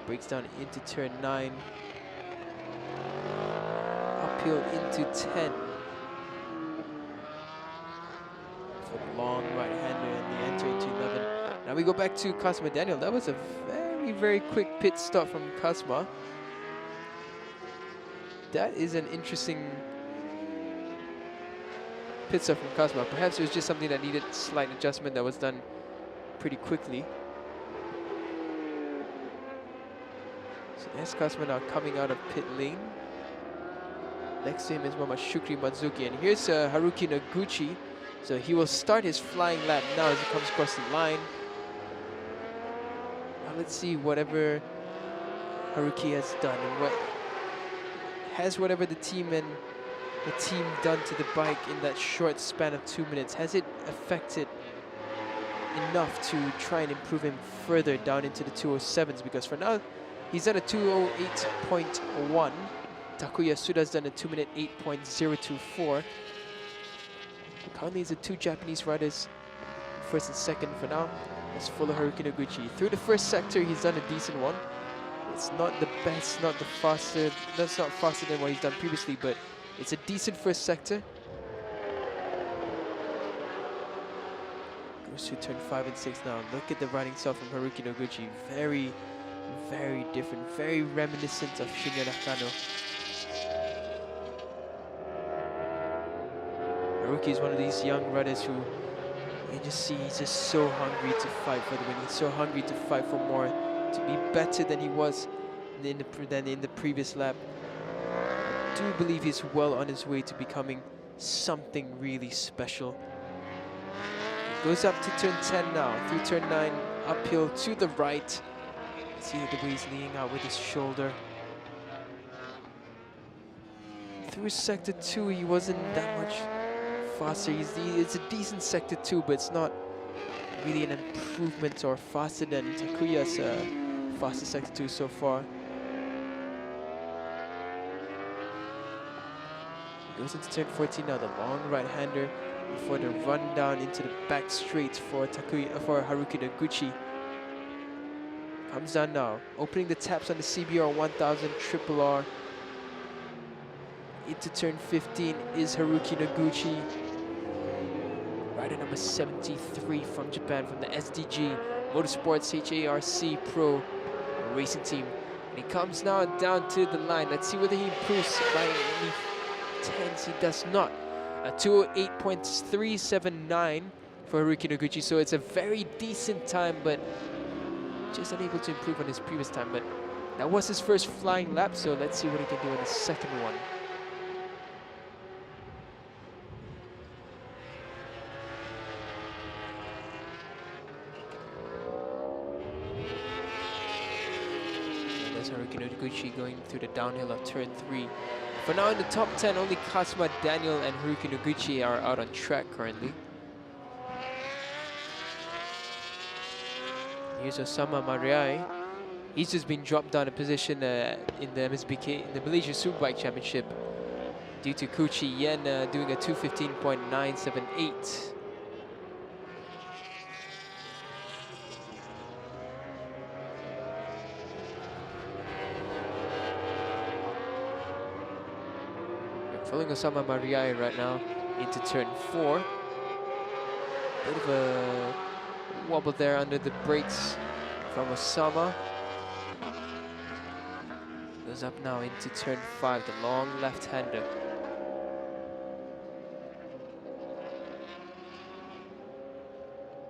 breaks down into turn 9. Uphill into 10. For the long right-hander and the enter into 11. Now we go back to Kasma Daniel. That was a very, very quick pit stop from Kasma. That is an interesting pit stop from Kasma. Perhaps it was just something that needed slight adjustment that was done pretty quickly. So there's Kasma now coming out of pit lane. Next to him is Mama Shukri Manzuki, and here's Haruki Noguchi. So he will start his flying lap now as he comes across the line. Now let's see whatever Haruki has done and whatever the team done to the bike in that short span of 2 minutes. Has it affected enough to try and improve him further down into the 207s? Because for now, he's done a 208.1. Takuya Suda's done a 2 minute 8.024. Currently, it's the two Japanese riders, first and second for now. Let's follow Haruki Noguchi. Through the first sector, he's done a decent one. It's not the best, not the faster. That's not faster than what he's done previously, but it's a decent first sector. Goes to turn 5 and 6 now. Look at the riding style from Haruki Noguchi. Very, very different. Very reminiscent of Shinya Nakano. Haruki is one of these young riders who you just see he's just so hungry to fight for the win. He's so hungry to fight for more, to be better than he was in the previous lap. I do believe he's well on his way to becoming something really special. He goes up to turn 10 now, through turn 9, uphill to the right. See the way he's leaning out with his shoulder. Through sector 2, he wasn't that much faster. It's a decent sector 2, but it's not really an improvement or faster than Takuya's fastest sector 2 so far. He goes into turn 14 now, the long right-hander before the run down into the back straight for Haruki Noguchi. Comes down now, opening the taps on the CBR 1000 Triple R. into turn 15 is Haruki Noguchi. Rider number 73 from Japan, from the SDG Motorsports HARC Pro Racing Team. And he comes now down to the line. Let's see whether he improves by any tenths. He does not. 208.379 for Haruki Noguchi, so it's a very decent time, but just unable to improve on his previous time. But that was his first flying lap, so let's see what he can do in the second one. And there's Haruki Noguchi going through the downhill of turn 3. For now in the top 10, only Kazuma Daniel and Haruki Noguchi are out on track currently. Here's Osama Mariai. He's just been dropped down a position in the MSBK, in the Malaysia Superbike Championship, due to Kuchi Yen doing a 2:15.978. Following Osama Mariai right now into turn 4. Bit of a wobble there under the brakes from Osama. Goes up now into turn 5, the long left-hander.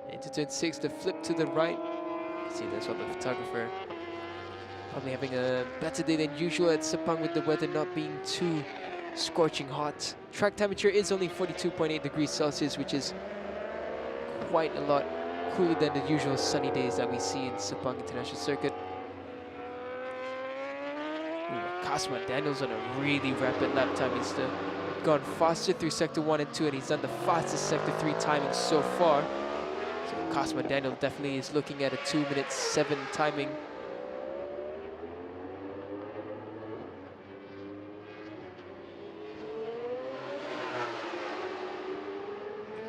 Into turn 6, the flip to the right. See, that's what the photographer probably having a better day than usual at Sepang with the weather not being too scorching hot. Track temperature is only 42.8 degrees Celsius, which is quite a lot cooler than the usual sunny days that we see in Sepang International Circuit. Kazuma Daniel's on a really rapid lap time. He's gone faster through sector 1 and 2, and he's done the fastest sector 3 timing so far. So Kazuma Daniel definitely is looking at a 2:07 timing.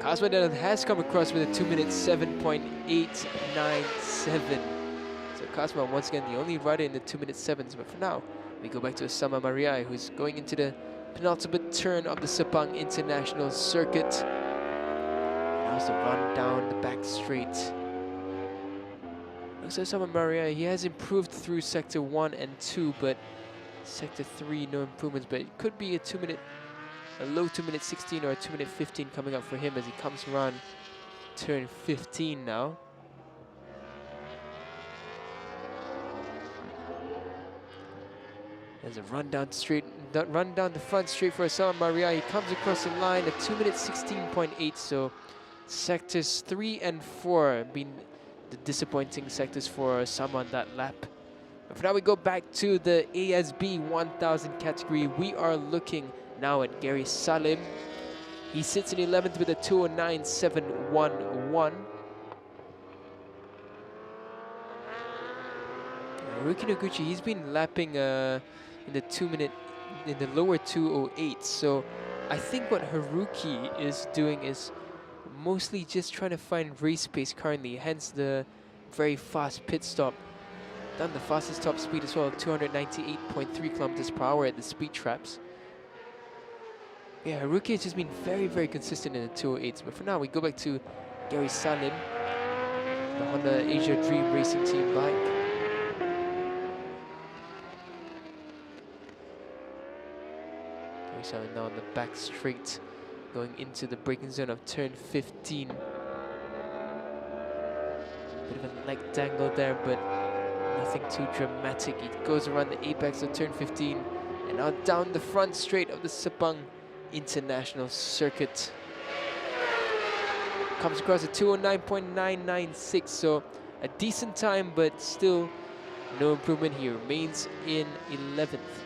Kazuma Daniel has come across with a 2:07.897. So Kazuma once again the only rider in the 2:07s, but for now we go back to Osama Mariai, who's going into the penultimate turn of the Sepang International Circuit. Now to run down the back straight. Looks like Osama Mariai, he has improved through sector 1 and 2, but sector 3 no improvements, but it could be a low 2:16 or a 2:15 coming up for him as he comes around turn 15 now. There's a run down the front straight for Osama Mariai. He comes across the line at 2:16.8. So sectors 3 and 4 have been the disappointing sectors for Osama on that lap. But for now, we go back to the ASB 1000 category. We are looking now at Gary Salim. He sits in 11th with a 2:09.711. Haruki Noguchi, he's been lapping in the lower 2:08. So I think what Haruki is doing is mostly just trying to find race pace currently, hence the very fast pit stop. Done the fastest top speed as well, 298.3 kilometers per hour at the speed traps. Yeah, Haruki has just been very, very consistent in the 208s. But for now, we go back to Gary Salim, the Honda Asia Dream Racing Team bike. Gary Salim now on the back straight, going into the braking zone of turn 15. Bit of a leg dangle there, but nothing too dramatic. He goes around the apex of turn 15 and now down the front straight of the Sepang International Circuit. Comes across at 2:09.996, so a decent time, but still no improvement. He remains in 11th.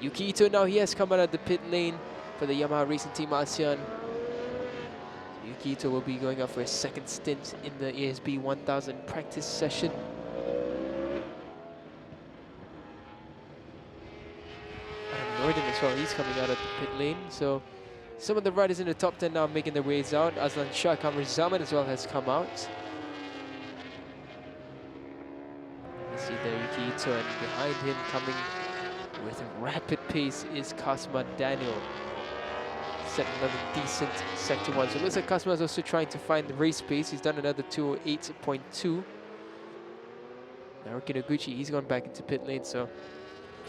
Yuki Ito now, he has come out of the pit lane for the Yamaha Racing Team ASEAN. Yuki Ito will be going out for a second stint in the ASB 1000 practice session. Norden as well, he's coming out of the pit lane. So some of the riders in the top 10 now making their ways out. Aslan Shah Kamar Zaman as well has come out. You see there Yuki Ito, and behind him coming with a rapid pace is Kasma Daniel. Set another decent sector 1. So it looks like Kasma is also trying to find the race pace. He's done another 208.2. Haruki Noguchi, he's gone back into pit lane. So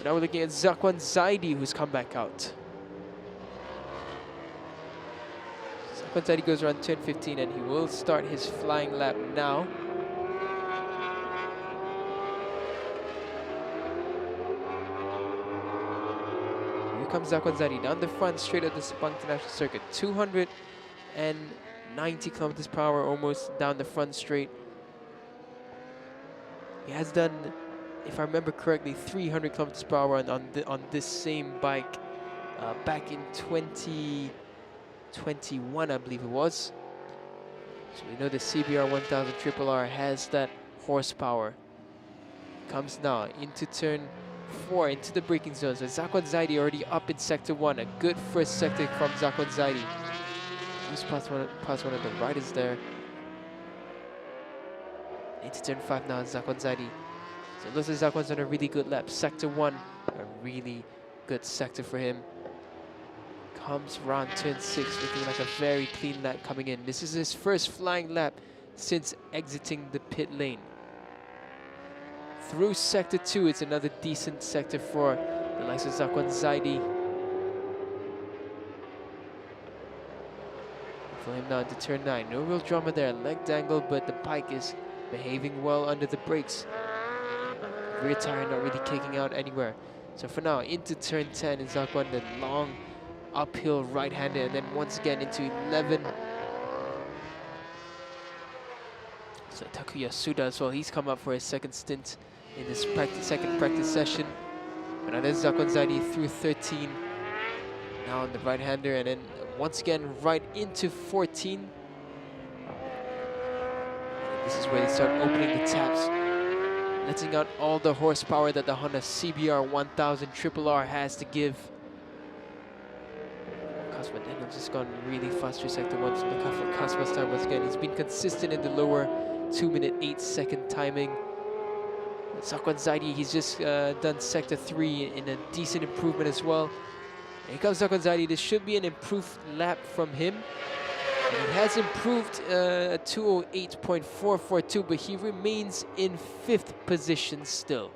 now we're looking at Zakwan Zaidi, who's come back out. Zakwan Zaidi goes around turn 15 and he will start his flying lap now. Comes Zakwan Zaidi down the front straight at the Sepang International Circuit. 290 kilometers per hour almost down the front straight. He has done, if I remember correctly, 300 kilometers per hour on this same bike back in 2021, I believe it was. So we know the CBR1000 RRR has that horsepower. Comes now into turn 4 into the braking zone. So Zakwan Zaidi already up in sector 1. A good first sector from Zakwan Zaidi. Just past one of the riders there. Into turn 5 now, Zakwan Zaidi. So it looks like Zakwan's on a really good lap. Sector 1, a really good sector for him. Comes around turn 6, looking like a very clean lap coming in. This is his first flying lap since exiting the pit lane. Through sector 2, it's another decent sector for the likes of Zakwan Zaidi. For him now into turn 9. No real drama there. Leg dangle, but the bike is behaving well under the brakes. Rear tire not really kicking out anywhere. So for now, into turn 10 in Zakwan, the long uphill right-hander, and then once again into 11. So Takuya Suda as well, he's come up for his second stint in this second practice session. But now there's Zakwan Zaidi through 13. Now on the right-hander, and then once again right into 14. And this is where they start opening the taps, letting out all the horsepower that the Honda CBR1000 RRR has to give. Kasma Daniel just gone really fast through sector 1. So look out for Kasma's time once again. He's been consistent in the lower 2-minute 8-second timing. Zakwan Zaidi, he's just done sector 3 in a decent improvement as well. And here comes Zakwan Zaidi. This should be an improved lap from him. And he has improved a 208.442, but he remains in 5th position still.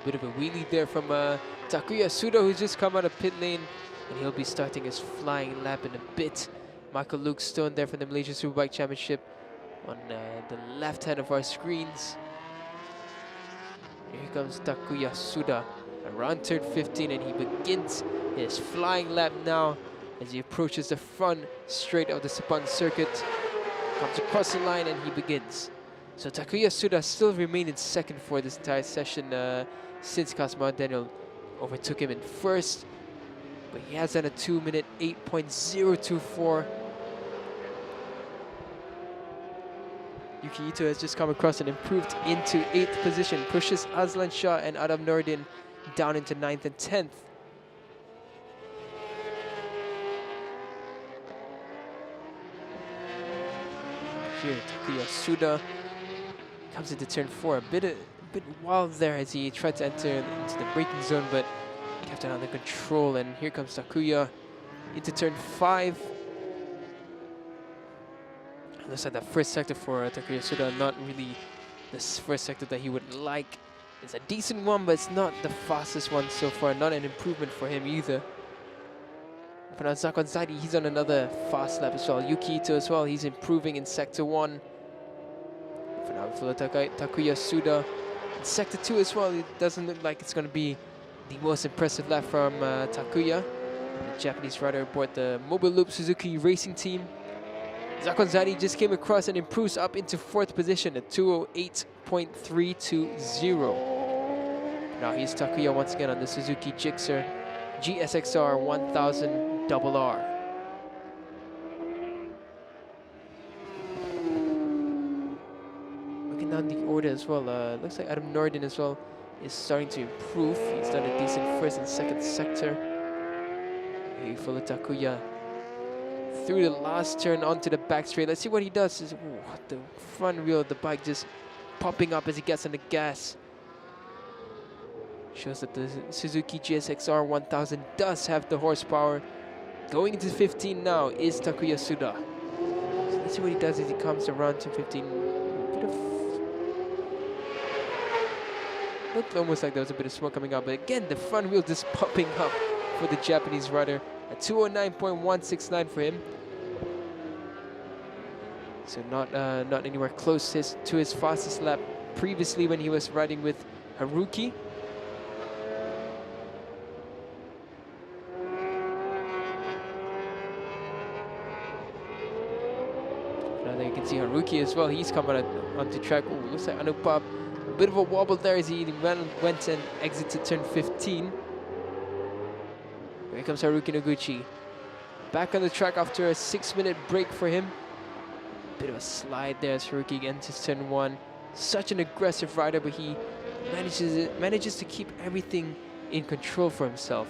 Bit of a wheelie there from Takuya Suda, who's just come out of pit lane, and he'll be starting his flying lap in a bit. Michael Luke Stone there from the Malaysia Superbike Championship on the left hand of our screens. Here comes Takuya Suda around turn 15, and he begins his flying lap now as he approaches the front straight of the Sepang circuit. Comes across the line and he begins. So Takuya Suda still remained in second for this entire session since Kasma Daniel overtook him in first. But he has done a 2-minute 8.024. Yuki Ito has just come across and improved into 8th position. Pushes Azlan Shah and Adam Nordin down into 9th and 10th. Here, Takuya Suda comes into turn 4. A bit wild there as he tried to enter into the braking zone, but kept it under control. And here comes Takuya into turn 5. Looks like that first sector for Takuya Suda, not really the first sector that he would like. It's a decent one, but it's not the fastest one so far. Not an improvement for him either. For now, Zakwan Zaidi, he's on another fast lap as well. Yuki Ito as well, he's improving in sector 1. For now, for Takuya Suda. In sector 2 as well, it doesn't look like it's going to be the most impressive lap from Takuya, the Japanese rider aboard the Mobile Loop Suzuki racing team. Zakwan Zaidi just came across and improves up into 4th position at 208.320. Now here's Takuya once again on the Suzuki Gixxer GSXR 1000 RR. aboard as well. Looks like Adam Norden as well is starting to improve. He's done a decent first and second sector. Hey, follow Takuya through the last turn onto the back straight. Let's see what he does. The front wheel of the bike just popping up as he gets on the gas. Shows that the Suzuki GSXR 1000 does have the horsepower. Going into 15 now is Takuya Suda. So let's see what he does as he comes around to 15. Looked almost like there was a bit of smoke coming out, but again, the front wheel just popping up for the Japanese rider at 209.169 for him. So not anywhere close to his fastest lap previously when he was riding with Haruki. Now there you can see Haruki as well. He's coming onto track. Ooh, looks like Anupap. A bit of a wobble there as he went and exited turn 15. Here comes Haruki Noguchi. Back on the track after a 6-minute break for him. Bit of a slide there as Haruki enters turn 1. Such an aggressive rider, but he manages to keep everything in control for himself.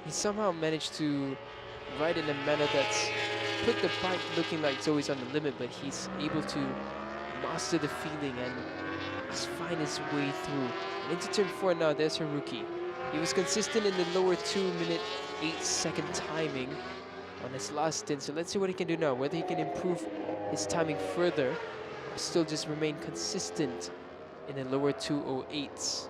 He somehow managed to ride in a manner that's put the bike looking like it's always on the limit, but he's able to master the feeling and just find his way through. And into turn 4 now, there's Haruki. He was consistent in the lower 2-minute 8-second timing on his last stint, so let's see what he can do now, whether he can improve his timing further or still just remain consistent in the lower 2:08s.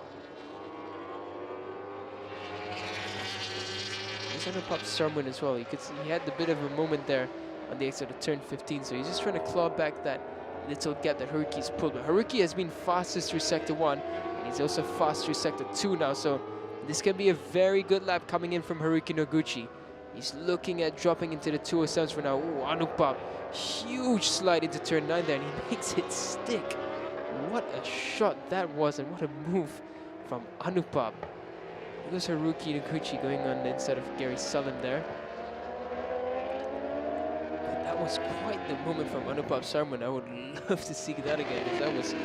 There's Anupap Sarmun as well. You could see he had a bit of a moment there on the exit of turn 15, so he's just trying to claw back that little gap that Haruki's pulled. But Haruki has been fastest through sector 1, and he's also fast through sector 2 now, so this can be a very good lap coming in from Haruki Noguchi. He's looking at dropping into the 207s for now. Ooh, Anupap, huge slide into turn 9 there, and he makes it stick. What a shot that was, and what a move from Anupap. It was Haruki Noguchi going on the inside of Gary Sullen there. But that was quite the moment from Anupap Sarmun. I would love to see that again, because that was an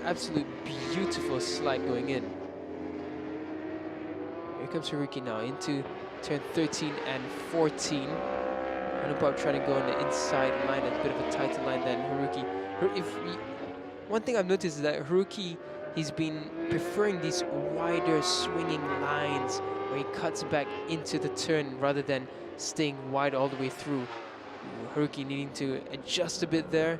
absolute beautiful slide going in. Here comes Haruki now into turn 13 and 14. Anupap trying to go on the inside line, a bit of a tighter line than Haruki. One thing I've noticed is that Haruki, he's been preferring these wider swinging lines where he cuts back into the turn rather than staying wide all the way through. Haruki needing to adjust a bit there.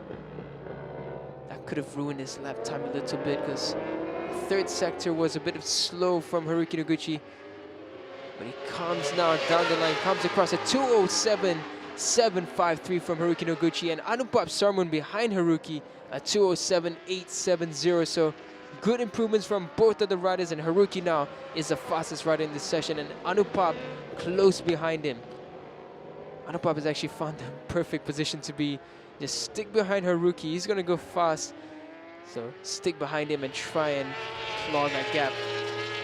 That could have ruined his lap time a little bit, because the third sector was a bit of slow from Haruki Noguchi. But he comes now down the line, comes across a 207.753 from Haruki Noguchi, and Anupap Sarmun behind Haruki at 207.870. So good improvements from both of the riders, and Haruki now is the fastest rider in this session, and Anupap close behind him. Anupap has actually found the perfect position to be. Just stick behind Haruki. He's going to go fast. So stick behind him and try and claw that gap.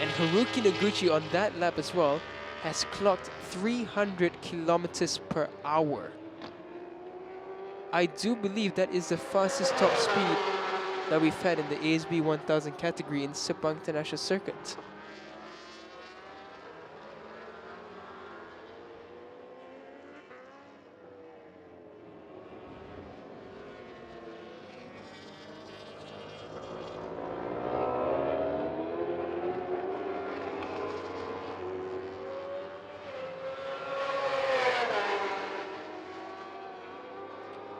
And Haruki Noguchi on that lap as well has clocked 300 kilometers per hour. I do believe that is the fastest top speed that we've had in the ASB1000 category in Sepang International Circuit.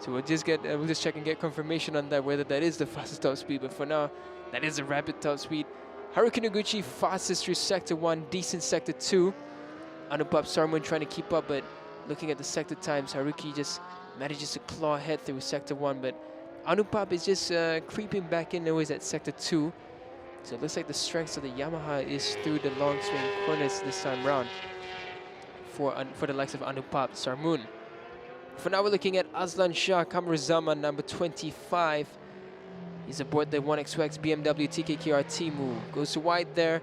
So we'll just check and get confirmation on that, whether that is the fastest top speed. But for now, that is a rapid top speed. Haruki Noguchi fastest through sector 1, decent sector 2. Anupap Sarmun trying to keep up, but looking at the sector times, Haruki just manages to claw ahead through sector 1. But Anupap is just creeping back in always at sector 2. So it looks like the strength of the Yamaha is through the long swing corners this time round for the likes of Anupap Sarmun. For now, we're looking at Aslan Shah Kamarazama, number 25. He's aboard the 1XX BMW TKKR Timu. Goes wide there.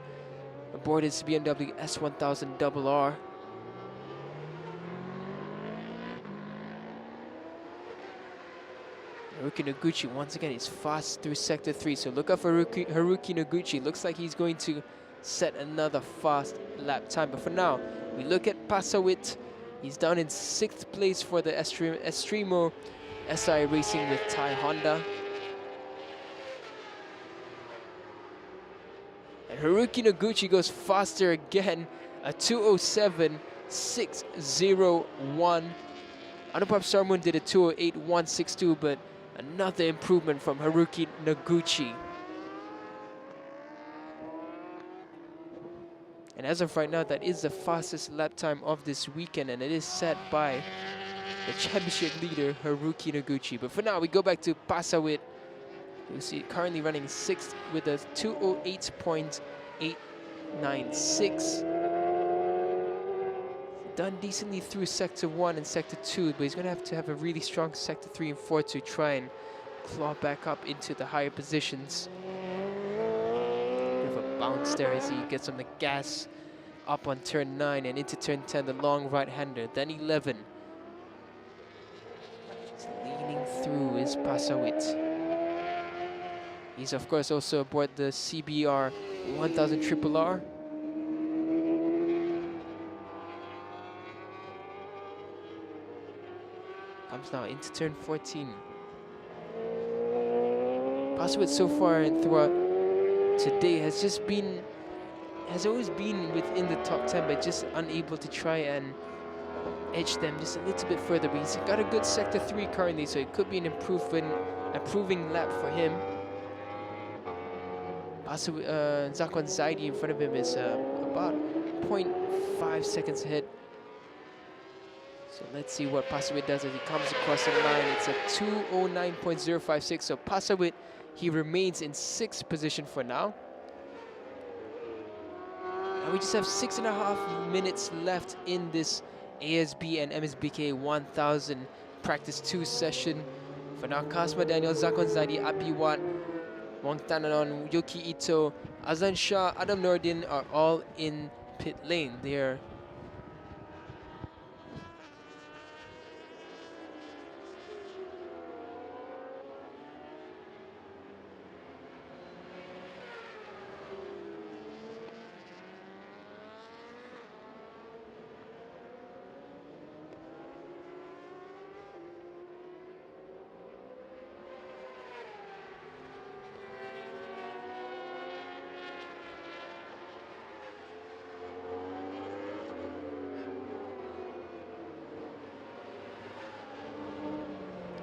Aboard his BMW S1000 RR. Haruki Noguchi, once again, is fast through Sector 3. So look out for Haruki Noguchi. Looks like he's going to set another fast lap time. But for now, we look at Pasawit. He's down in 6th place for the Estremo SI Racing with Thai Honda. And Haruki Noguchi goes faster again, a 2:07.601. Anupam Sarmun did a 2:08.162, but another improvement from Haruki Noguchi. And as of right now, that is the fastest lap time of this weekend, and it is set by the championship leader, Haruki Noguchi. But for now, we go back to Pasawit, who's currently running 6th with a 2:08.896. Done decently through Sector 1 and Sector 2, but he's going to have a really strong Sector 3 and 4 to try and claw back up into the higher positions. Bit of a bounce there as he gets on the gas up on turn 9 and into turn 10, the long right-hander. Then 11. He's leaning through is Pasawit. He's of course also aboard the CBR 1000 RRR. Comes now into turn 14. Pasawit so far and throughout today has always been within the top 10, but just unable to try and edge them just a little bit further. But he's got a good Sector 3 currently, so it could be an improving lap for him. Pasawit, Zakwan Zaidi in front of him is about 0.5 seconds ahead. So let's see what Pasawit does as he comes across the line. It's a 2:09.056. So Pasawit, he remains in 6th position for now. And we just have 6.5 minutes left in this ASB and MSBK 1000 Practice 2 session. For now, Kasma Daniel, Zakwan Zaidi, Abiwat, Wong Tananon, Yuki Ito, Azan Shah, Adam Nordin are all in pit lane. They're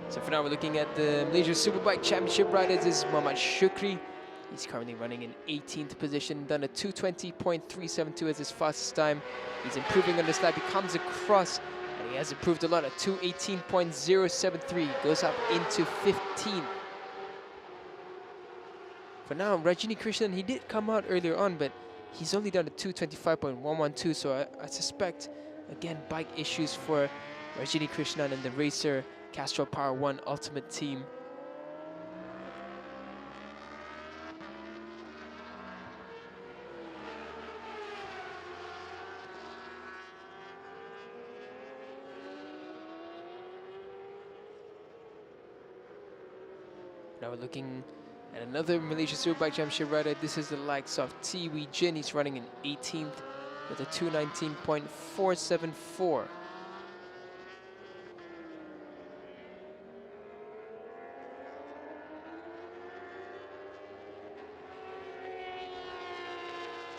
So for now, we're looking at the Malaysia Superbike Championship riders. This is Muhammad Shukri. He's currently running in 18th position, done a 2:20.372 as his fastest time. He's improving on this lap. He comes across, and he has improved a lot, a 2:18.073. Goes up into 15th. For now, Rajini Krishnan, he did come out earlier on, but he's only done a 2:25.112, so I suspect, again, bike issues for Rajini Krishnan and the racer Castrol Power One Ultimate Team. Now we're looking at another Malaysia Superbike Championship rider. This is the likes of Tiwi Jin. He's running in 18th with a 2:19.474.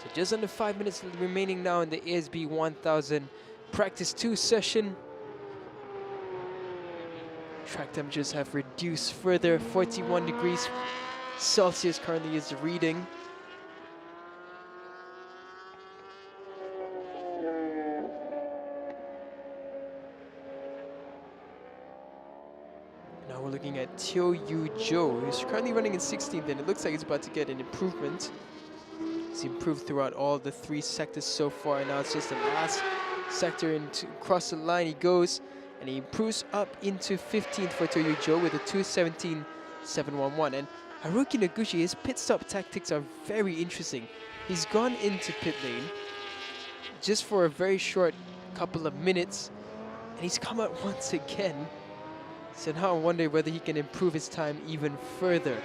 So just under 5 minutes remaining now in the ASB 1000 Practice 2 session. Track temperatures have reduced further. 41 degrees Celsius currently is the reading. Now we're looking at Teo Yu Jo, who's currently running in 16th, and it looks like he's about to get an improvement. He's improved throughout all the 3 sectors so far, and now it's just the last sector, and across the line he goes, and he improves up into 15th for Teo Yu Jo with a 2:17.711. And Haruki Noguchi, his pit stop tactics are very interesting. He's gone into pit lane just for a very short couple of minutes, and he's come out once again. So now I wonder whether he can improve his time even further.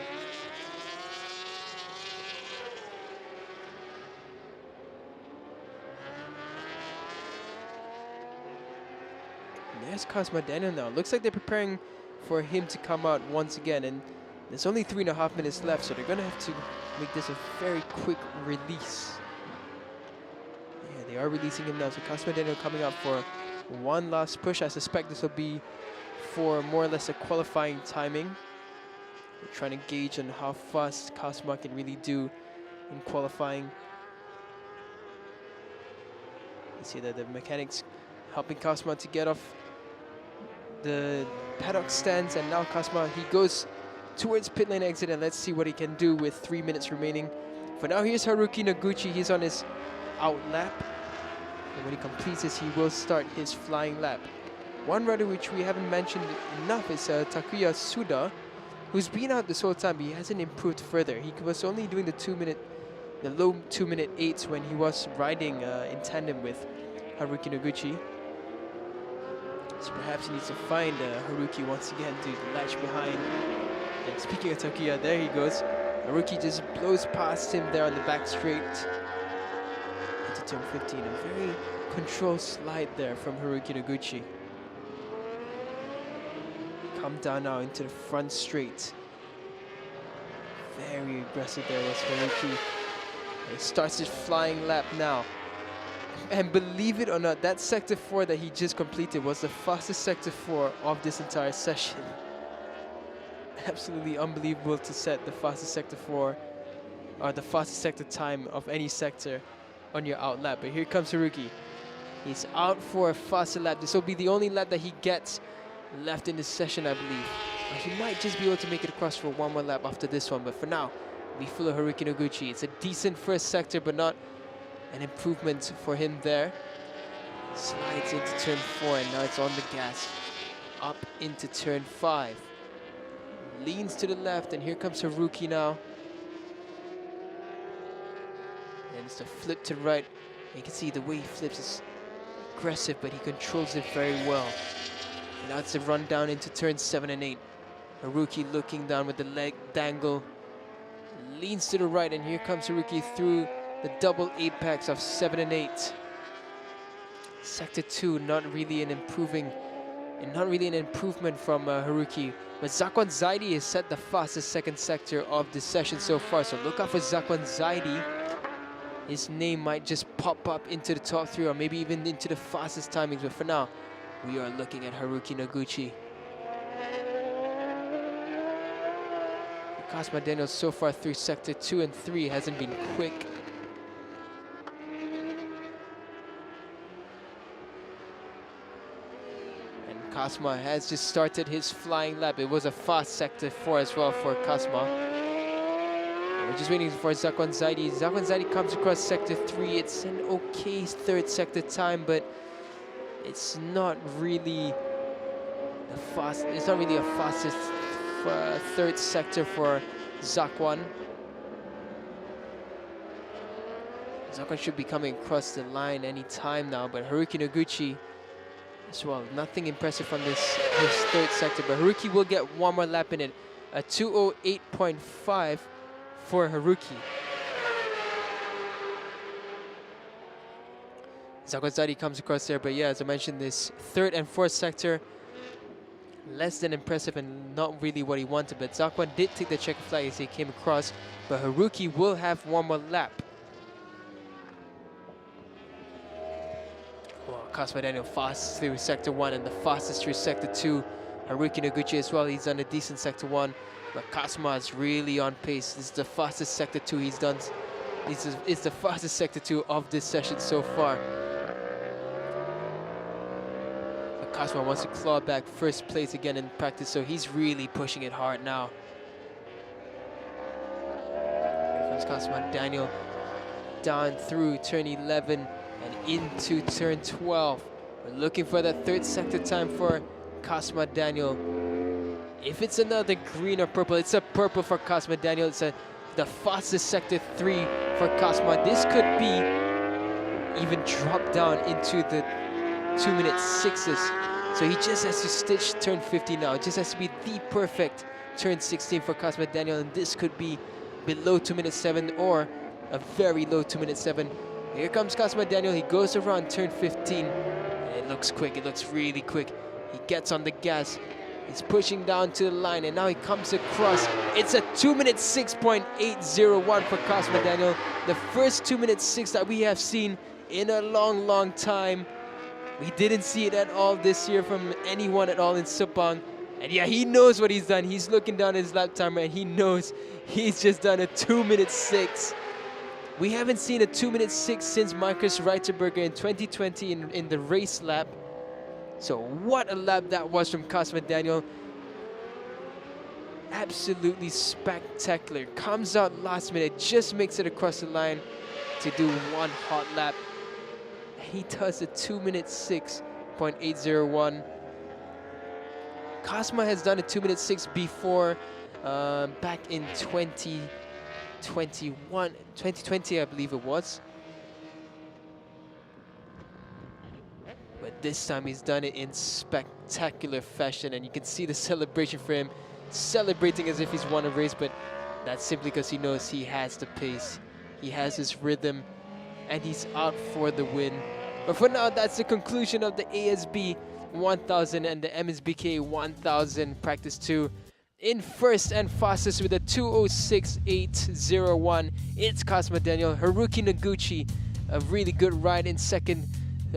And there's Cosmo Daniel now. Looks like they're preparing for him to come out once again, and there's only 3.5 minutes left, so they're gonna have to make this a very quick release. Yeah, they are releasing him now, so Cosmo Daniel coming out for one last push. I suspect this will be for more or less a qualifying timing. We're trying to gauge on how fast Cosmo can really do in qualifying. You see that the mechanics helping Cosmo to get off the paddock stands, and now Cosmo, he goes towards pit lane exit, and let's see what he can do with 3 minutes remaining. For now, here's Haruki Noguchi. He's on his out lap, and when he completes this, he will start his flying lap. One rider which we haven't mentioned enough is Takuya Suda, who's been out this whole time, but he hasn't improved further. He was only doing the low 2-minute 8s when he was riding in tandem with Haruki Noguchi. So perhaps he needs to find Haruki once again to latch behind. And speaking of Takuya, there he goes. Haruki just blows past him there on the back straight into turn 15. A very controlled slide there from Haruki Noguchi. Come down now into the front straight. Very aggressive there was Haruki. He starts his flying lap now. And believe it or not, that sector 4 that he just completed was the fastest sector 4 of this entire session. Absolutely unbelievable to set the fastest sector 4 or the fastest sector time of any sector on your out lap. But here comes Haruki. He's out for a faster lap. This will be the only lap that he gets left in this session, I believe. He might just be able to make it across for one more lap after this one, but for now, we follow Haruki Noguchi. It's a decent first sector, but not an improvement for him there. Slides into turn 4, and now it's on the gas. Up into turn 5. Leans to the left, and here comes Haruki now. And it's a flip to right. You can see the way he flips is aggressive, but he controls it very well. And now it's a run down into turn 7 and 8. Haruki looking down with the leg dangle. Leans to the right, and here comes Haruki through the double apex of 7 and 8. Sector 2, not really an improvement from Haruki. But Zakwan Zaidi has set the fastest second sector of this session so far. So look out for Zakwan Zaidi. His name might just pop up into the top 3 or maybe even into the fastest timings. But for now, we are looking at Haruki Noguchi. Cosmo Daniel so far through sector 2 and 3 hasn't been quick. And Cosmo has just started his flying lap. It was a fast sector 4 as well for Cosmo. We're just waiting for Zakwan Zaidi. Zakwan Zaidi comes across sector 3. It's an okay third sector time, but it's not really the fast. It's not really a fastest third sector for Zakwan. Zakwan should be coming across the line any time now, but Haruki Noguchi as well. Nothing impressive from his third sector, but Haruki will get one more lap in it. A 2:08.5 for Haruki. Zakwan Zaidi comes across there, but yeah, as I mentioned, this third and fourth sector, less than impressive and not really what he wanted, but Zakwan did take the checker flag as he came across, but Haruki will have one more lap. Well, Cosmo Daniel fast through sector 1 and the fastest through sector 2. Haruki Noguchi as well, he's done a decent sector 1, but Cosmo is really on pace. This is the fastest sector 2 he's done. This is the fastest sector 2 of this session so far. Cosmo wants to claw back first place again in practice, so he's really pushing it hard now. Here comes Cosmo Daniel down through turn 11 and into turn 12. We're looking for that third sector time for Cosmo Daniel. If it's another green or purple, it's a purple for Cosmo Daniel. It's the fastest sector 3 for Cosmo. This could be even dropped down into the 2-minute 6s So he just has to stitch turn 50 now. It just has to be the perfect turn 16 for Cosmo Daniel, and this could be below 2 minutes 7 or a very low 2 minutes 7. Here comes Cosmo Daniel. He goes around turn 15, and it looks quick. It looks really quick. He gets on the gas. He's pushing down to the line, and now he comes across. It's a 2 minutes 6.801 for Cosmo Daniel. The first 2 minutes 6 that we have seen in a long, long time. We didn't see it at all this year from anyone at all in Sepang. And yeah, he knows what he's done. He's looking down at his lap timer and he knows he's just done a 2 minutes 6. We haven't seen a 2 minutes 6 since Marcus Reiterberger in 2020 in the race lap. So what a lap that was from Cosmo Daniel. Absolutely spectacular. Comes out last minute, just makes it across the line to do one hot lap. He does a 2 minutes 6.801. Cosmo has done a 2 minutes 6 before, back in 2020 I believe it was. But this time he's done it in spectacular fashion, and you can see the celebration for him, celebrating as if he's won a race, but that's simply because he knows he has the pace, he has his rhythm, and he's out for the win. But for now, that's the conclusion of the ASB 1000 and the MSBK 1000 Practice 2. In first and fastest with a 2:06.801, it's Cosmo Daniel. Haruki Noguchi, a really good ride in second.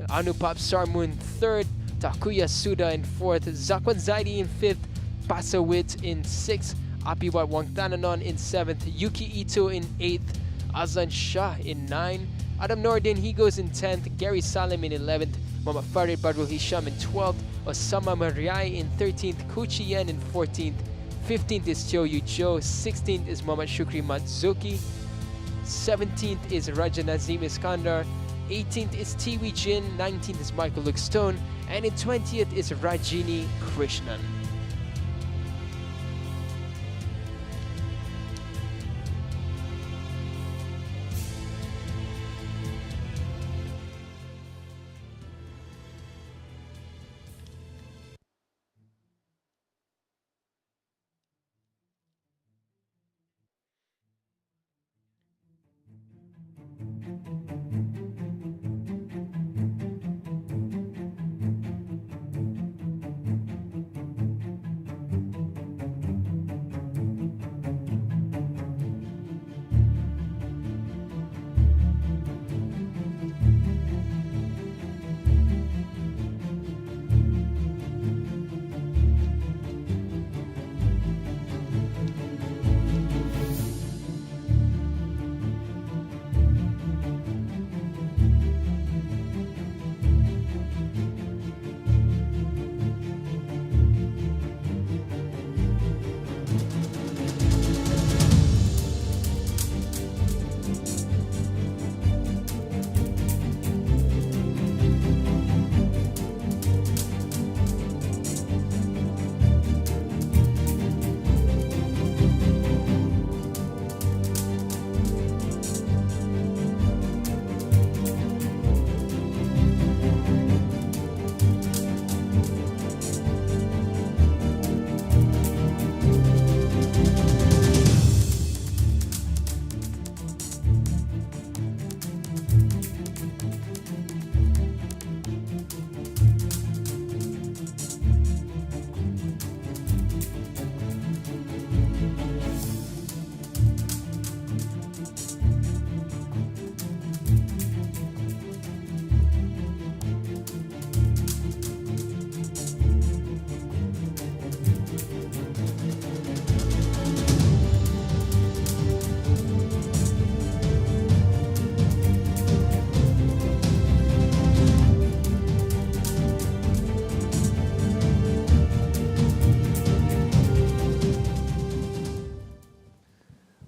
Anupap Sarmun third. Takuya Suda in fourth. Zakwan Zaidi in fifth. Pasawit in sixth. Apiwat Wangtananon in seventh. Yuki Ito in eighth. Azlan Shah in ninth. Adam Nordin, he goes in 10th. Gary Salim in 11th. Muhammad Farid Badrul Hisham in 12th. Osama Mariai in 13th. Kuchi Yen in 14th. 15th is Chio Yu Cho. 16th is Muhammad Shukri Matsuki. 17th is Raja Nazim Iskandar. 18th is Tiwi Jin. 19th is Michael Luke Stone. And in 20th is Rajini Krishnan.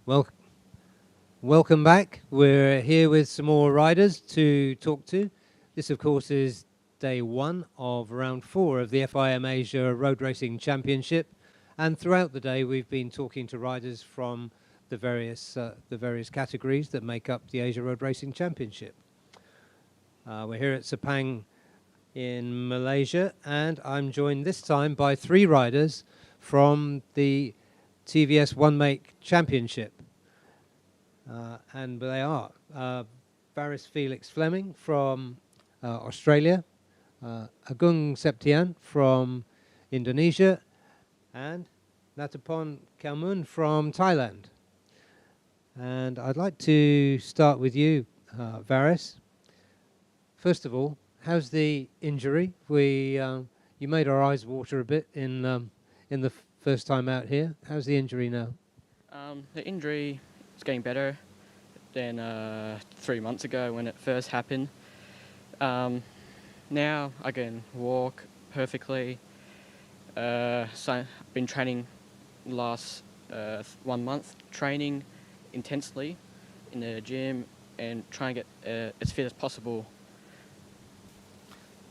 Well, welcome back. We're here with some more riders to talk to. This, of course, is day one of round 4 of the FIM Asia Road Racing Championship. And throughout the day, we've been talking to riders from the various categories that make up the Asia Road Racing Championship. We're here at Sepang in Malaysia, and I'm joined this time by 3 riders from the TVS One Make Championship. And they are Varis Felix Fleming from Australia, Agung Septian from Indonesia, and Natapon Kalmun from Thailand. And I'd like to start with you, Varis. First of all, how's the injury? You made our eyes water a bit in the first time out here. How's the injury now? The injury is getting better than 3 months ago when it first happened. Now I can walk perfectly. So I've been training the last 1 month, training intensely in the gym and trying to get as fit as possible.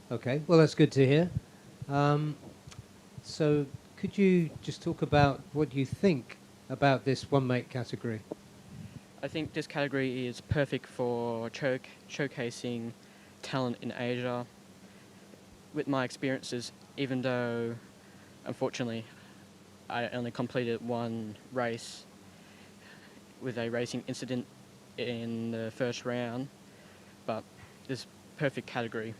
Okay, well that's good to hear. So could you just talk about what you think about this One Make category? I think this category is perfect for showcasing talent in Asia. With my experiences, even though unfortunately I only completed 1 race with a racing incident in the first round, but this perfect category.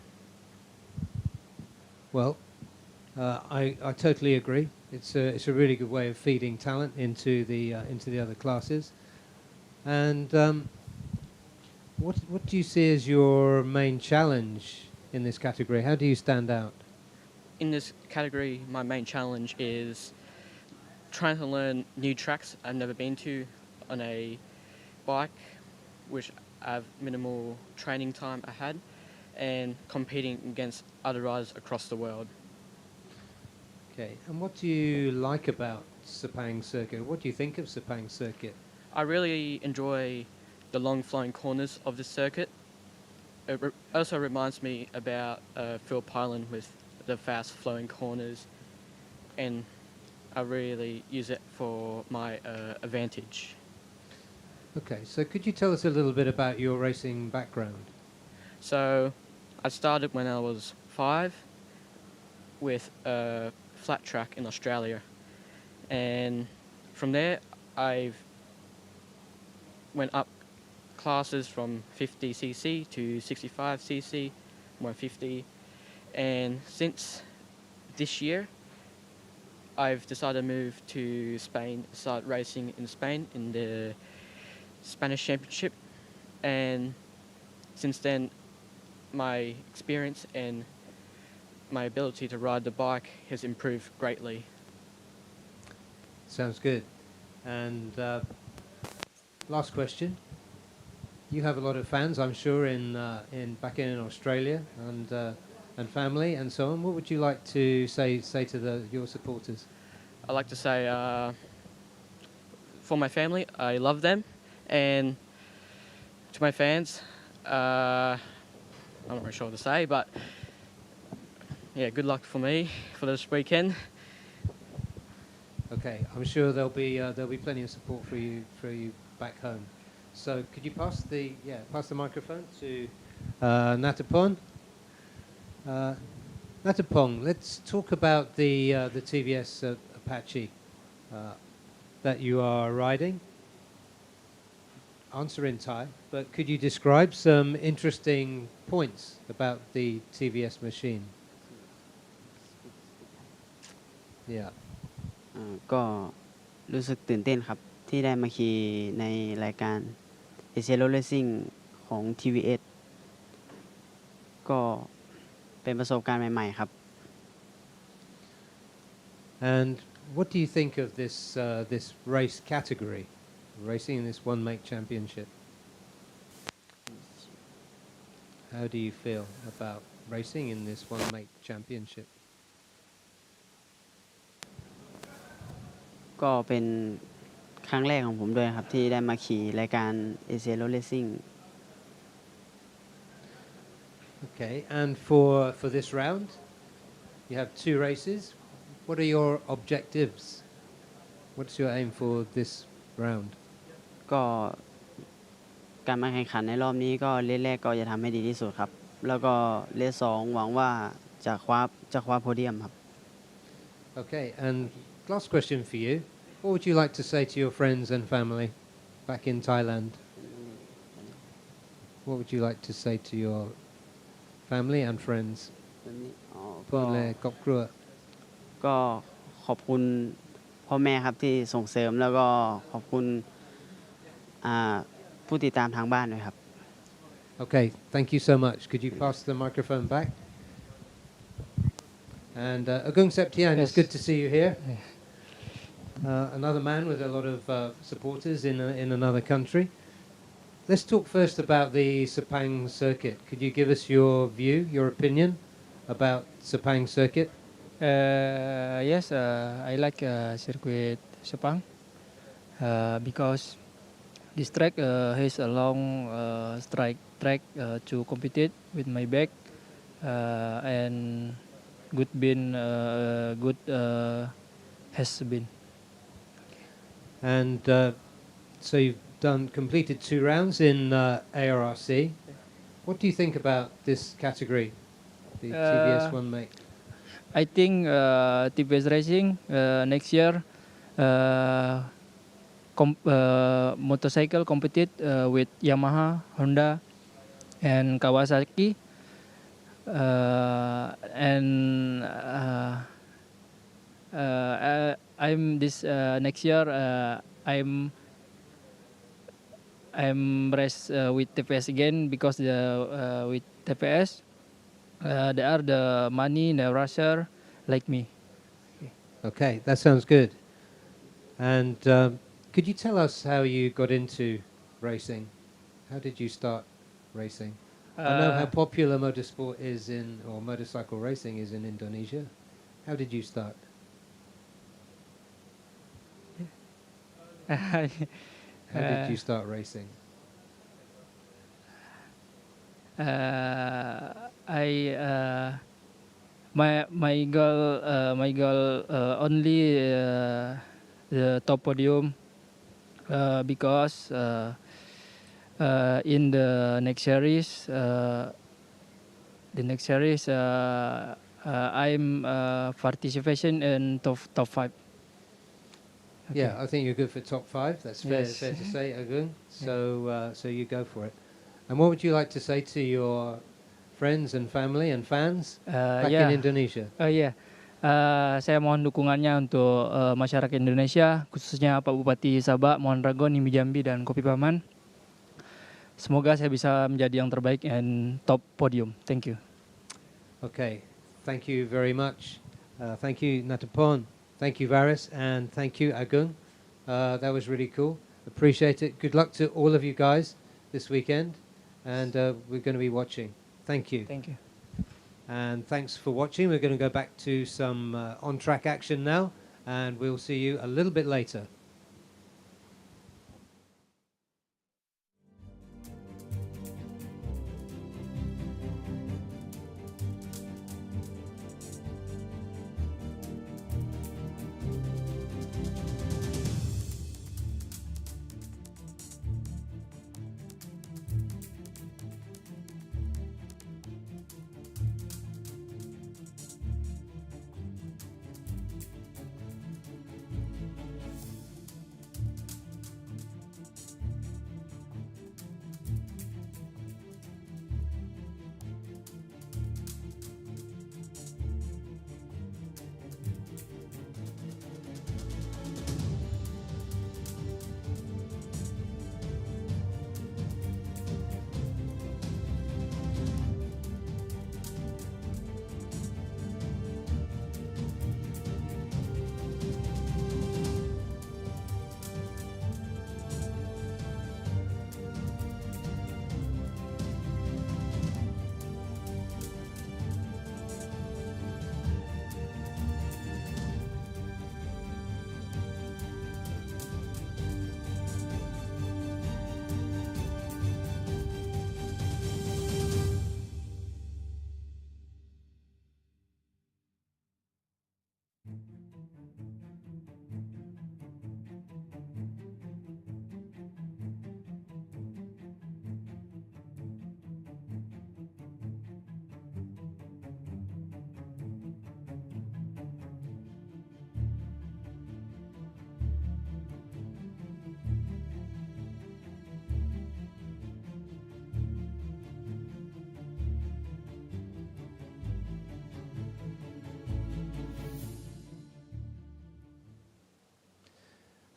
Well, I totally agree. It's a really good way of feeding talent into the other classes. And what do you see as your main challenge in this category? How do you stand out? In this category, my main challenge is trying to learn new tracks I've never been to on a bike, which I have minimal training time ahead, and competing against other riders across the world. Okay, and what do you like about Sepang circuit? What do you think of Sepang circuit? I really enjoy the long flowing corners of this circuit. It also reminds me about Phillip Island with the fast flowing corners, and I really use it for my advantage. Okay, so could you tell us a little bit about your racing background? So I started when I was 5 with a flat track in Australia, and from there I've went up classes from 50cc to 65cc, 150, and since this year I've decided to move to Spain, start racing in Spain in the Spanish Championship, and since then my experience and my ability to ride the bike has improved greatly. Sounds good. And last question. You have a lot of fans, I'm sure, back in Australia and family and so on. What would you like to say to your supporters? I like to say for my family, I love them, and to my fans, I'm not really sure what to say, but yeah, good luck for me for this weekend. Okay, I'm sure there'll be plenty of support for you back home. So could you pass the microphone to Natapon? Natapon, let's talk about the TVS Apache that you are riding. Answer in Thai, but could you describe some interesting points about the TVS machine? Yeah. ก็รู้สึกตื่นเต้นครับที่ได้มาขี่ในรายการ SS600 Racing ของ TVS ก็เป็นประสบการณ์ใหม่ๆครับ And what do you think of this race category, racing in this One Make Championship? How do you feel about racing in this One Make Championship? ก็เป็นครั้งแรกของผมด้วยครับที่ได้มาขี่รายการ SS600 Racing. Okay, and for this round, you have 2 races. What are your objectives? What's your aim for this round? ก็การมาแข่งขันในรอบนี้ก็เลสแรกก็จะทำให้ดีที่สุดครับ แล้วก็เลส2หวังว่าจะคว้าโพเดียมครับ Okay, and last question for you. What would you like to say to your friends and family back in Thailand? What would you like to say to your family and friends? พูดเลยครอบครัว ก็ขอบคุณพ่อแม่ครับที่ส่งเสริมแล้วก็ขอบคุณผู้ติดตามทางบ้านด้วยครับ Okay, thank you so much. Could you pass the microphone back? And Agung Septian, it's good to see you here. Another man with a lot of supporters in another country. Let's talk first about the Sepang circuit. Could you give us your view, your opinion about Sepang circuit? Yes, I like circuit Sepang because this track has a long strike track to compete with my bike and good has been. And so you've completed 2 rounds in ARRC. What do you think about this category, the TVS one mate? I think TVS Racing next year motorcycle compete with Yamaha, Honda, and Kawasaki, and I'm this next year I'm race with TPS again because with TPS there are the money, the rusher like me. Okay, that sounds good. And could you tell us how you got into racing? How did you start racing? I know how popular motorsport is or motorcycle racing is in Indonesia. How did you start? How did you start racing? My goal only the top podium because in the next series I'm participation in top 5. Okay. Yeah, I think you're good for top 5. That's fair, Yes. fair to say, Agung. So you go for it. And what would you like to say to your friends and family and fans back in Indonesia? Saya mohon dukungannya untuk masyarakat Indonesia, khususnya Pak Bupati Sabak, Mohon Ragon, Imbi Jambi, dan Kopi Paman. Semoga saya bisa menjadi yang terbaik and top podium. Thank you. Okay, thank you very much. Thank you, Natapon. Thank you, Varis, and thank you, Agung. That was really cool. Appreciate it. Good luck to all of you guys this weekend, and we're going to be watching. Thank you. Thank you. And thanks for watching. We're going to go back to some on-track action now, and we'll see you a little bit later.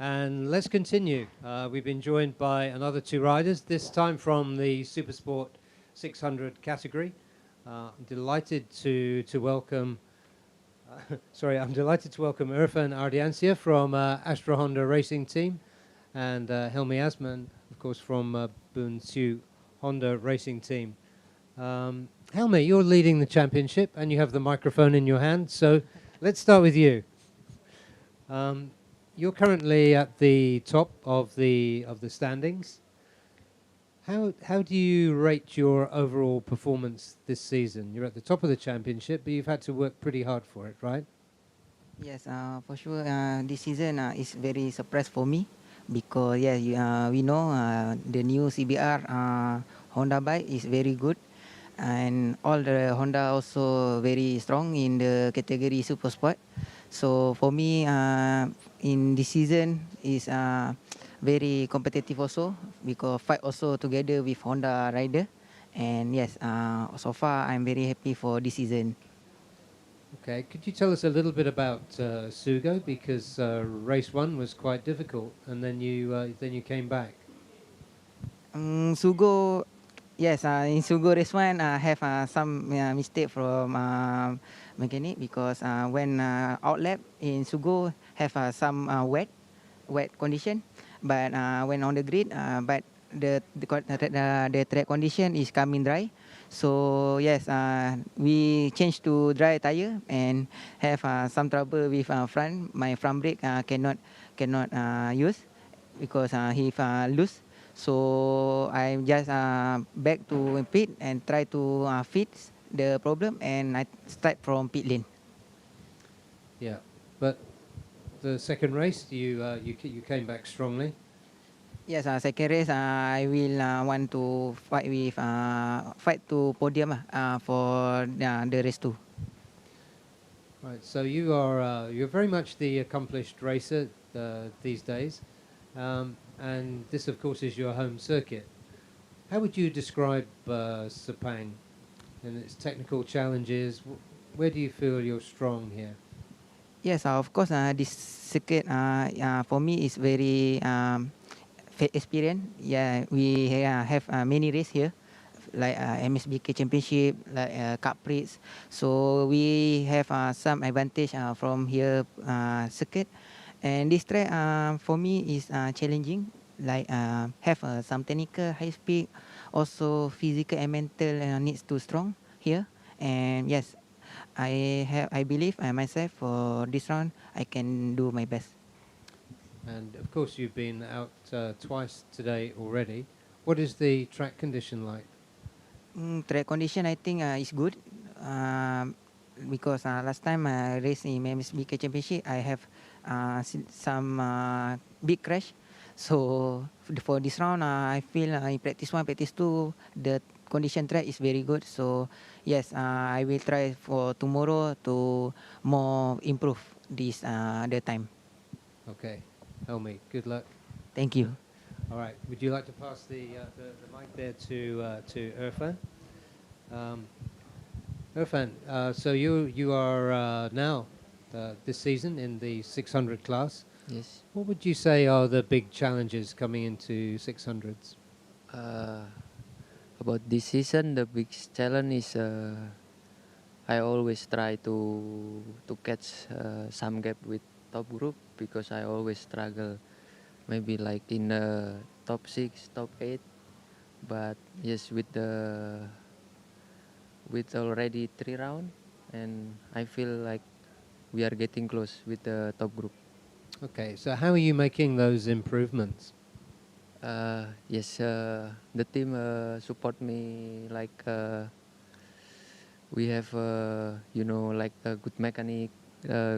And let's continue. We've been joined by another two riders, this time from the Supersport 600 category. I'm delighted to welcome. I'm delighted to welcome Irfan Ardiancia from Astra Honda Racing Team, and Helmi Asman, of course, from Bunsu Honda Racing Team. Helmi, you're leading the championship, and you have the microphone in your hand. So let's start with you. You're currently at the top of the standings. How do you rate your overall performance this season? You're at the top of the championship, but you've had to work pretty hard for it, right? Yes, for sure. This season is very surprise for me because we know the new CBR Honda bike is very good, and all the Honda also very strong in the category Super Sport. So for me, in this season is very competitive also because fight also together with Honda rider, and yes, so far I'm very happy for this season. Okay, could you tell us a little bit about Sugo, because race one was quite difficult, and then you came back. Sugo, yes, in Sugo race one, I have some mistake from mechanic because when out lap in Sugo have some wet condition, but when on the grid, but the track condition is coming dry. So yes, we changed to dry tire and have some trouble with front. My front brake cannot use because he loose. So I just back to pit and try to fix the problem, and I start from pit lane. Yeah, but the second race, you came back strongly. Yes, second race I will want to fight to podium for the race 2. Right, so you're very much the accomplished racer these days, and this, of course, is your home circuit. How would you describe Sepang and its technical challenges? Where do you feel you're strong here? Yes, of course, this circuit for me is very experience. Yeah, we have many races here, like MSBK Championship, like Cup Prix. So we have some advantage from here circuit. And this track for me is challenging, like have some technical, high speed, also physical and mental needs to strong here. And yes, I believe myself for this round I can do my best. And of course, you've been out twice today already. What is the track condition like? Track condition I think is good because last time I raced in MSBK Championship, I have some big crash. So for this round, I feel in practice 1, practice 2, the condition track is very good. So yes, I will try for tomorrow to more improve this the time. Okay, Helmi, good luck. Thank you. All right, would you like to pass the mic there to Irfan? Irfan, so you are now this season in the 600 class. Yes. What would you say are the big challenges coming into 600s? About this season, the biggest challenge is I always try to catch some gap with top group because I always struggle, maybe like in the top 6, top 8. But yes, with already 3 rounds, and I feel like we are getting close with the top group. Okay, so how are you making those improvements? Yes, the team support me, like we have like a good mechanic,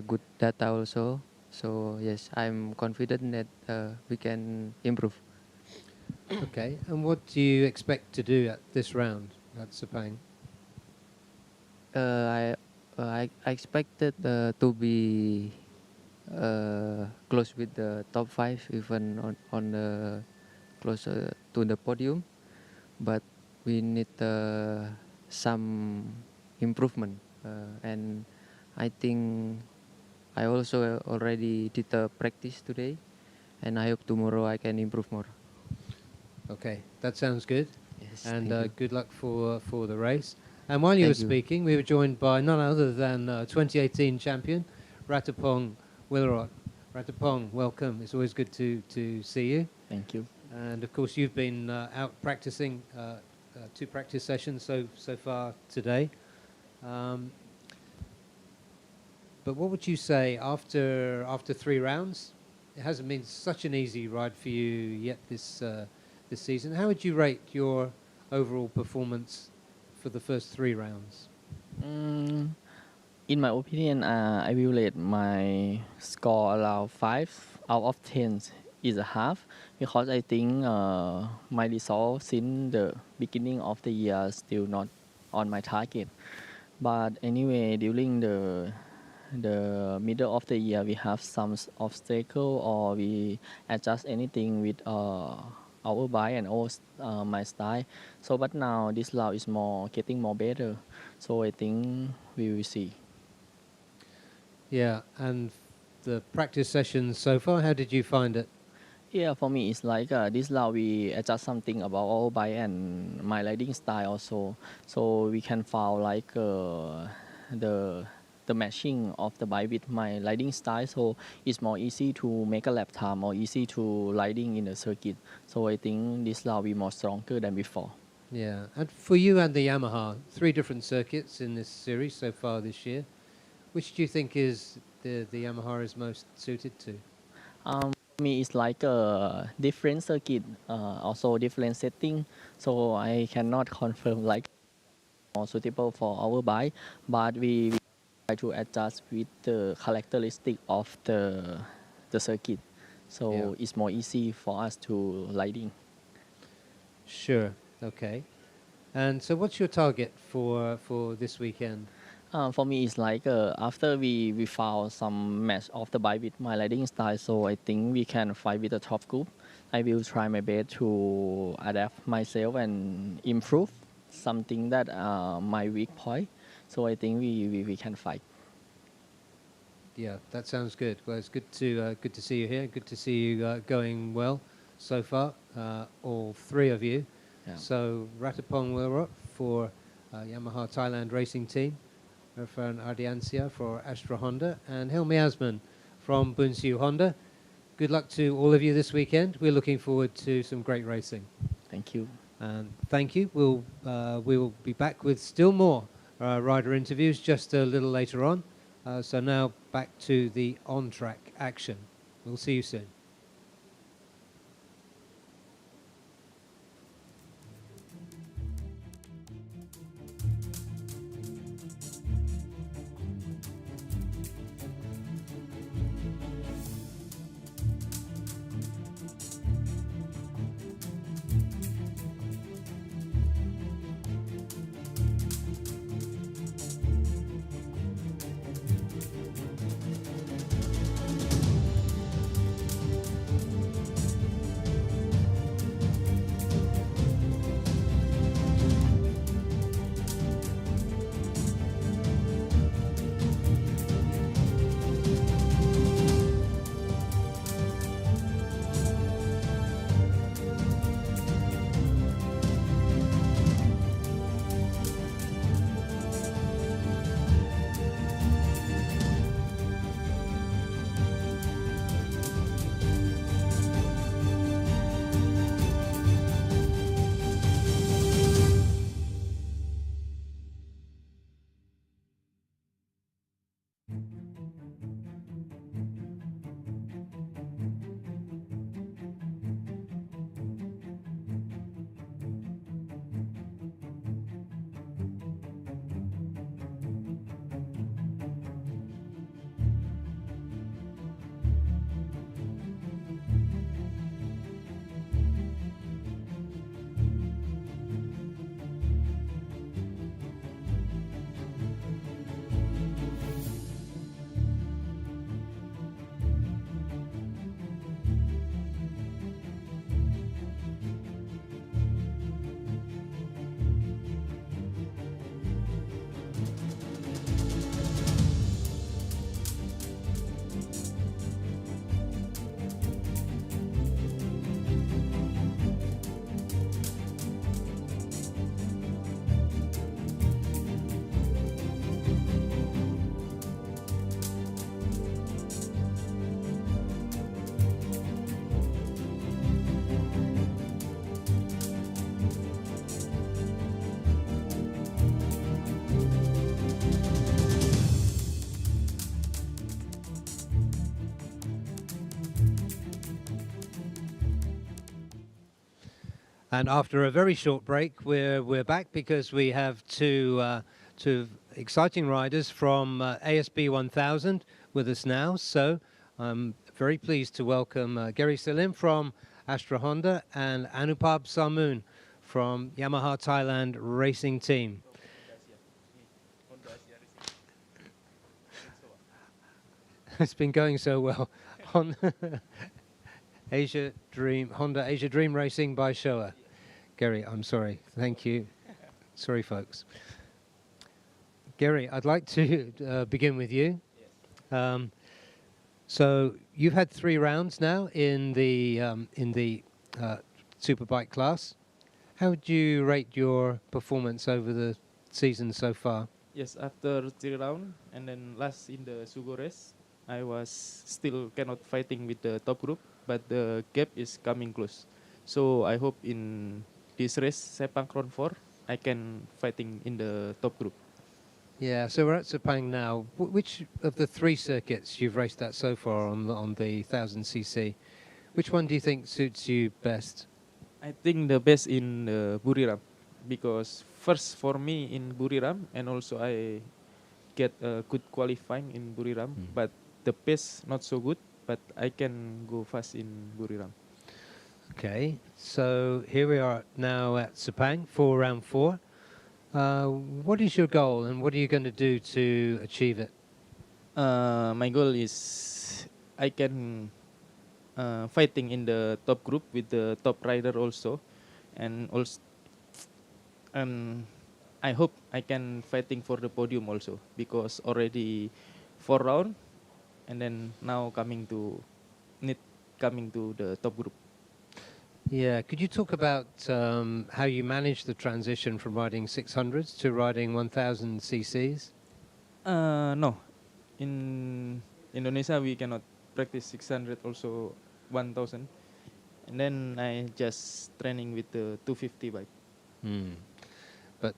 good data also. So yes, I'm confident that we can improve. Okay, and what do you expect to do at this round at Sepang? I expected to be close with the top 5, even on the closer to the podium, but we need some improvement, and I think I also already did a practice today, and I hope tomorrow I can improve more. Okay, that sounds good. Yes, And thank you. good luck for the race. And while you were Thank you. speaking, we were joined by none other than 2018 champion Ratapong Wilrot. Ratapong, welcome. It's always good to see you. Thank you. And of course, you've been out practicing 2 practice sessions so far today. But what would you say after 3 rounds? It hasn't been such an easy ride for you yet this season. How would you rate your overall performance for the first 3 rounds? In my opinion, I will rate my score around 5 out of 10 is a half, because I think my result since the beginning of the year still not on my target. But anyway, during the middle of the year, we have some obstacle or we adjust anything with our bike and also my style. So but now this round is getting more better. So I think we will see. Yeah, and the practice sessions so far, how did you find it? Yeah, for me it's like this round we adjust something about our bike and my riding style also. So we can find like the matching of the bike with my riding style, so it's more easy to make a lap time or easy to riding in the circuit. So I think this round will be more stronger than before. Yeah, and for you and the Yamaha, 3 different circuits in this series so far this year. Which do you think is the Yamaha is most suited to? For me it's like a different circuit, also different setting. So I cannot confirm like more suitable for our bike, but we try to adjust with the characteristic of the circuit, so Yeah. it's more easy for us to riding. Sure. Okay. And so, what's your target for this weekend? For me, it's like after we found some match of the bike with my riding style, so I think we can fight with the top group. I will try my best to adapt myself and improve something that my weak point. So I think we can fight. Yeah, that sounds good. Well, it's good to see you here. Good to see you going well so far, all 3 of you. Yeah. So Ratapong Wilrot for Yamaha Thailand Racing Team, Irfan Ardiancia for Astra Honda, and Helmi Asman from Bunsiu Honda. Good luck to all of you this weekend. We're looking forward to some great racing. Thank you. And thank you. We will be back with still more rider interviews just a little later on. So now back to the on-track action. We'll see you soon. And after a very short break, we're back because we have two exciting riders from ASB1000 with us now. So I'm very pleased to welcome Gary Salim from Astra Honda and Anupab Sarmoon from Yamaha Thailand Racing Team. It's been going so well on Honda Asia Dream Racing by Showa. Gary, I'm sorry. Thank you. Sorry, folks. Gary, I'd like to begin with you. So you've had 3 rounds now in the Superbike class. How would you rate your performance over the season so far? Yes, after 3 rounds and then last in the Sugo race, I was still cannot fighting with the top group, but the gap is coming close. So I hope in this race, Sepang round 4, I can fighting in the top group. Yeah, so we're at Sepang now. Which of the 3 circuits you've raced at so far on the 1000cc, which one do you think suits you best? I think the best in Buriram, because first for me in Buriram, and also I get a good qualifying in Buriram, but the pace not so good, but I can go fast in Buriram. Okay, so here we are now at Sepang for round 4. What is your goal and what are you going to do to achieve it? My goal is I can fighting in the top group with the top rider also, and also I hope I can fighting for the podium also, because already 4 round and then now coming to the top group. Yeah, could you talk about how you manage the transition from riding 600s to riding 1000 cc's? No, in Indonesia we cannot practice 600 also 1000, and then I just training with the 250 bike. But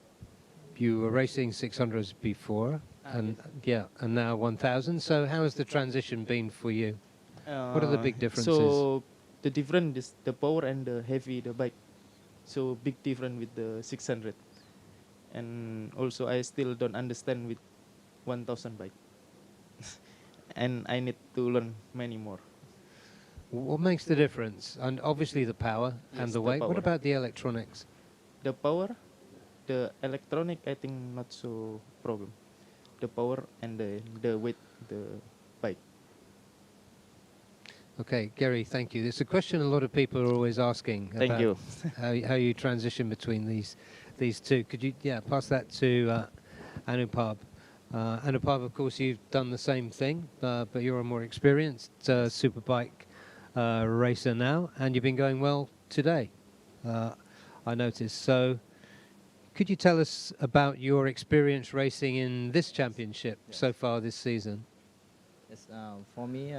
you were racing 600s before, and yes. and now 1000. So how has the transition been for you? What are the big differences? So the difference is the power and the heavy the bike. So big difference with the 600, and also I still don't understand with 1000 bike, and I need to learn many more. What makes the difference? And obviously the power and Yes, the the weight. What power. about the electronics? The power, the electronic, I think not so problem. The power and the weight, the bike. Okay, Gary, thank you. It's a question a lot of people are always asking. Thank about you. how you transition between these two. Could you pass that to Anupab? Anupab, of course, you've done the same thing, but you're a more experienced Superbike racer now, and you've been going well today, I noticed. So could you tell us about your experience racing in this championship so far this season? Yes, for me,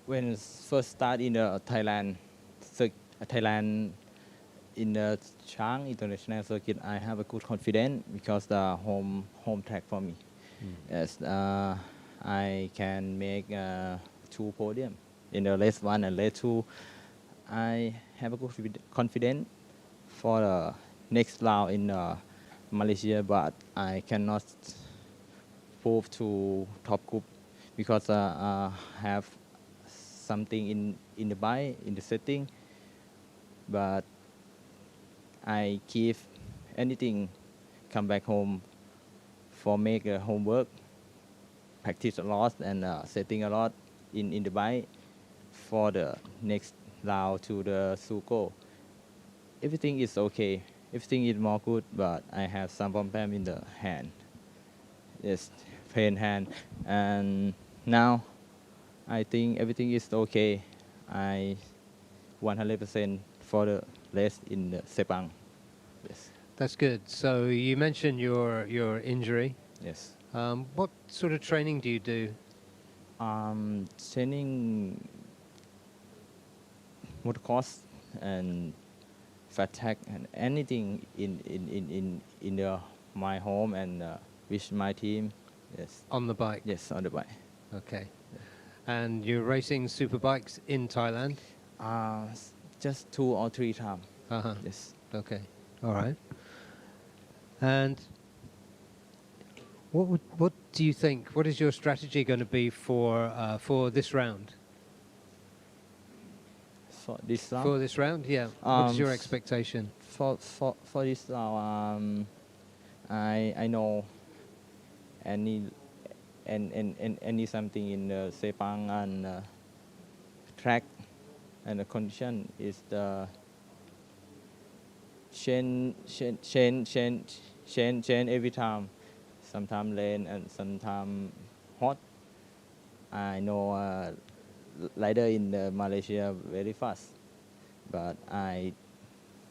when first start in Thailand in the Chang International Circuit, I have a good confidence because the home track for me. Yes, I can make 2 podium in the race 1 and race 2. I have a good confidence for the next round in Malaysia, but I cannot prove to top group because I have something in the bike, in the setting, but I keep anything, come back home for make homework, practice a lot and setting a lot in the bike for the next round to the Sugo. Everything is okay, everything is more good, but I have some problem in the hand. Yes, pain hand, and now I think everything is okay. I 100% for the race in the Sepang. Yes. That's good. So you mentioned your injury. Yes. What sort of training do you do? Training motocross and fat tech and anything in my home and with my team. Yes. On the bike? Yes, on the bike. Okay. And you're racing Superbikes in Thailand? Just 2 or 3 times. Yes. Okay. All right. And what do you think? What is your strategy going to be for this round? For this round. For this round, yeah. What is your expectation? For this round, I know any something in the Sepang and track and the condition is the change every time. Sometimes rain and sometimes hot. I know rider in Malaysia very fast, but I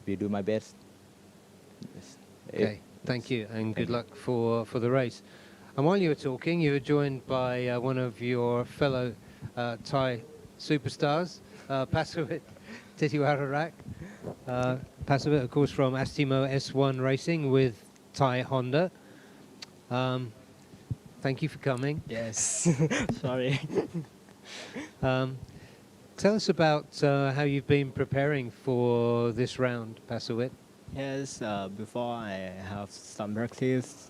will do my best. Yes. Okay, thank you, and good luck for the race. And while you were talking, you were joined by one of your fellow Thai superstars, Pasawit Titiwararak. Pasawit, of course, from Astimo S1 Racing with Thai Honda. Thank you for coming. Yes, sorry. Tell us about how you've been preparing for this round, Pasawit. Yes, before I have some practice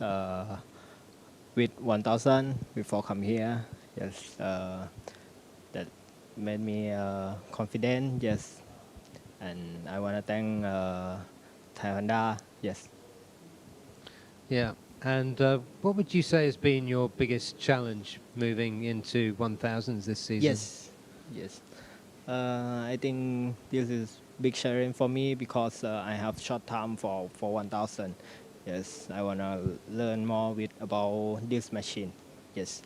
with 1000 before come here. Yes, that made me confident. Yes, and I want to thank Thai Honda. Yes. Yeah, and what would you say has been your biggest challenge moving into 1000s this season? Yes. I think this is big challenge for me because I have short time for 1000. Yes, I want to learn more about this machine. Yes.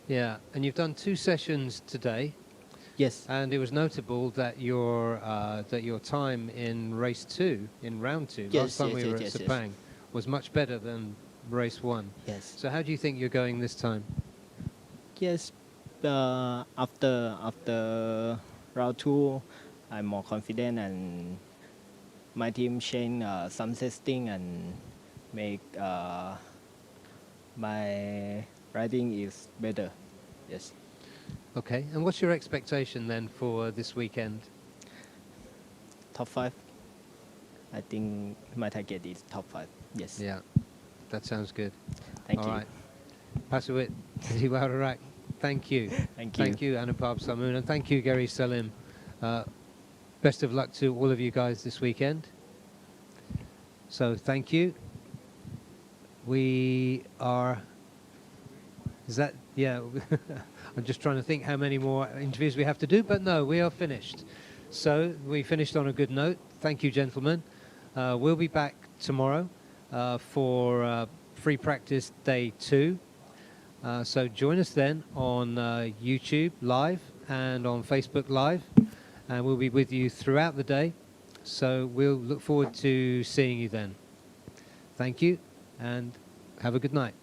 Yeah, and you've done 2 sessions today. Yes. And it was notable that your time in race 2, in round 2, last time we were at Sepang, was much better than race 1. Yes. So how do you think you're going this time? Yes. After round 2, I'm more confident, and my team change some setting and make my riding is better. Yes. Okay, and what's your expectation then for this weekend? Top 5. I think my target is top 5. Yes. Yeah, that sounds good. Thank All you. right. Pasawit Titiwararak, thank you. Thank you. Thank you, Anupab Samoon, and thank you, Gary Salim. Best of luck to all of you guys this weekend. So thank you. We are... Is that... Yeah, I'm just trying to think how many more interviews we have to do, but no, we are finished. So we finished on a good note. Thank you, gentlemen. We'll be back tomorrow for free practice day 2. So join us then on YouTube Live and on Facebook Live, and we'll be with you throughout the day. So we'll look forward to seeing you then. Thank you, and have a good night.